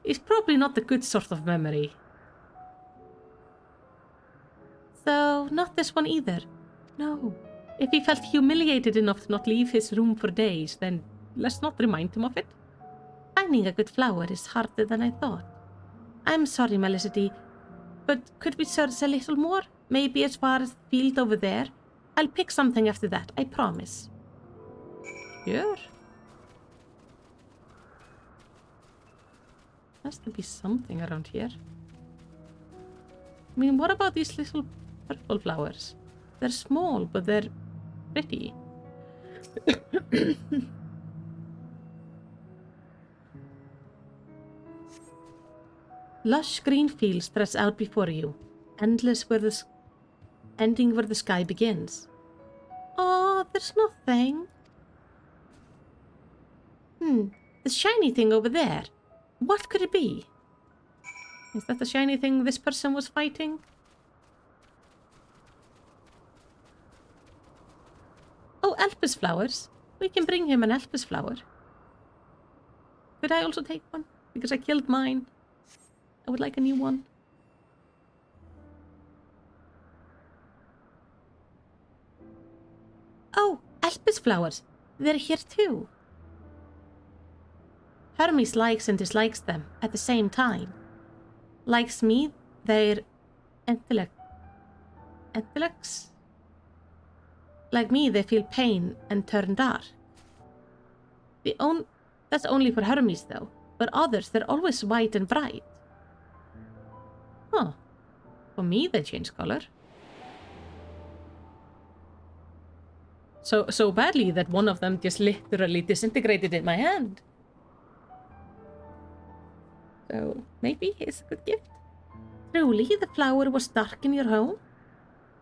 A: It's probably not the good sort of memory. So, not this one either. No. If he felt humiliated enough to not leave his room for days, then let's not remind him of it. Finding a good flower is harder than I thought. I'm sorry, Melicity, but could we search a little more? Maybe as far as the field over there? I'll pick something after that, I promise. Sure. Has to be something around here. I mean, what about these little purple flowers? They're small, but they're pretty. Lush green fields stretch out before you, endless ending where the sky begins. Oh, there's nothing. The shiny thing over there. What could it be? Is that the shiny thing this person was fighting? Oh, Elpis flowers. We can bring him an Elpis flower. Could I also take one? Because I killed mine. I would like a new one. Oh, Elpis flowers. They're here too. Hermes likes and dislikes them at the same time. Likes me, they're intellects. Like me, they feel pain and turn dark. That's only for Hermes though. But others, they're always white and bright. Huh. For me, they change color. So badly that one of them just literally disintegrated in my hand. So maybe it's a good gift. Truly, the flower was dark in your home?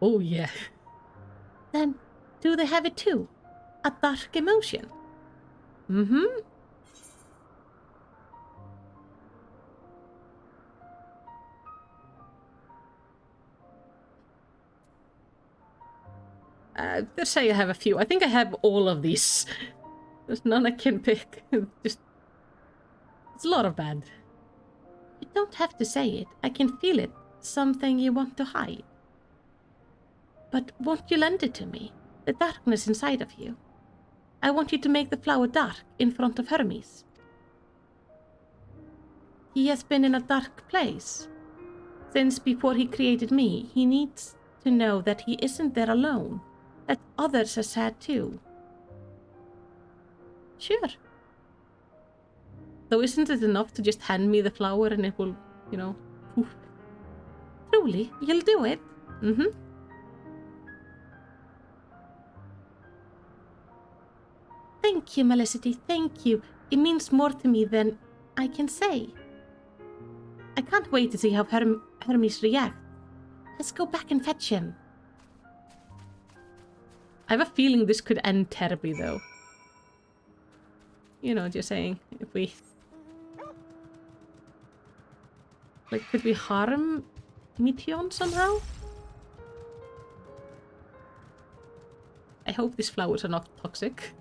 A: Oh yeah. Then, do they have it too? A dark emotion? Mm-hmm. Let's say I have a few. I think I have all of these. There's none I can pick. Just... It's a lot of bad. You don't have to say it. I can feel it. Something you want to hide. But won't you lend it to me? The darkness inside of you. I want you to make the flower dark in front of Hermes. He has been in a dark place. Since before he created me, he needs to know that he isn't there alone. That others are sad too. Sure. Though isn't it enough to just hand me the flower and it will, you know, poof. Truly, you'll do it. Mm-hmm. Thank you, Melicity, thank you. It means more to me than I can say. I can't wait to see how Hermes reacts. Let's go back and fetch him. I have a feeling this could end terribly, though. You know, just saying, if we... Like, could we harm Meteon somehow? I hope these flowers are not toxic.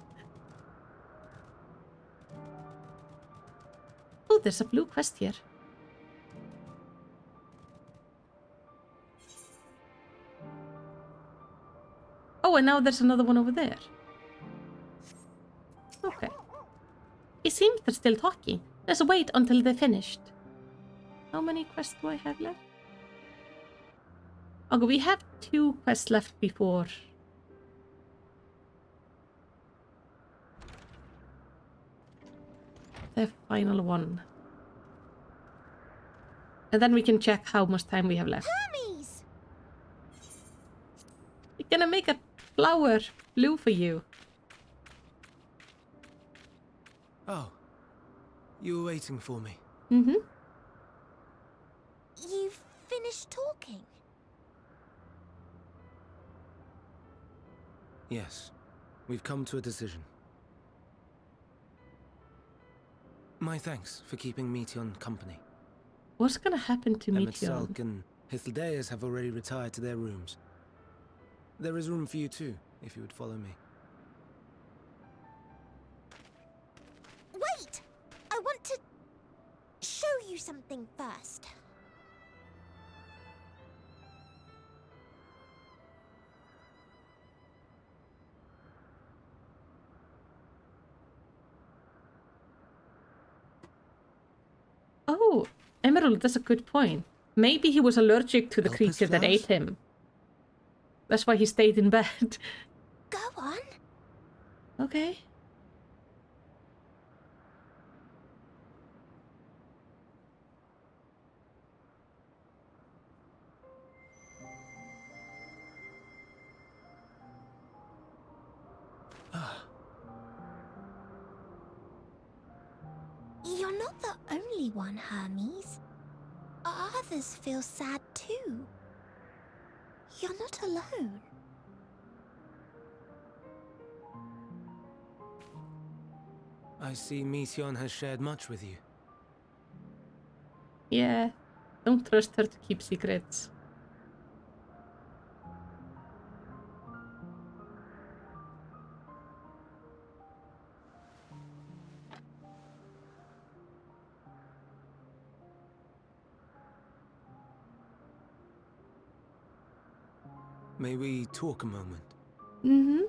A: Oh, there's a blue quest here. Oh, and now there's another one over there. Okay. It seems they're still talking. Let's wait until they're finished. How many quests do I have left? Okay, we have 2 quests left before. The final one. And then we can check how much time we have left.
C: Hermes!
A: We're gonna make a flower blue for you.
B: Oh, you were waiting for me.
A: Mm-hmm.
C: You've finished talking?
B: Yes, we've come to a decision. My thanks for keeping Meteon company.
A: What's gonna happen to
B: Emmett
A: Meteon?
B: Selk and Hythlodaeus have already retired to their rooms. There is room for you too, if you would follow me.
C: Wait! I want to show you something first.
A: Oh, Emerald, that's a good point. Maybe he was allergic to the
B: Elpis
A: creature that
B: flowers?
A: ate him. That's why he stayed in bed.
C: Go on.
A: Okay.
C: You're not the only one, Hermes. Others feel sad too. You're not alone.
B: I see Meteion has shared much with you.
A: Yeah, don't trust her to keep secrets.
B: May we talk a moment?
A: Mm-hmm.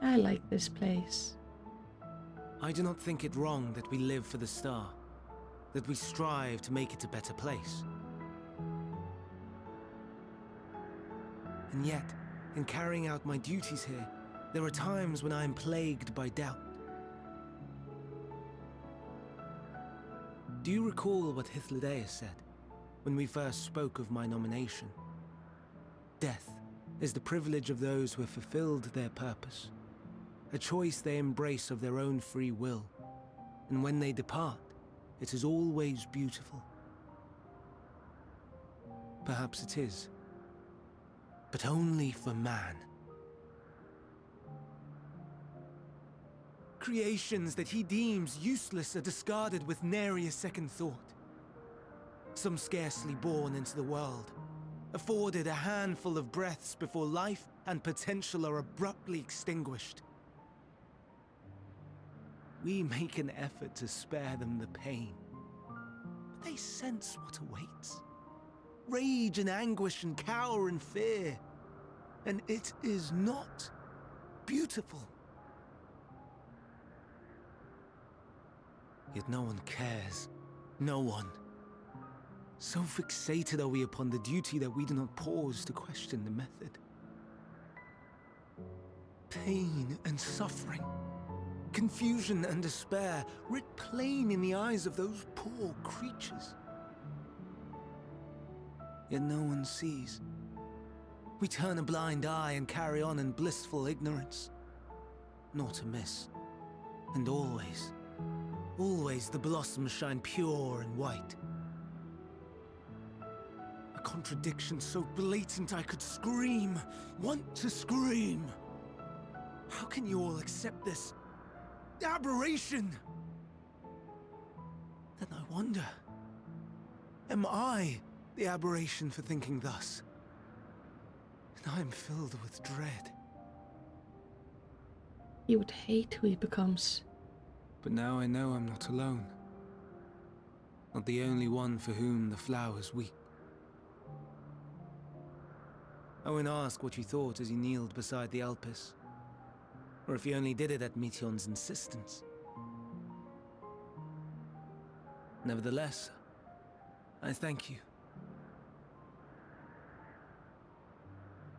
A: I like this place.
B: I do not think it wrong that we live for the star, that we strive to make it a better place. And yet, in carrying out my duties here, there are times when I am plagued by doubt. Do you recall what Hythlodaeus said when we first spoke of my nomination? Death is the privilege of those who have fulfilled their purpose, a choice they embrace of their own free will, and when they depart, it is always beautiful. Perhaps it is, but only for man. Creations that he deems useless are discarded with nary a second thought. Some scarcely born into the world, afforded a handful of breaths before life and potential are abruptly extinguished. We make an effort to spare them the pain, but they sense what awaits. Rage and anguish and cower and fear, and it is not beautiful. Yet no one cares. No one. So fixated are we upon the duty that we do not pause to question the method. Pain and suffering, confusion and despair, writ plain in the eyes of those poor creatures. Yet no one sees. We turn a blind eye and carry on in blissful ignorance. Not amiss. And always, always the blossoms shine pure and white. A contradiction so blatant I could scream, want to scream. How can you all accept this aberration? Then I wonder, am I the aberration for thinking thus? And I am filled with dread.
A: He would hate who he becomes.
B: But now I know I'm not alone. Not the only one for whom the flowers weep. Owen asked what you thought as you kneeled beside the Alpes. Or if you only did it at Meteion's insistence. Nevertheless, I thank you.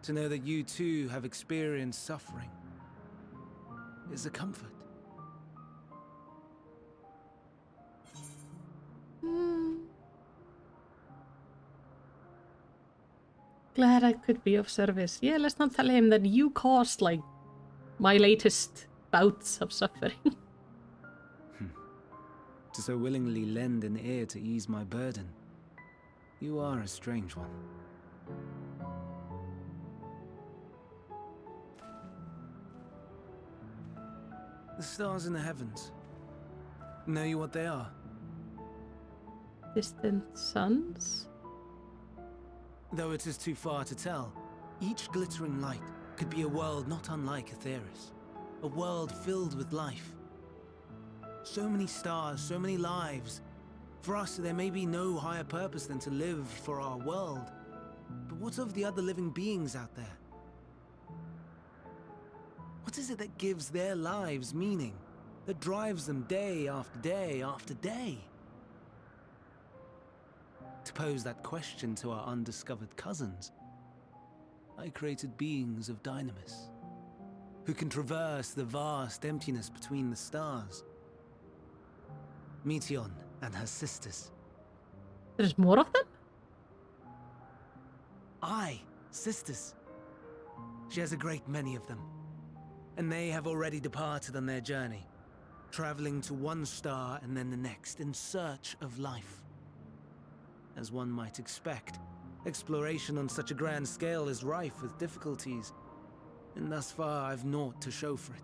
B: To know that you too have experienced suffering is a comfort.
A: Glad I could be of service. Yeah, let's not tell him that you caused, like, my latest bouts of suffering.
B: To so willingly lend an ear to ease my burden. You are a strange one. The stars in the heavens. Know you what they are?
A: Distant suns?
B: Though it is too far to tell, each glittering light could be a world not unlike Aetheris. A world filled with life. So many stars, so many lives. For us, there may be no higher purpose than to live for our world. But what of the other living beings out there? What is it that gives their lives meaning? That drives them day after day after day? To pose that question to our undiscovered cousins, I created beings of Dynamis, who can traverse the vast emptiness between the stars. Meteion and her sisters.
A: There's more of them?
B: Aye, sisters. She has a great many of them. And they have already departed on their journey, traveling to one star and then the next in search of life. As one might expect, exploration on such a grand scale is rife with difficulties, and thus far I've naught to show for it.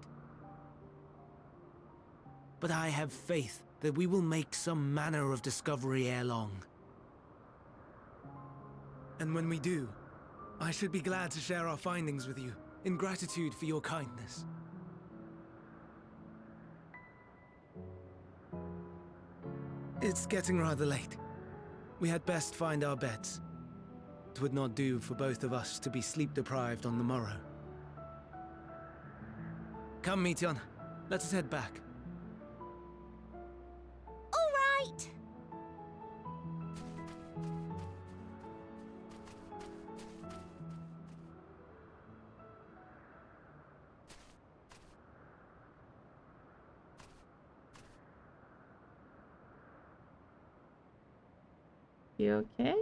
B: But I have faith that we will make some manner of discovery ere long. And when we do, I should be glad to share our findings with you, in gratitude for your kindness. It's getting rather late. We had best find our beds. It would not do for both of us to be sleep-deprived on the morrow. Come, Mityon. Let us head back.
C: All right!
A: You okay?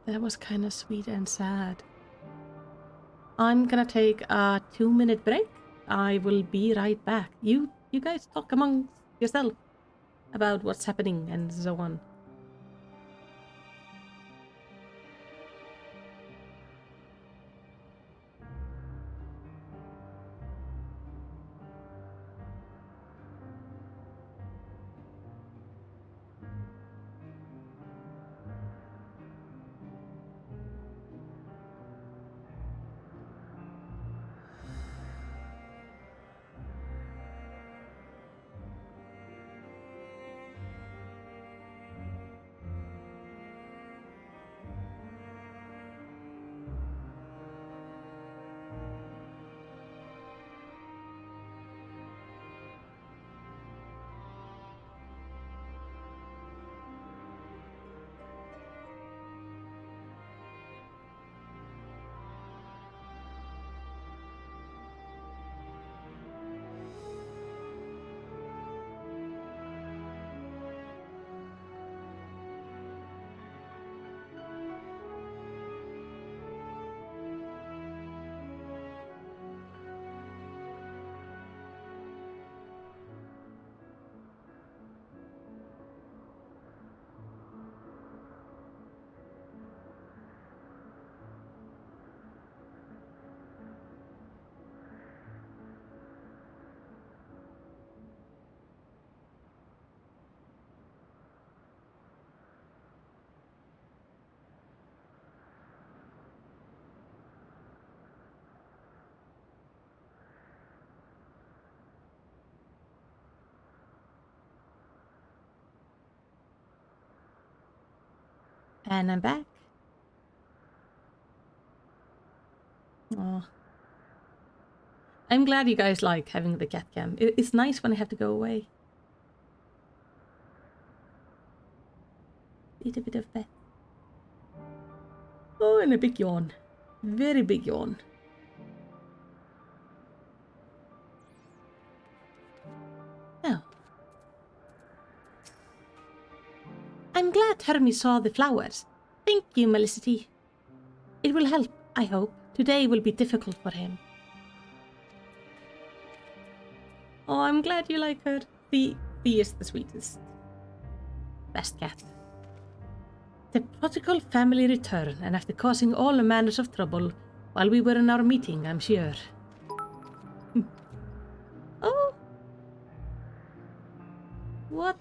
A: That was kind of sweet and sad. I'm gonna take a 2-minute break. I will be right back. You guys talk among yourself about what's happening and so on. And I'm back. Oh. I'm glad you guys like having the cat cam. It's nice when I have to go away. Eat a bit of pet. Oh, and a big yawn. Very big yawn. Oh. I'm glad Hermes saw the flowers. Thank you, Melicity. It will help, I hope. Today will be difficult for him. Oh, I'm glad you like her. Thea is the sweetest. Best cat. The prodigal family returned, and after causing all manners of trouble while we were in our meeting, I'm sure. Oh! What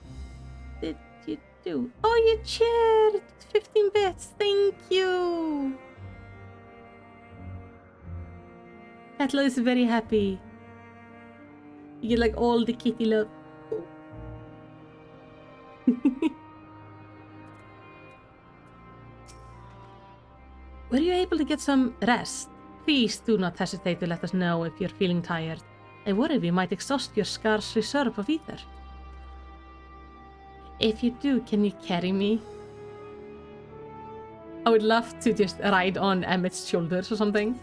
A: did you do? Oh, you cheered! 15 bits, thank you! Atla is very happy. You get like all the kitty love. Were you able to get some rest? Please do not hesitate to let us know if you're feeling tired. I worry we might exhaust your scarce reserve of ether. If you do, can you carry me? I would love to just ride on Emmett's shoulders or something.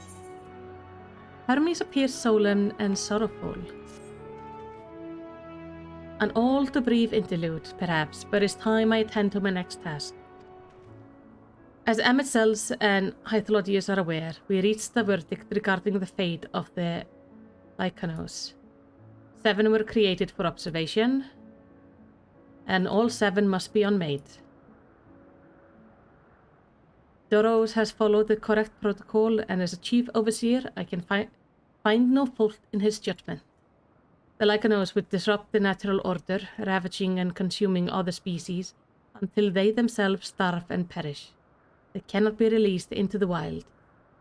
A: Hermes appears solemn and sorrowful. An all too brief interlude, perhaps, but it's time I attend to my next task. As Emmett Sells and Hythlodius are aware, we reached the verdict regarding the fate of the Lycanos. 7 were created for observation, and all 7 must be unmade. Doros has followed the correct protocol, and as a chief overseer, I can find no fault in his judgment. The Lycanos would disrupt the natural order, ravaging and consuming other species until they themselves starve and perish. They cannot be released into the wild,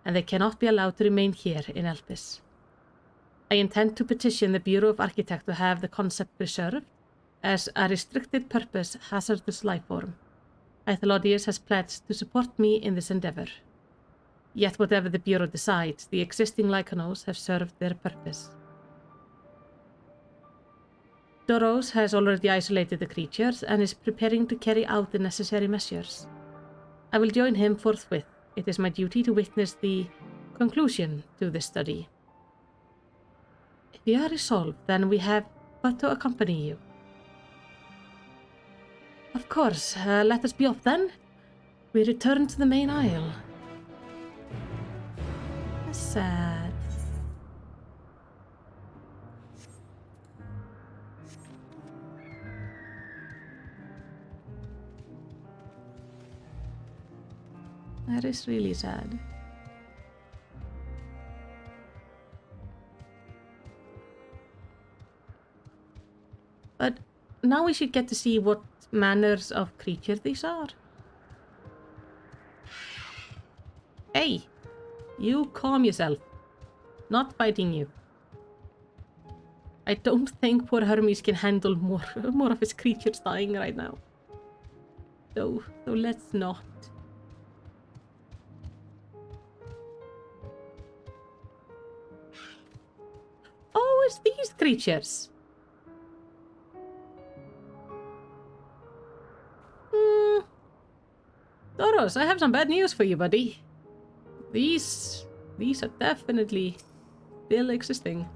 A: and they cannot be allowed to remain here in Elpis. I intend to petition the Bureau of Architect to have the concept preserved as a restricted purpose hazardous life form. Hythlodius has pledged to support me in this endeavor. Yet whatever the Bureau decides, the existing Lycanos have served their purpose. Doros has already isolated the creatures and is preparing to carry out the necessary measures. I will join him forthwith. It is my duty to witness the conclusion to this study. If you are resolved, then we have but to accompany you. Of course, let us be off then. We return to the main aisle. That's sad. That is really sad. But now we should get to see what manners of creature these are. Hey, you calm yourself. Not fighting you. I don't think poor Hermes can handle more of his creatures dying right now. So let's not. Oh, it's these creatures. Doros, I have some bad news for you, buddy. These are definitely still existing.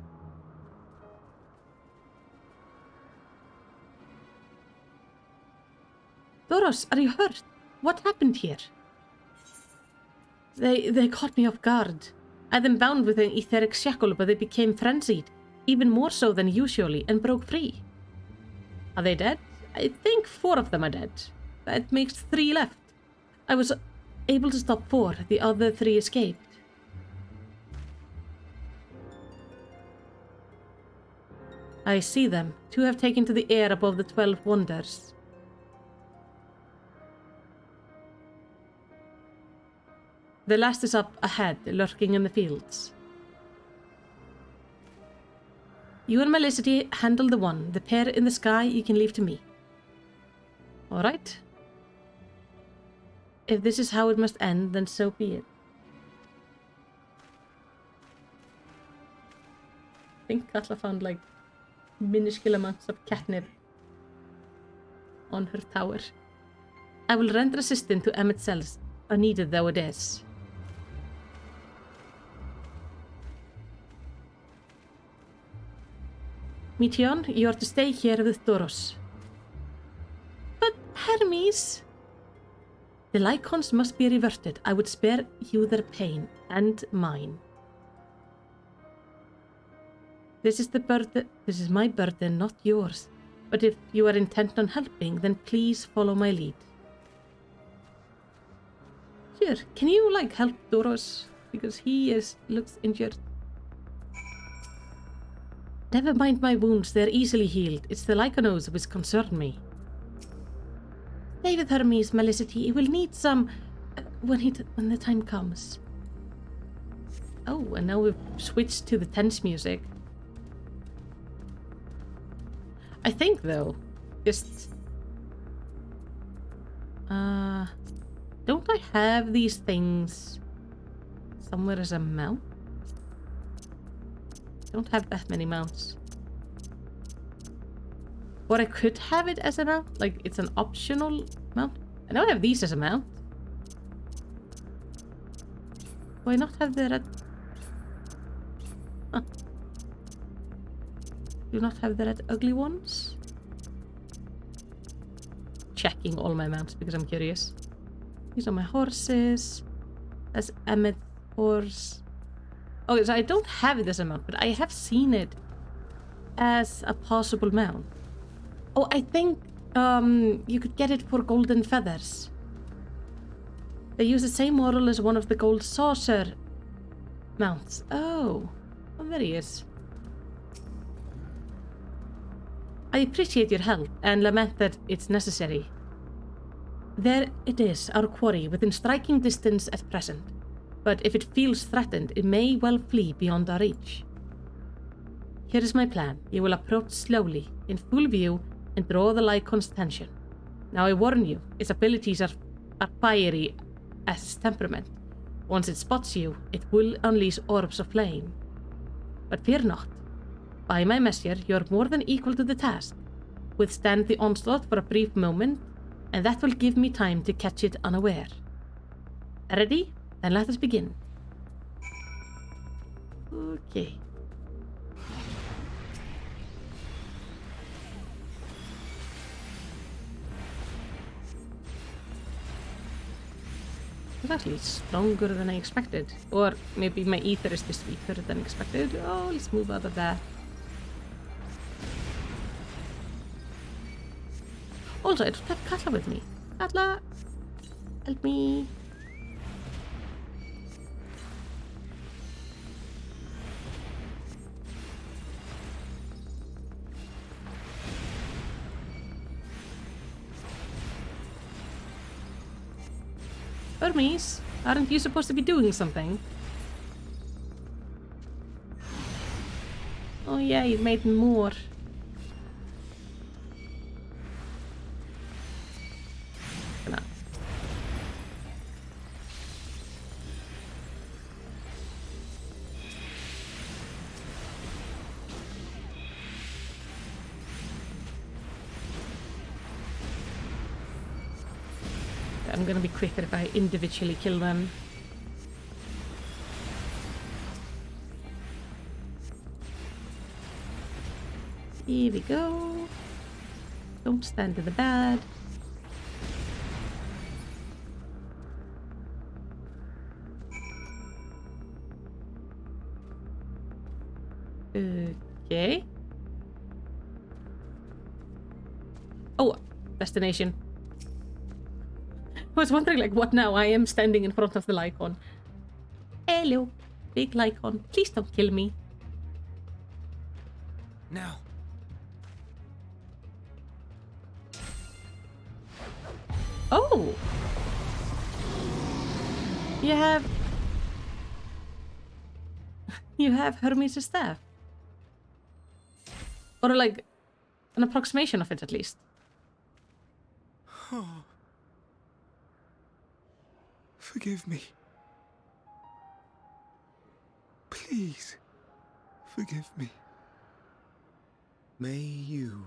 A: Doros, are you hurt? What happened here? They caught me off guard. I had them bound with an etheric shackle, but they became frenzied, even more so than usually, and broke free. Are they dead? I think 4 of them are dead. That makes 3 left. I was able to stop 4. The other 3 escaped. I see them. 2 have taken to the air above the 12 wonders. The last is up ahead, lurking in the fields. You and Melicity handle the one. The pair in the sky you can leave to me. Alright. If this is how it must end, then so be it. I think Katla found like minuscule amounts of catnip on her tower. I will render assistance to Emmett Sells, unneeded though it is. Meteon, you are to stay here with Doros. But Hermes... The Lycons must be reverted. I would spare you their pain, and mine. This is my burden, not yours. But if you are intent on helping, then please follow my lead. Sure, can you, help Doros? Because he looks injured. Never mind my wounds, they're easily healed. It's the Lycanos which concern me. Stay with Hermes, Melicity. He will need some when the time comes. Oh, and now we've switched to the tense music. I think though, just don't I have these things somewhere as a mount? Don't have that many mounts. Or I could have it as a mount, like it's an optional mount. I know I have these as a mount. Do I not have the red? Huh. Do not have the red ugly ones? Checking all my mounts because I'm curious. These are my horses. That's Emmet horse. Oh, so I don't have it as a mount, but I have seen it as a possible mount. Oh, I think you could get it for golden feathers. They use the same model as one of the gold saucer mounts. Oh, well, there he is. I appreciate your help and lament that it's necessary. There it is, our quarry, within striking distance at present. But if it feels threatened, it may well flee beyond our reach. Here is my plan. You will approach slowly, in full view, and draw the Lycon's attention. Now I warn you, its abilities are fiery as its temperament. Once it spots you, it will unleash orbs of flame. But fear not. By my measure, you are more than equal to the task. Withstand the onslaught for a brief moment, and that will give me time to catch it unaware. Ready? Then let us begin. Okay. It's actually stronger than I expected. Or maybe my ether is just weaker than expected. Oh, let's move out of that. Also, I don't have Katla with me. Katla, help me. Hermes, aren't you supposed to be doing something? Oh yeah, you made more. Come on. I'm gonna be quicker if I individually kill them. Here we go. Don't stand in the bad. Okay. Oh, destination. I was wondering, like, what now? I am standing in front of the Lycon. Hello, big Lycon. Please don't kill me.
B: Now.
A: Oh! You have... You have Hermes' staff. Or, like, an approximation of it, at least.
B: Forgive me. Please, forgive me. May you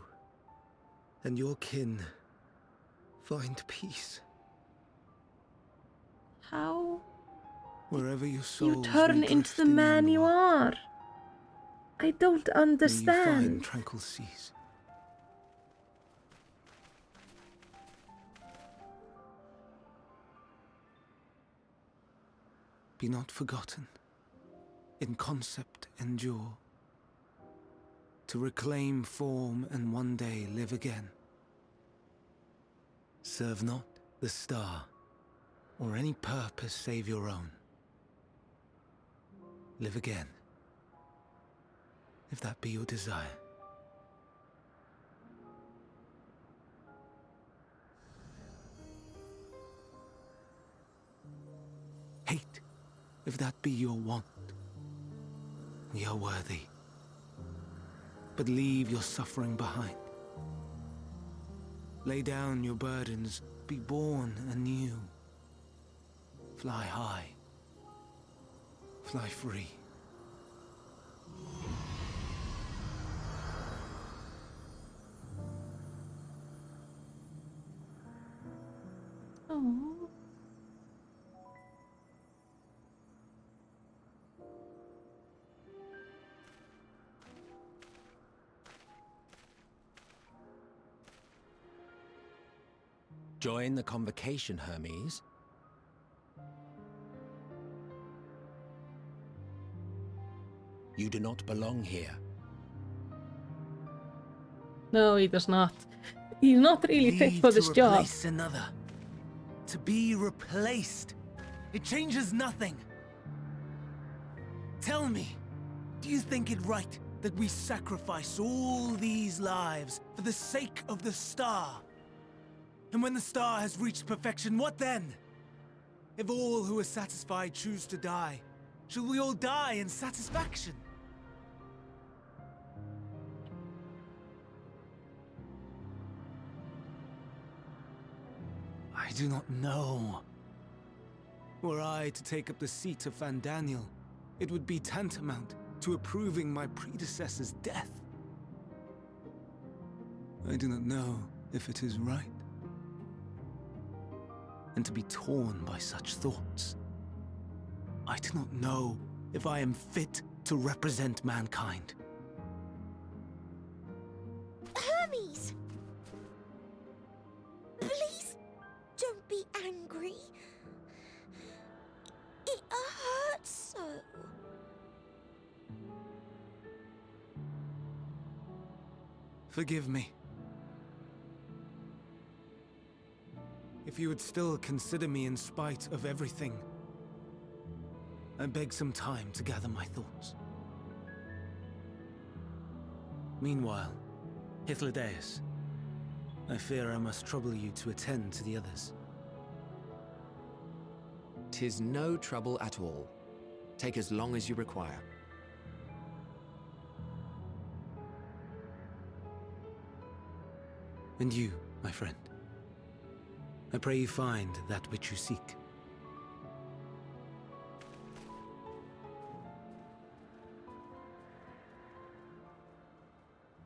B: and your kin find peace.
A: How?
B: Wherever your souls
A: You turn
B: may
A: into
B: drift
A: the
B: in
A: man you
B: Endwalker,
A: are. I don't
B: may you find
A: understand.
B: tranquil seas. Be not forgotten. In concept endure. To reclaim form and one day live again. Serve not the star, or any purpose save your own. Live again, if that be your desire. Hate, if that be your want. We are worthy. But leave your suffering behind. Lay down your burdens, be born anew. Fly high. Fly free.
A: Oh.
E: Join the convocation, Hermes. You do not belong here.
A: No, he does not. He's not really fit
B: Leave
A: for
B: to
A: this job.
B: replace another. To be replaced. It changes nothing. Tell me, do you think it right that we sacrifice all these lives for the sake of the star? And when the star has reached perfection, what then? If all who are satisfied choose to die, shall we all die in satisfaction? I do not know. Were I to take up the seat of Fandaniel, it would be tantamount to approving my predecessor's death. I do not know if it is right. And to be torn by such thoughts, I do not know if I am fit to represent mankind.
C: Hermes! Please don't be angry. It hurts so.
B: Forgive me. If you would still consider me in spite of everything, I beg some time to gather my thoughts. Meanwhile, Hythlodaeus, I fear I must trouble you to attend to the others.
D: 'Tis no trouble at all. Take as long as you require.
B: And you, my friend, I pray you find that which you seek.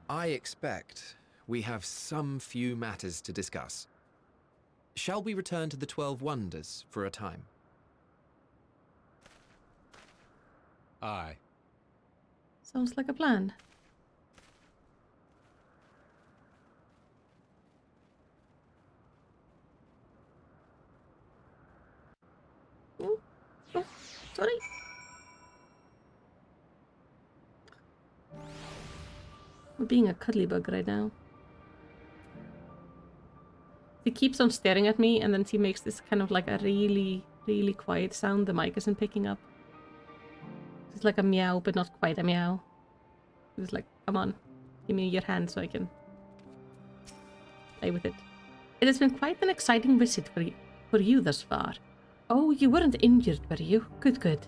D: I expect we have some few matters to discuss. Shall we return to the 12 Wonders for a time?
E: Aye.
A: Sounds like a plan. Oh, oh, sorry. I'm being a cuddly bug right now. She keeps on staring at me and then she makes this kind of like a really, really quiet sound the mic isn't picking up. It's like a meow, but not quite a meow. It's like, come on, give me your hand so I can play with it. It has been quite an exciting visit for you thus far. Oh, you weren't injured, were you? Good, good.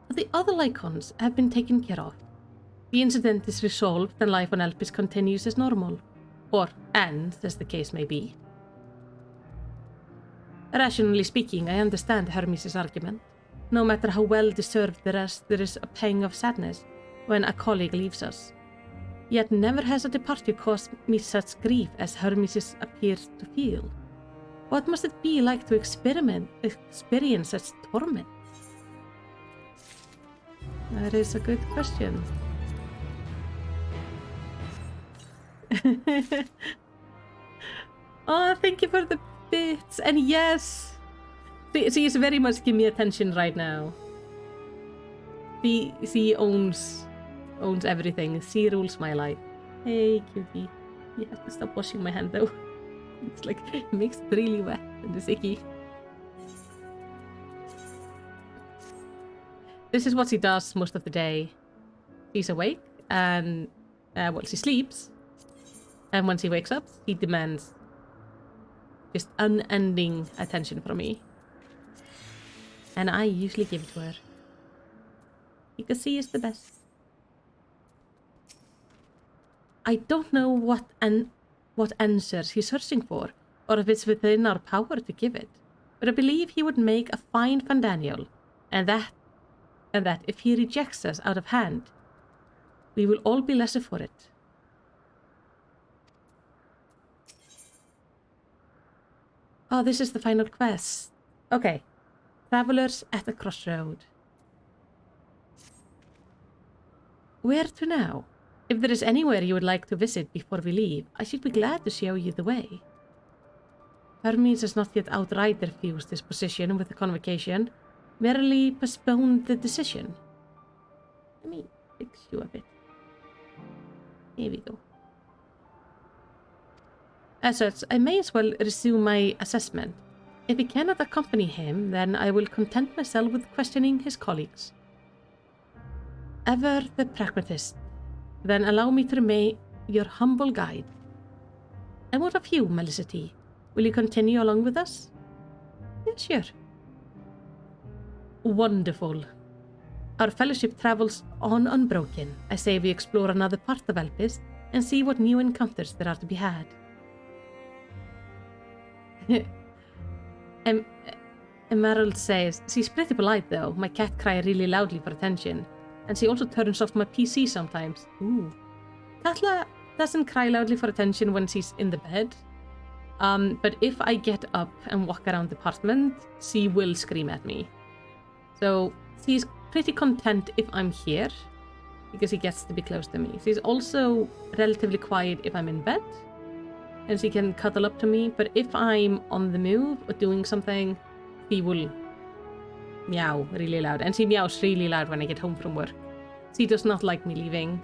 A: But the other Lycons have been taken care of. The incident is resolved and life on Elpis continues as normal. Or ends, as the case may be. Rationally speaking, I understand Hermes' argument. No matter how well deserved the rest, there is a pang of sadness when a colleague leaves us. Yet never has a departure caused me such grief as Hermes appears to feel. What must it be like to experience such torment? That is a good question. Oh, thank you for the bits. And yes, she is very much giving me attention right now. She owns everything. She rules my life. Hey, cutie. You have to stop washing my hand though. It's like, it makes it really wet and it's icky. This is what she does most of the day. She's awake and, well, she sleeps. And when she wakes up, she demands just unending attention from me. And I usually give it to her. Because she is the best. I don't know what answers he's searching for, or if it's within our power to give it. But I believe he would make a fine Fandaniel, and that if he rejects us out of hand, we will all be lesser for it. Oh, this is the final quest. Okay. Travelers at a crossroad. Where to now? If there is anywhere you would like to visit before we leave, I should be glad to show you the way. Hermes has not yet outright refused his position with the convocation, merely postponed the decision. Let me fix you a bit. Here we go. As such, I may as well resume my assessment. If we cannot accompany him, then I will content myself with questioning his colleagues. Ever the pragmatist, then allow me to remain your humble guide. And what of you, Melicity? Will you continue along with us? Yeah, sure. Wonderful. Our fellowship travels on unbroken. I say we explore another part of Elpis and see what new encounters there are to be had. Emerald says, she's pretty polite though. My cat cries really loudly for attention. And she also turns off my PC sometimes. Ooh. Katla doesn't cry loudly for attention when she's in the bed. But if I get up and walk around the apartment, she will scream at me. So she's pretty content if I'm here, because she gets to be close to me. She's also relatively quiet if I'm in bed, and she can cuddle up to me. But if I'm on the move or doing something, she will meow really loud. And she meows really loud when I get home from work. She does not like me leaving.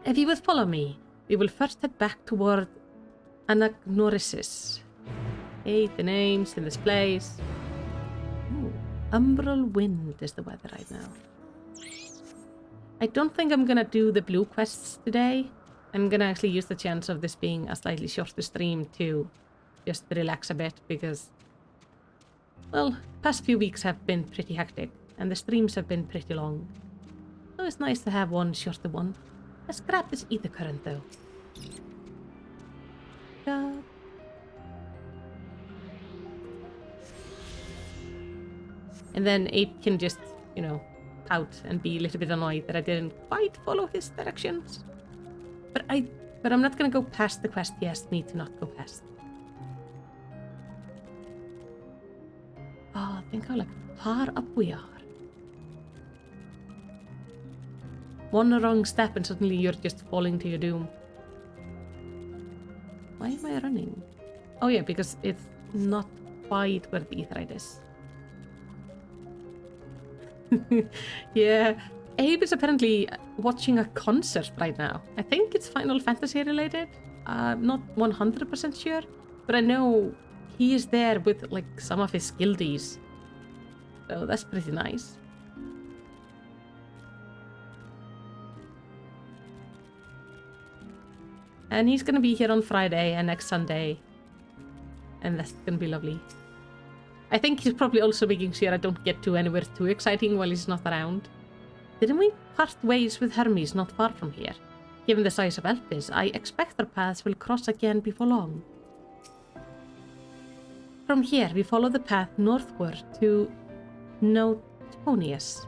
A: If you would follow me, we will first head back toward Anagnorisis. Hey, the names in this place. Ooh, umbral wind is the weather right now. I don't think I'm gonna do the blue quests today. I'm gonna actually use the chance of this being a slightly shorter stream to just relax a bit because, well, past few weeks have been pretty hectic and the streams have been pretty long. So it's nice to have one shorter one. Let's grab this ether current though. And then Ape can just, you know, pout and be a little bit annoyed that I didn't quite follow his directions. But I'm not gonna go past the quest he asked me to not go past. Oh, think how far up we are. One wrong step and suddenly you're just falling to your doom. Why am I running? Oh yeah, because it's not quite where the aetheryte is. Yeah, Abe is apparently watching a concert right now. I think it's Final Fantasy related. I'm not 100% sure, but I know he is there with like some of his guildies. So that's pretty nice. And he's gonna be here on Friday and next Sunday. And that's gonna be lovely. I think he's probably also making sure I don't get to anywhere too exciting while he's not around. Didn't we part ways with Hermes not far from here? Given the size of Elpis, I expect our paths will cross again before long. From here, we follow the path northward to Notonius.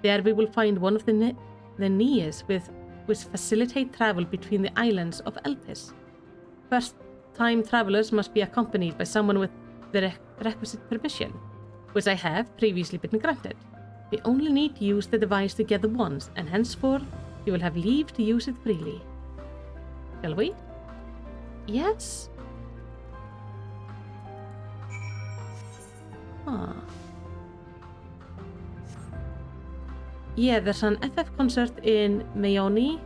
A: There we will find one of the Nias which facilitate travel between the islands of Elpis. First-time travelers must be accompanied by someone with the requisite permission, which I have previously been granted. We only need to use the device together once, and henceforth you will have leave to use it freely. Shall we? Yes? Ah. Yeah, there's an FF concert in Mayoni.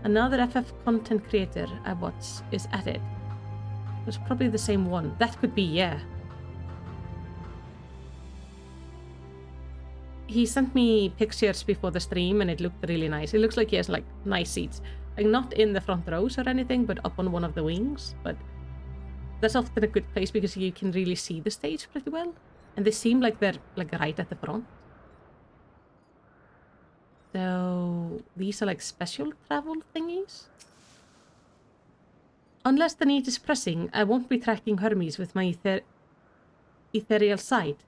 A: Another FF content creator I watch is at it. It's probably the same one. That could be, yeah. He sent me pictures before the stream and it looked really nice. It looks like he has like nice seats. Like not in the front rows or anything, but up on one of the wings. But that's often a good place because you can really see the stage pretty well. And they seem like they're like right at the front. So these are like special travel thingies. Unless the need is pressing, I won't be tracking Hermes with my ethereal sight.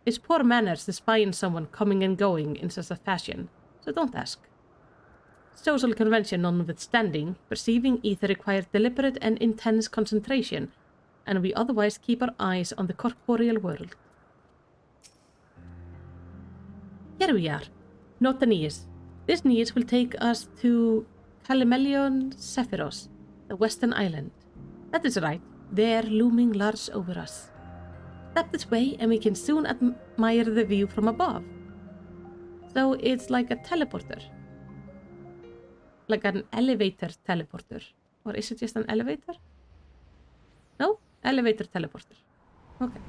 A: It's poor manners to spy on someone coming and going in such a fashion, so don't ask. Social convention notwithstanding, perceiving ether requires deliberate and intense concentration, and we otherwise keep our eyes on the corporeal world. Here we are. Note the news. This news will take us to Calimelion Sephiros, the western island. That is right, there looming large over us. Step this way and we can soon admire the view from above. So it's like a teleporter. Like an elevator teleporter. Or is it just an elevator? No? Elevator teleporter. Okay.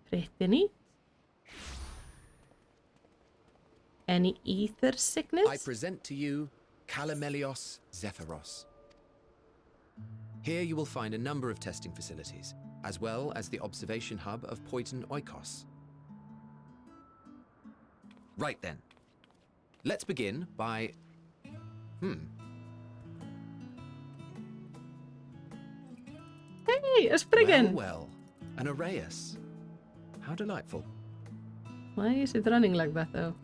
A: Pretty neat. Any ether sickness?
D: I present to you Calimelios Zephyros. Here you will find a number of testing facilities, as well as the observation hub of Poiton Oikos. Right then. Let's begin by...
A: Hey, a Spriggan!
D: Well, an Arrayus. How delightful.
A: Why is it running like that, though?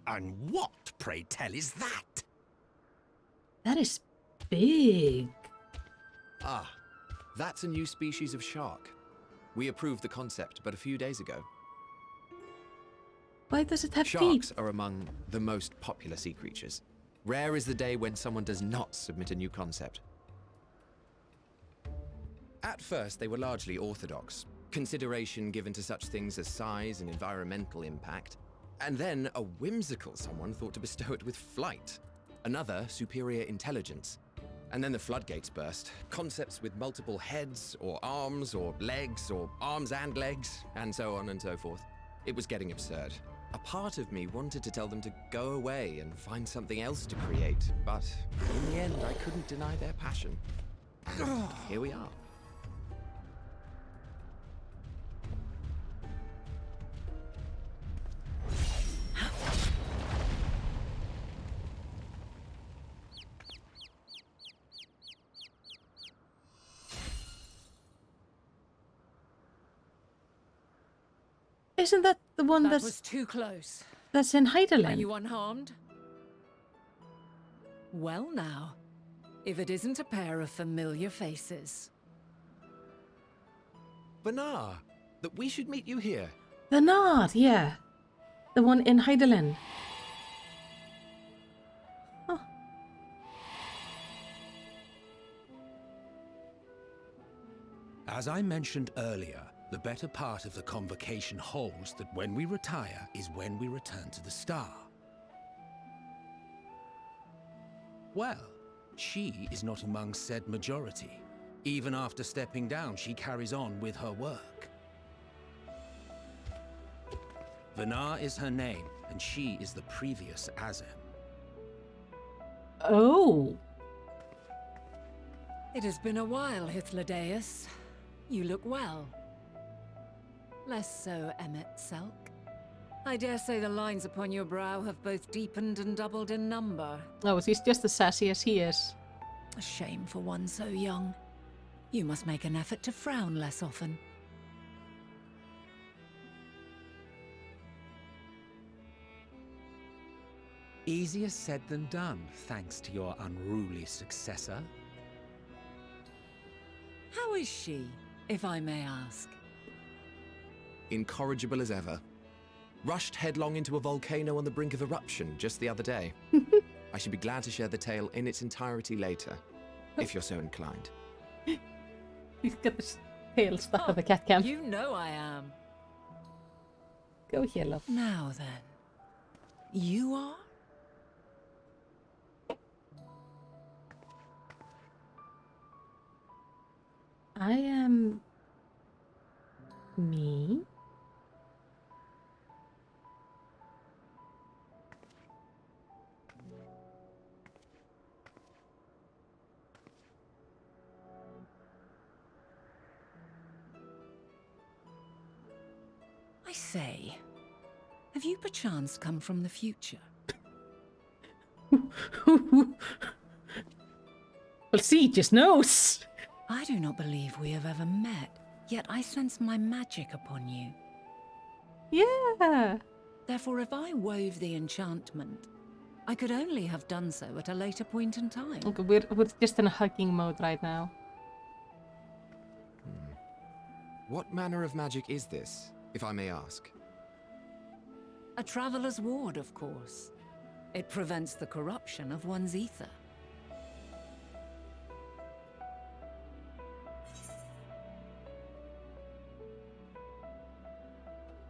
G: And what, pray tell, is that?
A: That is big.
D: Ah, that's a new species of shark. We approved the concept but a few days ago.
A: Why does it have
D: Sharks
A: feet?
D: are among the most popular sea creatures. Rare is the day when someone does not submit a new concept. At first, they were largely orthodox, consideration given to such things as size and environmental impact, and then a whimsical someone thought to bestow it with flight, another superior intelligence. And then the floodgates burst, concepts with multiple heads, or arms and legs, and so on and so forth. It was getting absurd. A part of me wanted to tell them to go away and find something else to create, but in the end, I couldn't deny their passion. And here we are.
A: Isn't that the one
H: That was too close.
A: that's in
H: Are
A: Heidelin?
H: you unharmed? Well now, if it isn't a pair of familiar faces.
D: Banar, that we should meet you here.
A: The Nard, yeah. The one in Heidelin. Huh.
E: As I mentioned earlier, the better part of the convocation holds that when we retire is when we return to the star. Well, she is not among said majority. Even after stepping down, she carries on with her work. Vanar is her name, and she is the previous Azem.
A: Oh.
H: It has been a while, Hythlodaeus. You look well. Less so, Emmet Selk. I dare say the lines upon your brow have both deepened and doubled in number.
A: Oh, he's just as sassy as he is.
H: A shame for one so young. You must make an effort to frown less often.
E: Easier said than done, thanks to your unruly successor.
H: How is she, if I may ask?
D: Incorrigible as ever. Rushed headlong into a volcano on the brink of eruption just the other day. I should be glad to share the tale in its entirety later, if you're so inclined.
A: He's got his tail stuck on the cat cam.
H: You know I am.
A: Go here, love.
H: Now then, you are?
A: I am... me?
H: I say, have you perchance come from the future?
A: Well, see, just knows.
H: do not believe we have ever met, yet I sense my magic upon you.
A: Yeah.
H: Therefore, if I wove the enchantment, I could only have done so at a later point in time.
A: Okay, we're just in a hugging mode right now.
D: What manner of magic is this, if I may ask?
H: A traveler's ward, of course. It prevents the corruption of one's ether.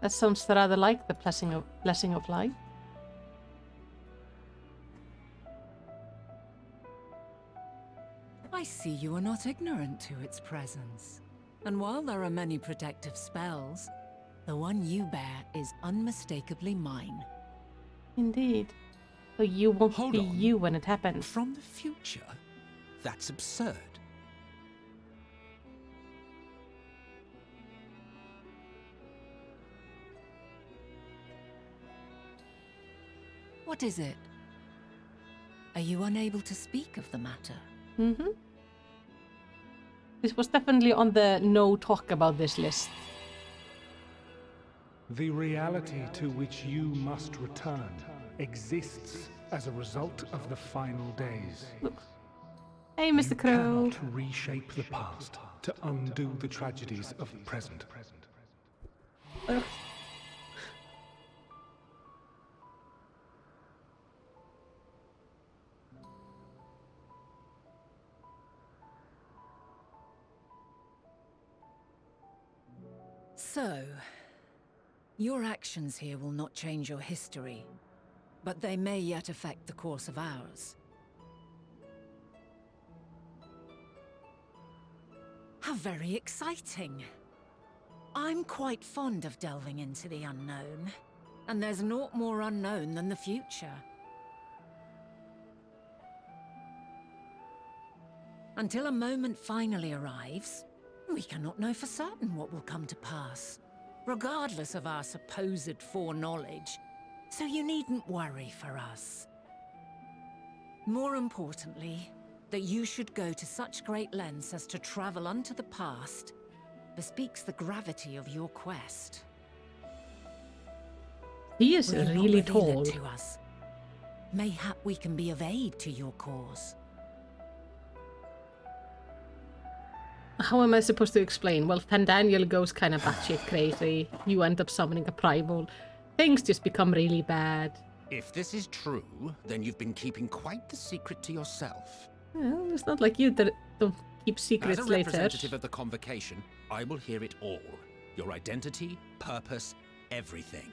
A: That sounds rather like the blessing of light.
H: I see you are not ignorant to its presence. And while there are many protective spells, the one you bear is unmistakably mine.
A: Indeed. So you won't
E: Hold
A: be
E: on.
A: you when it happens.
E: From the future? That's absurd.
H: What is it? Are you unable to speak of the matter?
A: Mm-hmm. This was definitely on the no talk about this list.
I: The reality to which you must return exists as a result of the final days.
A: Look. Hey, Mr. Crow.
I: You cannot reshape the past to undo the tragedies of the present.
A: Ugh.
H: So, your actions here will not change your history, but they may yet affect the course of ours. How very exciting! I'm quite fond of delving into the unknown, and there's naught more unknown than the future. Until a moment finally arrives, we cannot know for certain what will come to pass, regardless of our supposed foreknowledge, so you needn't worry for us. More importantly, that you should go to such great lengths as to travel unto the past bespeaks the gravity of your quest.
A: He is
H: Will you not
A: really
H: reveal
A: tall.
H: it to us? Mayhap we can be of aid to your cause.
A: How am I supposed to explain? Well, Fandaniel goes kind of batshit crazy. You end up summoning a primal. Things just become really bad.
E: If this is true, then you've been keeping quite the secret to yourself.
A: Well, it's not like you that don't keep secrets
E: As a
A: later.
E: representative of the convocation, I will hear it all. Your identity, purpose, everything.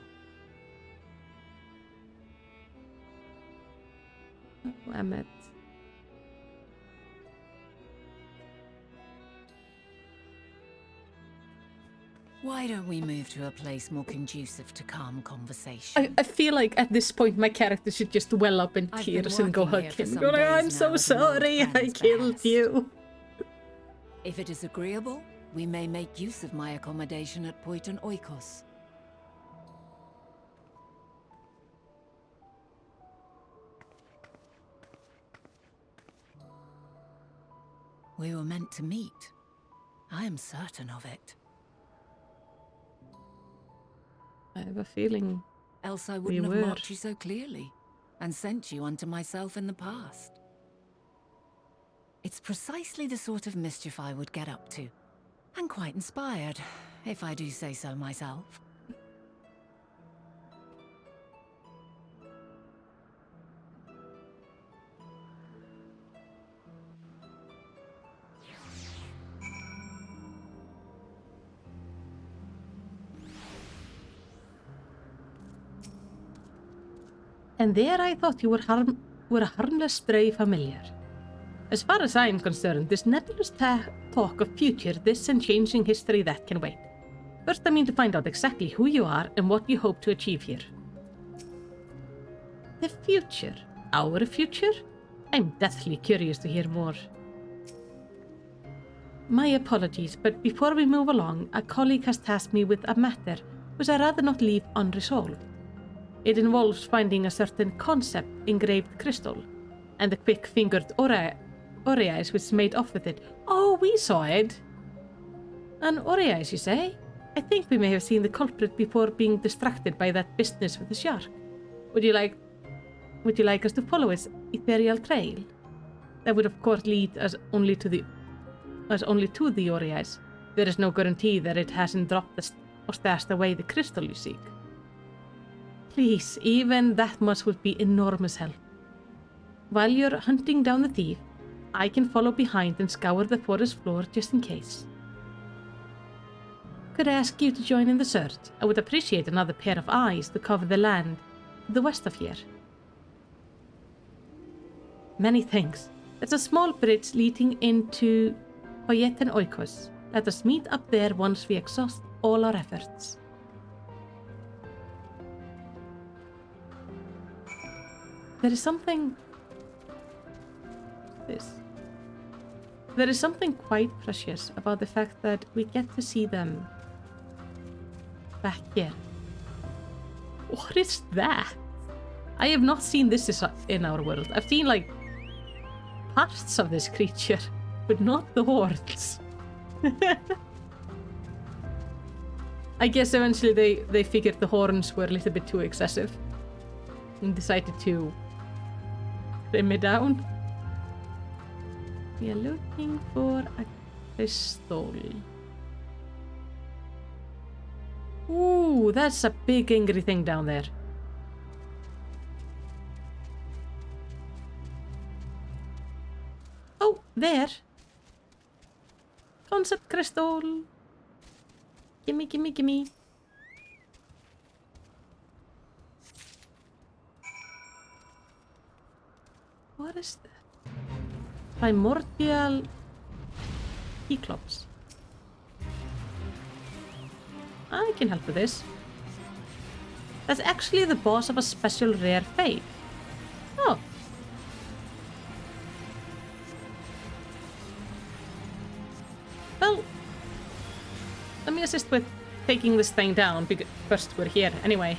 A: Oh, Emmet.
H: Why don't we move to a place more conducive to calm conversation?
A: I feel like at this point my character should just well up in
H: I've been
A: tears and go
H: working
A: hug
H: here for
A: him.
H: some
A: Go like,
H: days
A: I'm
H: now
A: so
H: at an old
A: sorry I
H: friend's
A: killed
H: behest.
A: you.
H: If it is agreeable, we may make use of my accommodation at Poiton Oikos. We were meant to meet. I am certain of it.
A: I have a feeling.
H: Else I
A: We
H: wouldn't have
A: were.
H: marked you so clearly, and sent you unto myself in the past. It's precisely the sort of mischief I would get up to, and quite inspired, if I do say so myself.
A: And there I thought you were a harmless stray familiar. As far as I am concerned, this nebulous talk of future, this and changing history, that can wait. First I mean to find out exactly who you are and what you hope to achieve here. The future? Our future? I'm deathly curious to hear more. My apologies, but before we move along, a colleague has tasked me with a matter which I'd rather not leave unresolved. It involves finding a certain concept engraved crystal, and the quick-fingered Oreis which made off with it. Oh, we saw it! An Oreis, you say? I think we may have seen the culprit before being distracted by that business with the shark. Would you like us to follow its ethereal trail? That would of course lead us only to the Oreis. There is no guarantee that it hasn't dropped or stashed away the crystal you seek. Please, even that much would be enormous help. While you're hunting down the thief, I can follow behind and scour the forest floor just in case. Could I ask you to join in the search? I would appreciate another pair of eyes to cover the land to the west of here. Many thanks. There's a small bridge leading into Oyeten Oikos. Let us meet up there once we exhaust all our efforts. There is something quite precious about the fact that we get to see them back here. What is that? I have not seen this in our world. I've seen like parts of this creature, but not the horns. I guess eventually they figured the horns were a little bit too excessive and decided to trim it down. We are looking for a crystal. Ooh, that's a big angry thing down there. Oh, there. Concept crystal. Gimme, gimme, gimme. What is that? Primordial Eclops. I can help with this. That's actually the boss of a special rare fate. Oh. Well, let me assist with taking this thing down because first we're here anyway.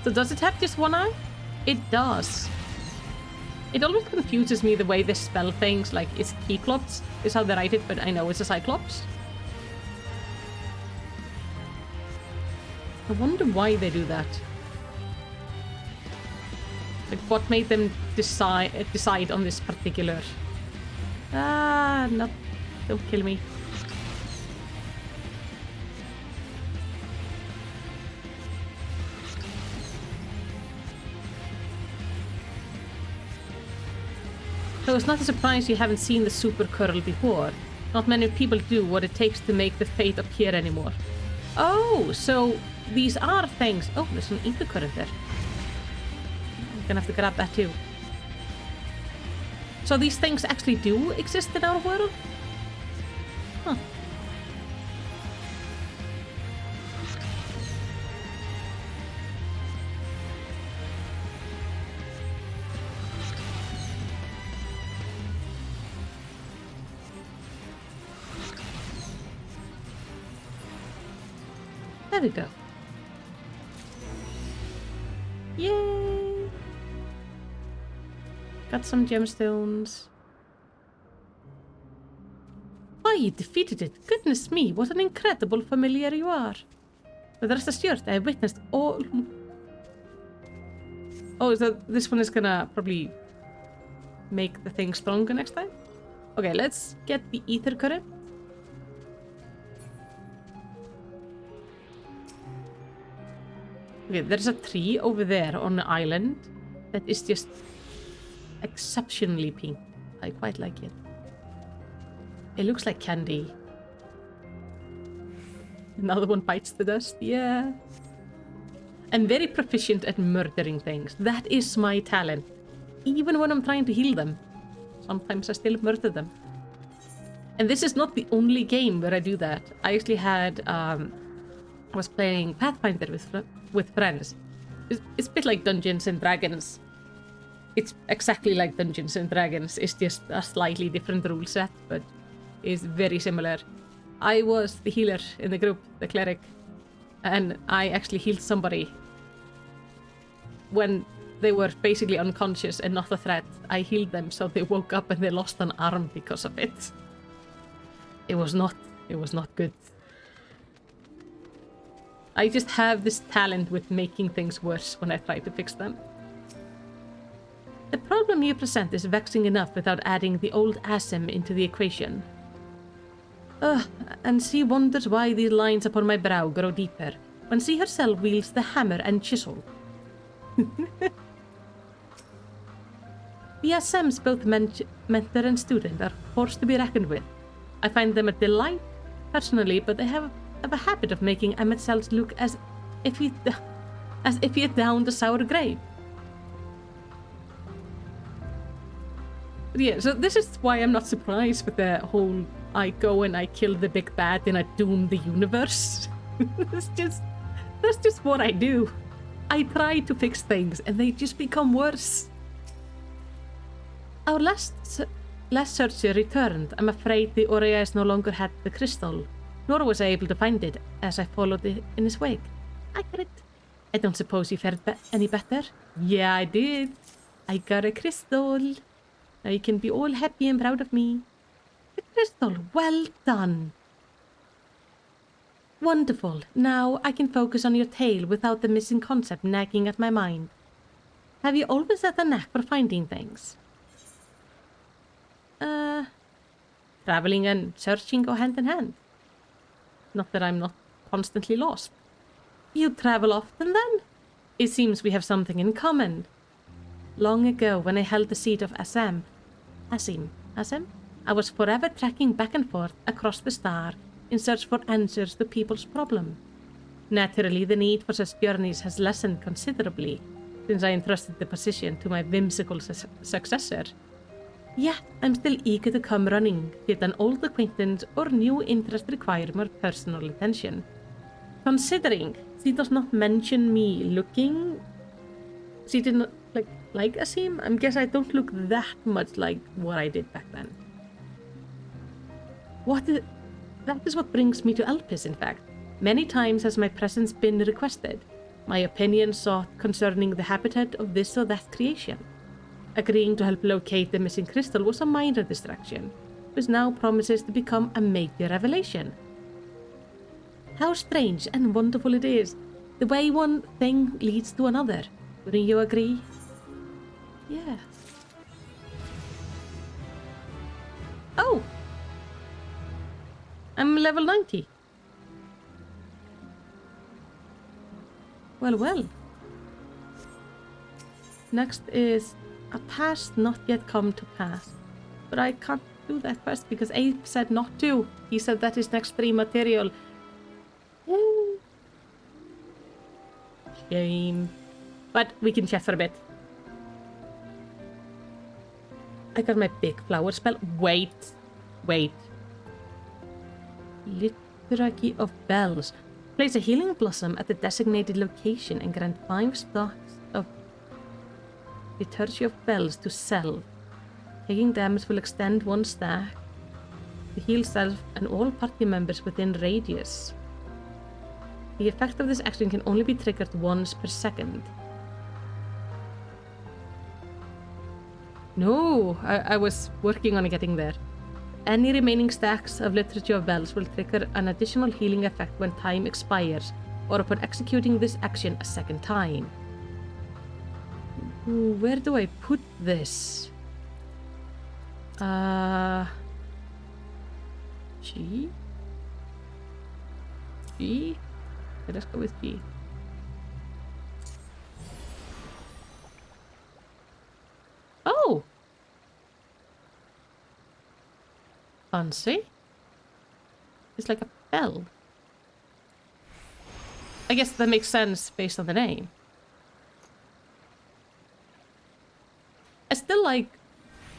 A: So does it have just one eye? It does. It always confuses me the way they spell things, like it's Cyclops is how they write it, but I know it's a Cyclops. I wonder why they do that. Like what made them decide on this particular... Ah, no. Don't kill me. So it's not a surprise you haven't seen the super curl before. Not many people do what it takes to make the fate appear anymore. Oh, so these are things. Oh, there's an ether current there. I'm gonna have to grab that too. So these things actually do exist in our world? Huh. There we go. Yay! Got some gemstones. Why, you defeated it. Goodness me, what an incredible familiar you are. But rest assured, I have witnessed all... Oh, so this one is gonna probably make the thing stronger next time? Okay, let's get the ether current. Okay, there's a tree over there on the island that is just exceptionally pink. I quite like it. It looks like candy. Another one bites the dust, yeah. I'm very proficient at murdering things. That is my talent. Even when I'm trying to heal them, sometimes I still murder them. And this is not the only game where I do that. I actually had, I was playing Pathfinder with friends. It's a bit like Dungeons and Dragons. It's exactly like Dungeons and Dragons. It's just a slightly different rule set, but it's very similar. I was the healer in the group, the cleric, and I actually healed somebody when they were basically unconscious and not a threat. I healed them so they woke up and they lost an arm because of it. It was not good. I just have this talent with making things worse when I try to fix them. The problem you present is vexing enough without adding the old Asim into the equation. And she wonders why these lines upon my brow grow deeper, when she herself wields the hammer and chisel. The Asims, both mentor and student, are forced to be reckoned with. I find them a delight, personally, but they have a habit of making Emmet cells look as if he had downed a sour grape. But yeah, so this is why I'm not surprised with the whole I go and I kill the big bad and I doom the universe. that's just what I do. I try to fix things and they just become worse. Our last searcher returned. I'm afraid the Aureas no longer had the crystal, nor was I able to find it as I followed it in his wake. Accurate. I don't suppose you fared any better? Yeah, I did. I got a crystal. Now you can be all happy and proud of me. The crystal, well done. Wonderful. Now I can focus on your tale without the missing concept nagging at my mind. Have you always had a knack for finding things? Traveling and searching go hand in hand. Not that I'm not constantly lost. You travel often then? It seems we have something in common. Long ago, when I held the seat of Asim, I was forever trekking back and forth across the star in search for answers to people's problem. Naturally, the need for such journeys has lessened considerably since I entrusted the position to my whimsical successor. Yet, I'm still eager to come running, should an old acquaintance or new interest require more personal attention. Considering she does not mention me looking... She did not like Asim. I guess I don't look that much like what I did back then. That is what brings me to Elpis, in fact. Many times has my presence been requested, my opinion sought concerning the habitat of this or that creation. Agreeing to help locate the missing crystal was a minor distraction, which now promises to become a major revelation. How strange and wonderful it is, the way one thing leads to another. Wouldn't you agree? Yeah. Oh! I'm level 90. Well. Next is a past not yet come to pass. But I can't do that quest because Ape said not to. He said that is next 3 material. Shame. But we can chat for a bit. I got my big flower spell. Wait. Liturgy of Bells. Place a healing blossom at the designated location and grant 5 stacks of Liturgy of Bells to self. Taking damage will extend 1 stack to heal self and all party members within radius. The effect of this action can only be triggered once per second. No, I was working on getting there. Any remaining stacks of Liturgy of Bells will trigger an additional healing effect when time expires, or upon executing this action a second time. Ooh, where do I put this? G? G? Okay, let's go with G. Oh! Fancy. It's like a bell. I guess that makes sense based on the name. I still like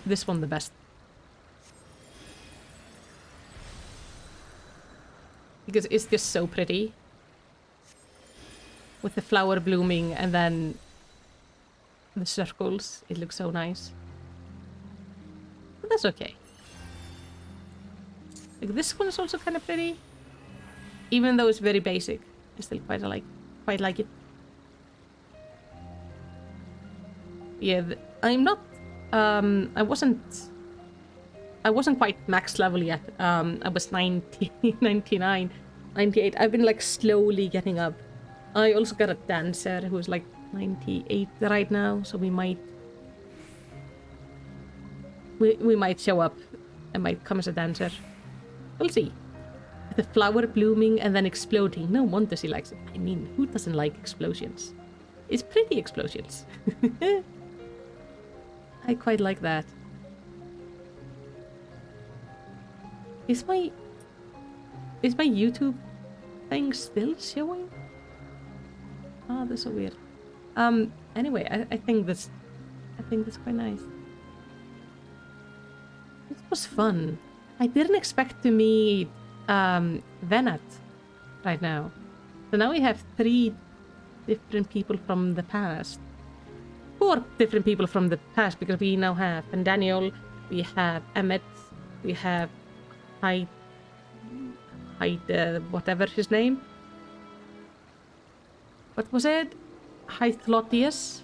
A: this one the best. Because it's just so pretty. With the flower blooming and then the circles. It looks so nice. But that's okay. Like this one is also kind of pretty, even though it's very basic. I still quite like it. Yeah, I'm not. I wasn't quite max level yet. I was 90, 99, 98. I've been like slowly getting up. I also got a dancer who's like 98 right now, so we might show up. I might come as a dancer. We'll see. The flower blooming and then exploding. No wonder she likes it. I mean, who doesn't like explosions? It's pretty explosions. I quite like that. Is my YouTube thing still showing? Oh, that's so weird. Anyway, I think that's quite nice. It was fun. I didn't expect to meet Venat right now. So now we have 3 different people from the past. 4 different people from the past, because we now have Daniel, we have Emmett, we have Hyde, whatever his name. What was it? Hythlotius?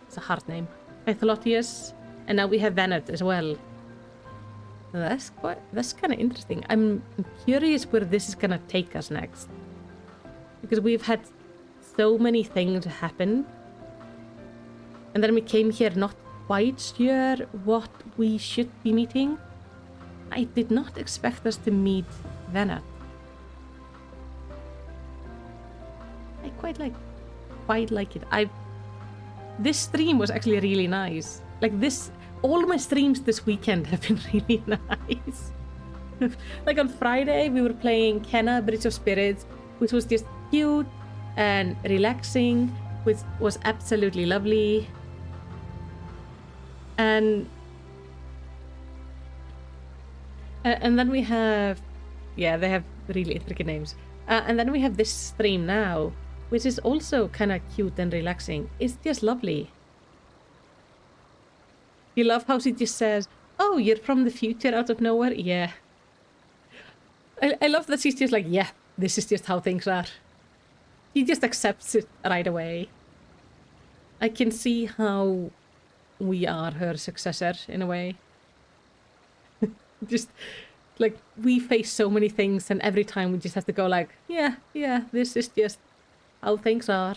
A: It's a hard name. Hythlotius. And now we have Venat as well. That's kind of interesting. I'm curious where this is gonna take us next. Because we've had so many things happen. And then we came here not quite sure what we should be meeting. I did not expect us to meet Venat. I quite like it. This stream was actually really nice. Like this, all my streams this weekend have been really nice. Like on Friday, we were playing Kenna Bridge of Spirits, which was just cute and relaxing, which was absolutely lovely. And then we have, yeah, they have really intricate names. And then we have this stream now, which is also kind of cute and relaxing. It's just lovely. You love how she just says, "Oh, you're from the future out of nowhere?" Yeah. I love that she's just like, yeah, this is just how things are. She just accepts it right away. I can see how we are her successor in a way. Just like we face so many things, and every time we just have to go like, yeah, this is just how things are.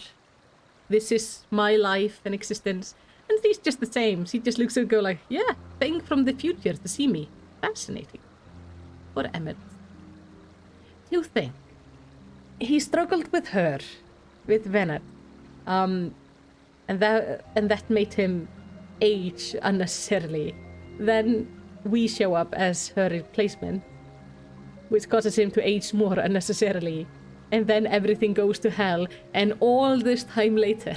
A: This is my life and existence. And she's just the same. She just looks and go like, yeah, thing from the future to see me. Fascinating. Or Emmett. You think he struggled with her, with Venat, and that made him age unnecessarily. Then we show up as her replacement, which causes him to age more unnecessarily. And then everything goes to hell, and all this time later,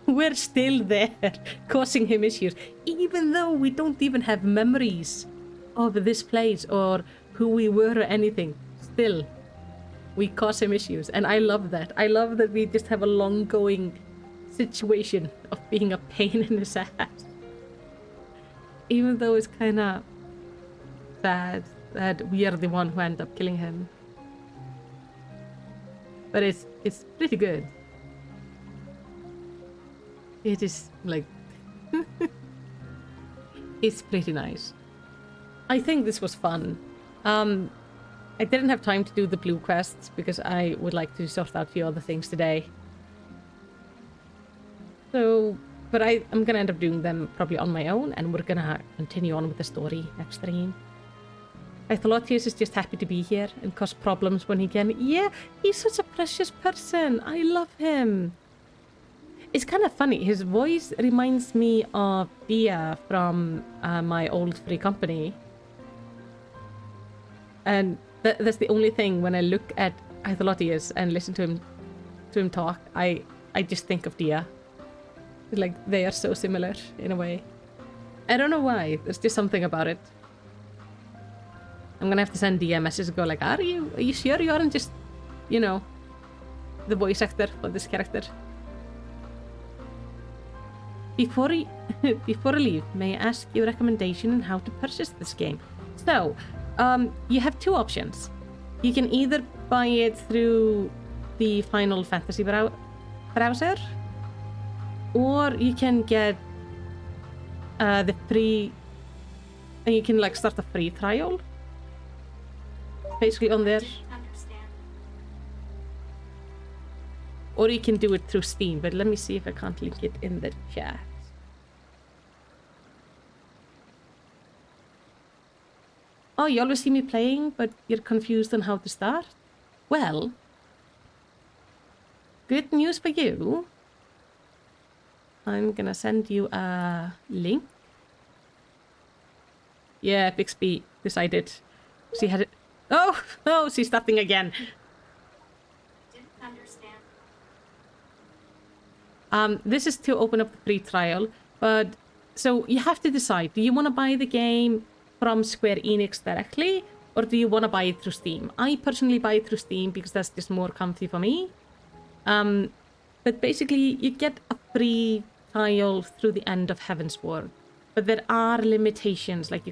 A: we're still there, causing him issues, even though we don't even have memories of this place or who we were or anything. Still, we cause him issues, and I love that. I love that we just have a long-going situation of being a pain in his ass. Even though it's kind of sad that we are the one who end up killing him. But it's pretty good. It is like it's pretty nice. I think this was fun. I didn't have time to do the blue quests because I would like to sort out a few other things today. So, but I'm gonna end up doing them probably on my own, and we're gonna continue on with the story next stream. Hythlotius is just happy to be here and cause problems when he can. Yeah, he's such a precious person. I love him. It's kind of funny. His voice reminds me of Dia from my old free company. And that's the only thing when I look at Hythlotius and listen to him talk, I just think of Dia. Like, they are so similar in a way. I don't know why. There's just something about it. I'm gonna have to send Dia a message and go like, are you sure you aren't just, you know, the voice actor for this character? Before I leave, may I ask your recommendation on how to purchase this game? So, You have two options. You can either buy it through the Final Fantasy browser, or you can get the free, and you can like start a free trial basically on there, or you can do it through Steam. But let me see if I can't link it in the chat. Oh, you always see me playing, but you're confused on how to start? Well, good news for you. I'm gonna send you a link. Yeah, Bixby decided she had it. Oh, oh, she's starting again.
J: Didn't understand.
A: This is to open up the free trial, but so you have to decide. Do you want to buy the game from Square Enix directly, or do you want to buy it through Steam? I personally buy it through Steam because that's just more comfy for me. But basically, you get a free trial through the end of Heavensward. But there are limitations, like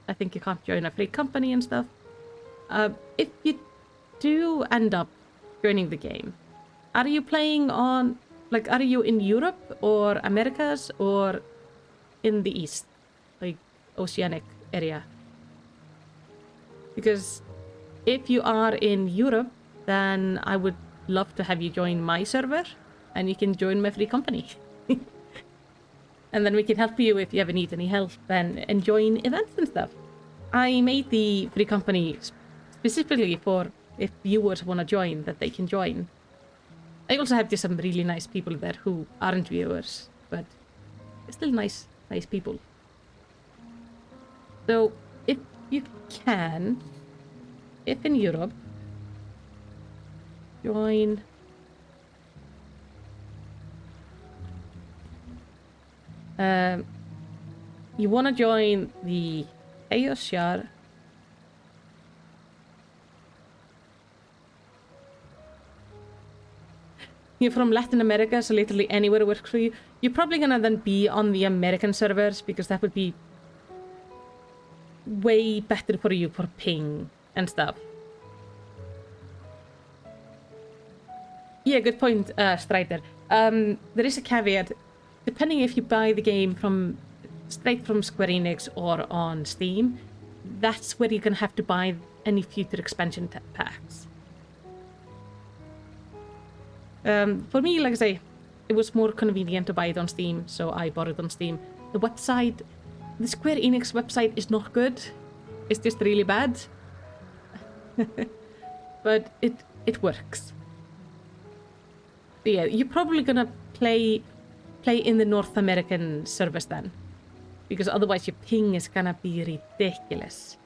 A: I think you can't join a free company and stuff. If you do end up joining the game, are you playing on, like, are you in Europe or Americas or in the East, like Oceanic area? Because if you are in Europe, then I would love to have you join my server, and you can join my free company. And then we can help you if you ever need any help and join events and stuff. I made the free company specifically for if viewers want to join, that they can join. I also have just some really nice people there who aren't viewers, but still nice people. So if you can, if in Europe, join you want to join the Chaos Shard. You're from Latin America, so literally anywhere works for you. You're probably gonna then be on the American servers, because that would be way better for you for ping and stuff. Yeah, good point, Strider. There is a caveat. Depending if you buy the game straight from Square Enix or on Steam, that's where you're gonna have to buy any future expansion packs. For me, like I say, it was more convenient to buy it on Steam, so I bought it on Steam. The website, the Square Enix website is not good. It's just really bad. But it works. So yeah, you're probably gonna play in the North American servers then, because otherwise your ping is gonna be ridiculous.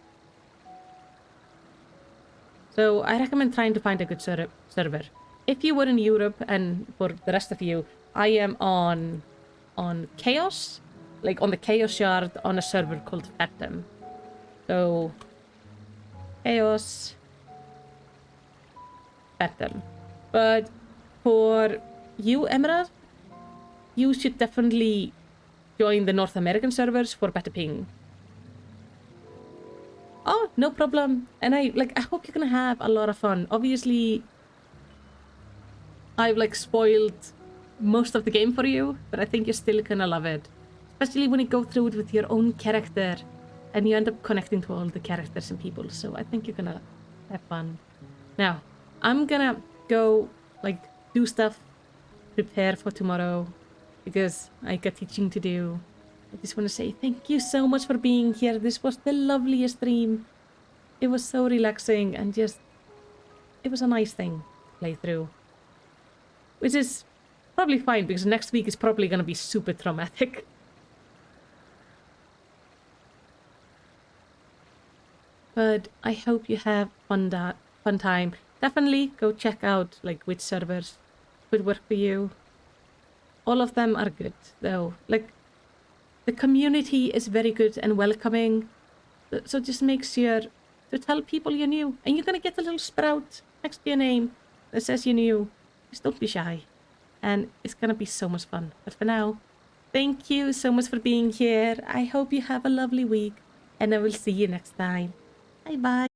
A: So I recommend trying to find a good server. If you were in Europe, and for the rest of you, I am on Chaos, like on the Chaos Shard on a server called Phantom. So Chaos Phantom. But for you, Emerald, you should definitely join the North American servers for better ping. Oh, no problem. And I hope you're gonna have a lot of fun. Obviously, I've spoiled most of the game for you, but I think you're still gonna love it. Especially when you go through it with your own character and you end up connecting to all the characters and people. So I think you're gonna have fun. Now, I'm gonna go do stuff, prepare for tomorrow, because I got teaching to do. I just want to say thank you so much for being here. This was the loveliest stream. It was so relaxing and just, it was a nice thing to play through. Which is probably fine, because next week is probably going to be super traumatic. But I hope you have fun time. Definitely go check out which servers would work for you. All of them are good, though. The community is very good and welcoming. So just make sure to tell people you're new. And you're going to get a little sprout next to your name that says you're new. Just don't be shy. And it's going to be so much fun. But for now, thank you so much for being here. I hope you have a lovely week. And I will see you next time. Bye bye.